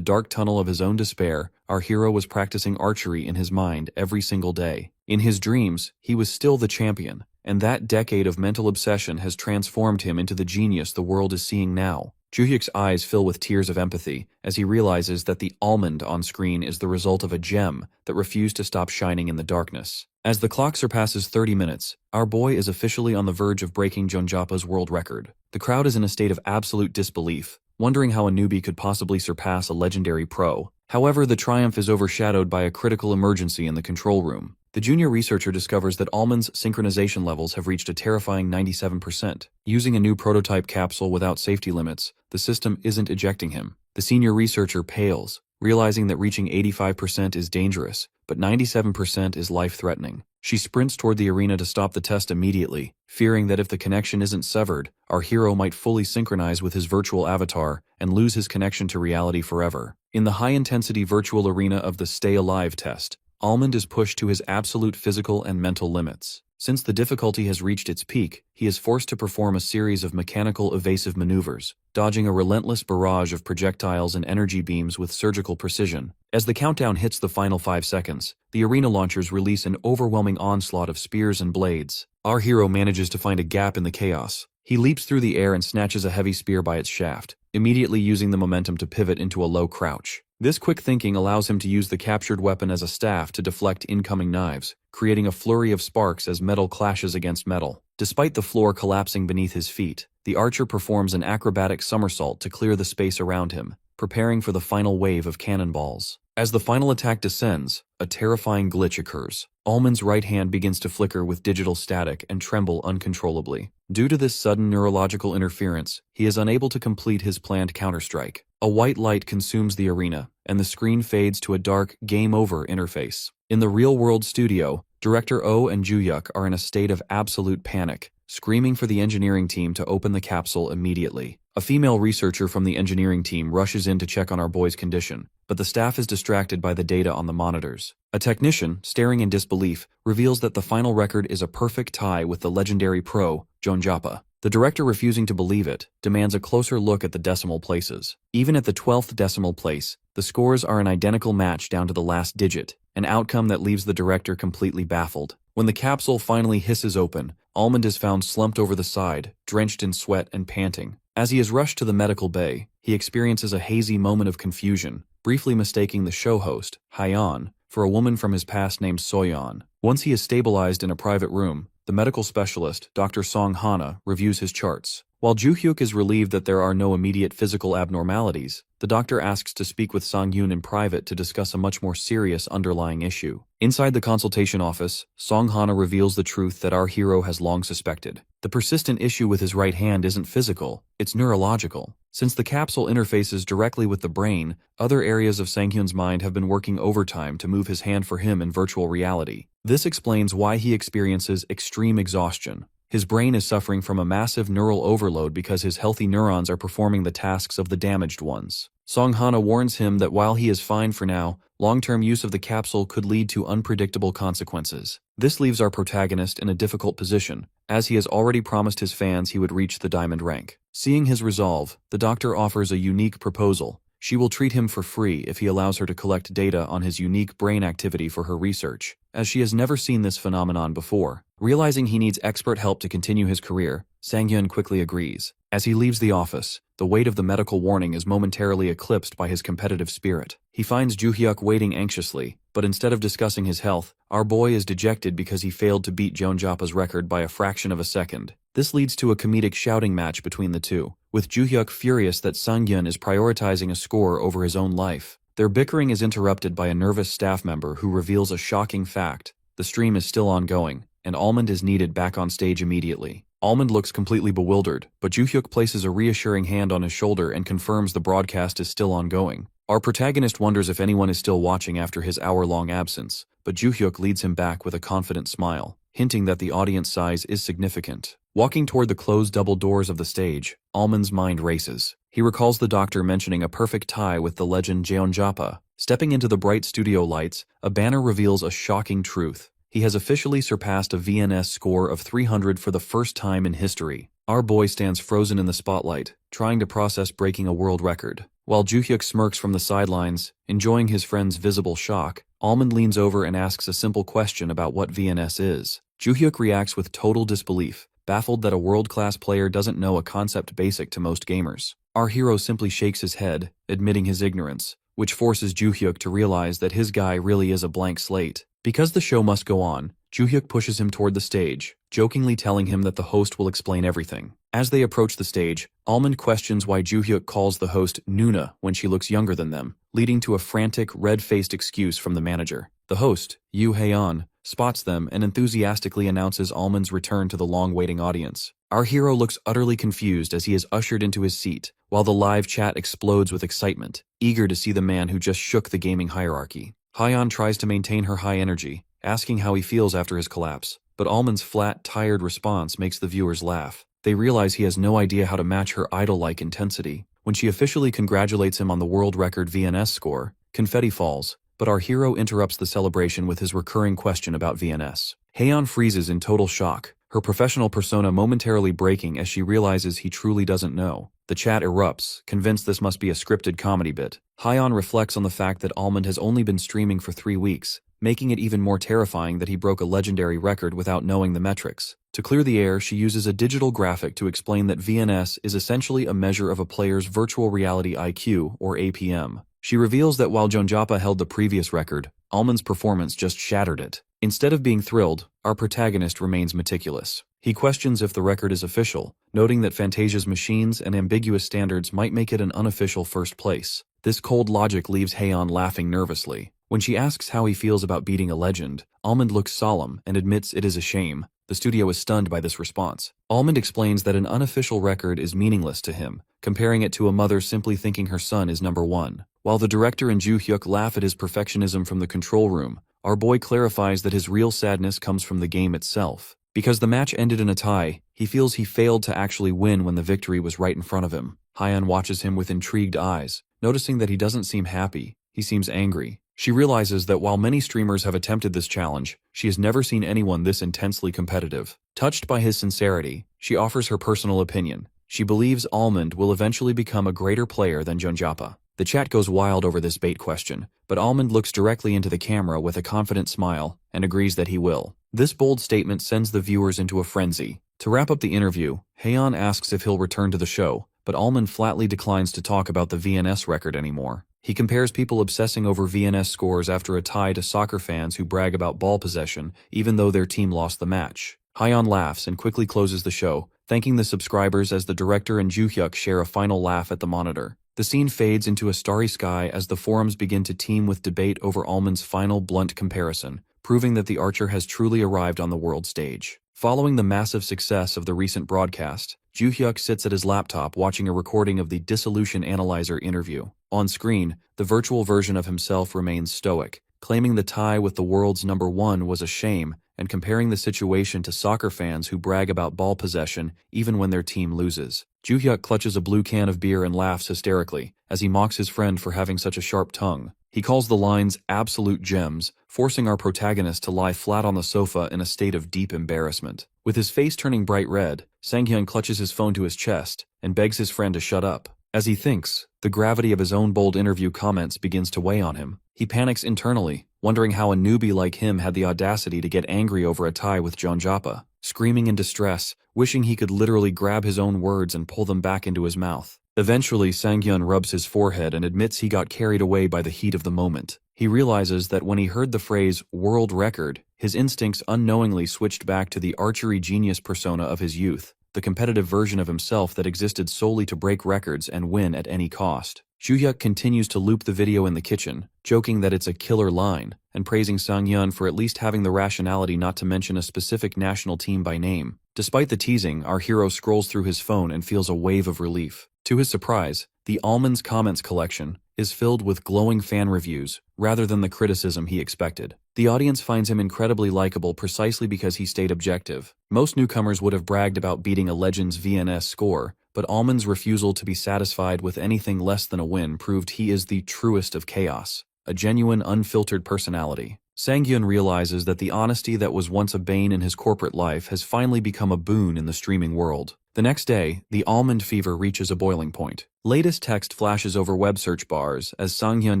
dark tunnel of his own despair, our hero was practicing archery in his mind every single day. In his dreams, he was still the champion, and that decade of mental obsession has transformed him into the genius the world is seeing now. Ju-hyuk's eyes fill with tears of empathy as he realizes that the almond on screen is the result of a gem that refused to stop shining in the darkness. As the clock surpasses 30 minutes, our boy is officially on the verge of breaking Jonjapa's world record. The crowd is in a state of absolute disbelief, wondering how a newbie could possibly surpass a legendary pro. However, the triumph is overshadowed by a critical emergency in the control room. The junior researcher discovers that Almond's synchronization levels have reached a terrifying 97%. Using a new prototype capsule without safety limits, the system isn't ejecting him. The senior researcher pales, realizing that reaching 85% is dangerous, but 97% is life-threatening. She sprints toward the arena to stop the test immediately, fearing that if the connection isn't severed, our hero might fully synchronize with his virtual avatar and lose his connection to reality forever. In the high-intensity virtual arena of the Stay Alive test, Almond is pushed to his absolute physical and mental limits. Since the difficulty has reached its peak, he is forced to perform a series of mechanical evasive maneuvers, dodging a relentless barrage of projectiles and energy beams with surgical precision. As the countdown hits the final 5 seconds, the arena launchers release an overwhelming onslaught of spears and blades. Our hero manages to find a gap in the chaos. He leaps through the air and snatches a heavy spear by its shaft, immediately using the momentum to pivot into a low crouch. This quick thinking allows him to use the captured weapon as a staff to deflect incoming knives, creating a flurry of sparks as metal clashes against metal. Despite the floor collapsing beneath his feet, the archer performs an acrobatic somersault to clear the space around him, preparing for the final wave of cannonballs. As the final attack descends, a terrifying glitch occurs. Almond's right hand begins to flicker with digital static and tremble uncontrollably. Due to this sudden neurological interference, he is unable to complete his planned counterstrike. A white light consumes the arena, and the screen fades to a dark Game Over interface. In the real-world studio, Director Oh and Ju-hyuk are in a state of absolute panic, screaming for the engineering team to open the capsule immediately. A female researcher from the engineering team rushes in to check on our boy's condition, but the staff is distracted by the data on the monitors. A technician, staring in disbelief, reveals that the final record is a perfect tie with the legendary pro, Jonjapa. The director, refusing to believe it, demands a closer look at the decimal places. Even at the 12th decimal place, the scores are an identical match down to the last digit, an outcome that leaves the director completely baffled. When the capsule finally hisses open, Almond is found slumped over the side, drenched in sweat and panting. As he is rushed to the medical bay, he experiences a hazy moment of confusion, briefly mistaking the show host, Hyeon, for a woman from his past named Soyeon. Once he is stabilized in a private room, the medical specialist, Dr. Song Hana, reviews his charts. While Joo-hyuk is relieved that there are no immediate physical abnormalities, the doctor asks to speak with Song-yoon in private to discuss a much more serious underlying issue. Inside the consultation office, Song Hana reveals the truth that our hero has long suspected. The persistent issue with his right hand isn't physical, it's neurological. Since the capsule interfaces directly with the brain, other areas of Sang-hyun's mind have been working overtime to move his hand for him in virtual reality. This explains why he experiences extreme exhaustion. His brain is suffering from a massive neural overload because his healthy neurons are performing the tasks of the damaged ones. Song Hana warns him that while he is fine for now, long-term use of the capsule could lead to unpredictable consequences. This leaves our protagonist in a difficult position, as he has already promised his fans he would reach the diamond rank. Seeing his resolve, the doctor offers a unique proposal. She will treat him for free if he allows her to collect data on his unique brain activity for her research, as she has never seen this phenomenon before. Realizing he needs expert help to continue his career, Sang-hyun quickly agrees. As he leaves the office, the weight of the medical warning is momentarily eclipsed by his competitive spirit. He finds Joo-hyuk waiting anxiously, but instead of discussing his health, our boy is dejected because he failed to beat Jonjapa's record by a fraction of a second. This leads to a comedic shouting match between the two, with Joo-hyuk furious that Sang-hyun is prioritizing a score over his own life. Their bickering is interrupted by a nervous staff member who reveals a shocking fact. The stream is still ongoing, and Almond is needed back on stage immediately. Almond looks completely bewildered, but Joo-hyuk places a reassuring hand on his shoulder and confirms the broadcast is still ongoing. Our protagonist wonders if anyone is still watching after his hour-long absence, but Joo-hyuk leads him back with a confident smile, hinting that the audience size is significant. Walking toward the closed double doors of the stage, Almond's mind races. He recalls the doctor mentioning a perfect tie with the legend Jeonjapa. Stepping into the bright studio lights, a banner reveals a shocking truth. He has officially surpassed a VNS score of 300 for the first time in history. Our boy stands frozen in the spotlight, trying to process breaking a world record. While Joo-hyuk smirks from the sidelines, enjoying his friend's visible shock, Almond leans over and asks a simple question about what VNS is. Joo-hyuk reacts with total disbelief, baffled that a world-class player doesn't know a concept basic to most gamers. Our hero simply shakes his head, admitting his ignorance, which forces Joo-hyuk to realize that his guy really is a blank slate. Because the show must go on, Joo-hyuk pushes him toward the stage, jokingly telling him that the host will explain everything. As they approach the stage, Almond questions why Joo-hyuk calls the host Nuna when she looks younger than them, leading to a frantic, red-faced excuse from the manager. The host, Yoo Hae-on, spots them and enthusiastically announces Almond's return to the long-waiting audience. Our hero looks utterly confused as he is ushered into his seat, while the live chat explodes with excitement, eager to see the man who just shook the gaming hierarchy. Hyeon tries to maintain her high energy, asking how he feels after his collapse, but Almond's flat, tired response makes the viewers laugh. They realize he has no idea how to match her idol-like intensity. When she officially congratulates him on the world record VNS score, confetti falls, but our hero interrupts the celebration with his recurring question about VNS. Haeon freezes in total shock, her professional persona momentarily breaking as she realizes he truly doesn't know. The chat erupts, convinced this must be a scripted comedy bit. Hyeon reflects on the fact that Almond has only been streaming for 3 weeks, making it even more terrifying that he broke a legendary record without knowing the metrics. To clear the air, she uses a digital graphic to explain that VNS is essentially a measure of a player's virtual reality IQ, or APM. She reveals that while Jonjapa held the previous record, Almond's performance just shattered it. Instead of being thrilled, our protagonist remains meticulous. He questions if the record is official, noting that Fantasia's machines and ambiguous standards might make it an unofficial first place. This cold logic leaves Haeon laughing nervously. When she asks how he feels about beating a legend, Almond looks solemn and admits it is a shame. The studio is stunned by this response. Almond explains that an unofficial record is meaningless to him, comparing it to a mother simply thinking her son is number one. While the director and Joo-hyuk laugh at his perfectionism from the control room, our boy clarifies that his real sadness comes from the game itself. Because the match ended in a tie, he feels he failed to actually win when the victory was right in front of him. Hyeon watches him with intrigued eyes, noticing that he doesn't seem happy, he seems angry. She realizes that while many streamers have attempted this challenge, she has never seen anyone this intensely competitive. Touched by his sincerity, she offers her personal opinion. She believes Almond will eventually become a greater player than Jeonjapa. The chat goes wild over this bait question, but Almond looks directly into the camera with a confident smile and agrees that he will. This bold statement sends the viewers into a frenzy. To wrap up the interview, Haeon asks if he'll return to the show, but Almond flatly declines to talk about the VNS record anymore. He compares people obsessing over VNS scores after a tie to soccer fans who brag about ball possession even though their team lost the match. Hyeon laughs and quickly closes the show, thanking the subscribers as the director and Joo-hyuk share a final laugh at the monitor. The scene fades into a starry sky as the forums begin to teem with debate over Almond's final blunt comparison, proving that the archer has truly arrived on the world stage. Following the massive success of the recent broadcast, Joo-hyuk sits at his laptop watching a recording of the Dissolution Analyzer interview. On screen, the virtual version of himself remains stoic, claiming the tie with the world's #1 was a shame and comparing the situation to soccer fans who brag about ball possession even when their team loses. Joo-hyuk clutches a blue can of beer and laughs hysterically as he mocks his friend for having such a sharp tongue. He calls the lines absolute gems, forcing our protagonist to lie flat on the sofa in a state of deep embarrassment. With his face turning bright red, Sang-hyun clutches his phone to his chest and begs his friend to shut up. As he thinks, the gravity of his own bold interview comments begins to weigh on him. He panics internally, wondering how a newbie like him had the audacity to get angry over a tie with Jeonjapa, screaming in distress, wishing he could literally grab his own words and pull them back into his mouth. Eventually, Sang-hyun rubs his forehead and admits he got carried away by the heat of the moment. He realizes that when he heard the phrase world record, his instincts unknowingly switched back to the archery genius persona of his youth, the competitive version of himself that existed solely to break records and win at any cost. Joo-hyuk continues to loop the video in the kitchen, joking that it's a killer line, and praising Sang-hyun for at least having the rationality not to mention a specific national team by name. Despite the teasing, our hero scrolls through his phone and feels a wave of relief. To his surprise, the Almond's Comments collection is filled with glowing fan reviews rather than the criticism he expected. The audience finds him incredibly likable precisely because he stayed objective. Most newcomers would have bragged about beating a Legends VNS score, but Almond's refusal to be satisfied with anything less than a win proved he is the truest of chaos, a genuine, unfiltered personality. Sang-hyun realizes that the honesty that was once a bane in his corporate life has finally become a boon in the streaming world. The next day, the almond fever reaches a boiling point. Latest text flashes over web search bars as Sang-hyun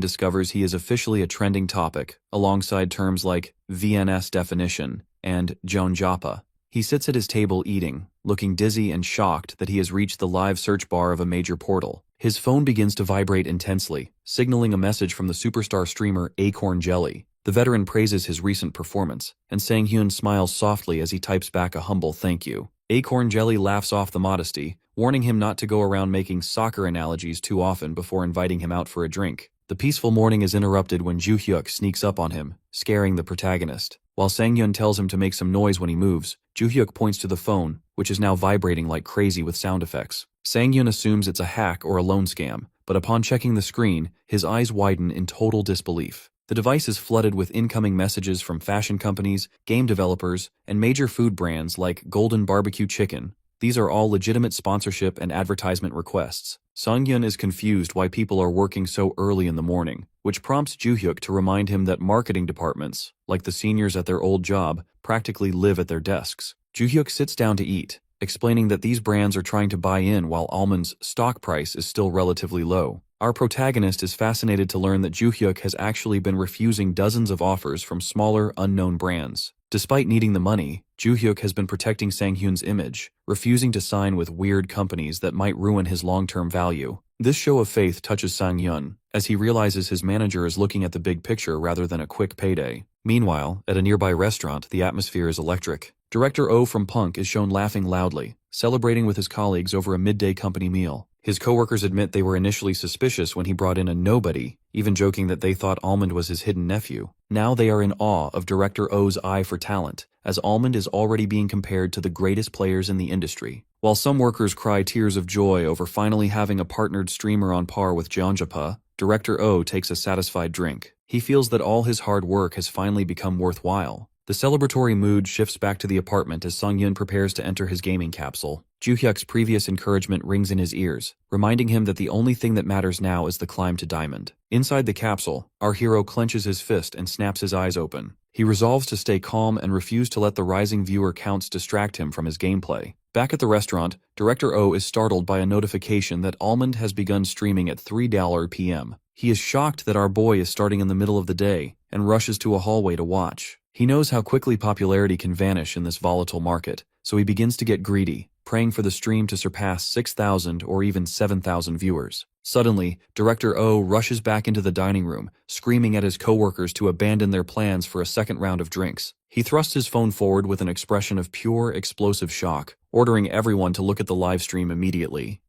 discovers he is officially a trending topic, alongside terms like VNS definition and Jeonjapa. He sits at his table eating, looking dizzy and shocked that he has reached the live search bar of a major portal. His phone begins to vibrate intensely, signaling a message from the superstar streamer Acorn Jelly. The veteran praises his recent performance, and Sang-hyun smiles softly as he types back a humble thank you. Acorn Jelly laughs off the modesty, warning him not to go around making soccer analogies too often before inviting him out for a drink. The peaceful morning is interrupted when Joo-hyuk sneaks up on him, scaring the protagonist. While Sang-hyun tells him to make some noise when he moves, Joo-hyuk points to the phone, which is now vibrating like crazy with sound effects. Sang-hyun assumes it's a hack or a loan scam, but upon checking the screen, his eyes widen in total disbelief. The device is flooded with incoming messages from fashion companies, game developers, and major food brands like Golden Barbecue Chicken. These are all legitimate sponsorship and advertisement requests. Sang-hyun is confused why people are working so early in the morning, which prompts Joo-hyuk to remind him that marketing departments, like the seniors at their old job, practically live at their desks. Joo-hyuk sits down to eat, explaining that these brands are trying to buy in while Almond's stock price is still relatively low. Our protagonist is fascinated to learn that Joo-hyuk has actually been refusing dozens of offers from smaller, unknown brands. Despite needing the money, Joo-hyuk has been protecting Sang-hyun's image, refusing to sign with weird companies that might ruin his long-term value. This show of faith touches Sang-hyun, as he realizes his manager is looking at the big picture rather than a quick payday. Meanwhile, at a nearby restaurant, the atmosphere is electric. Director Oh from Punk is shown laughing loudly, celebrating with his colleagues over a midday company meal. His coworkers admit they were initially suspicious when he brought in a nobody, even joking that they thought Almond was his hidden nephew. Now they are in awe of Director Oh's eye for talent, as Almond is already being compared to the greatest players in the industry. While some workers cry tears of joy over finally having a partnered streamer on par with Jeonjapa, Director Oh takes a satisfied drink. He feels that all his hard work has finally become worthwhile. The celebratory mood shifts back to the apartment as Sung-Yun prepares to enter his gaming capsule. Joo-hyuk's previous encouragement rings in his ears, reminding him that the only thing that matters now is the climb to diamond. Inside the capsule, our hero clenches his fist and snaps his eyes open. He resolves to stay calm and refuse to let the rising viewer counts distract him from his gameplay. Back at the restaurant, Director Oh is startled by a notification that Almond has begun streaming at $3 p.m. He is shocked that our boy is starting in the middle of the day and rushes to a hallway to watch. He knows how quickly popularity can vanish in this volatile market, so he begins to get greedy, praying for the stream to surpass 6,000 or even 7,000 viewers. Suddenly, Director O rushes back into the dining room, screaming at his coworkers to abandon their plans for a second round of drinks. He thrusts his phone forward with an expression of pure, explosive shock, ordering everyone to look at the live stream immediately.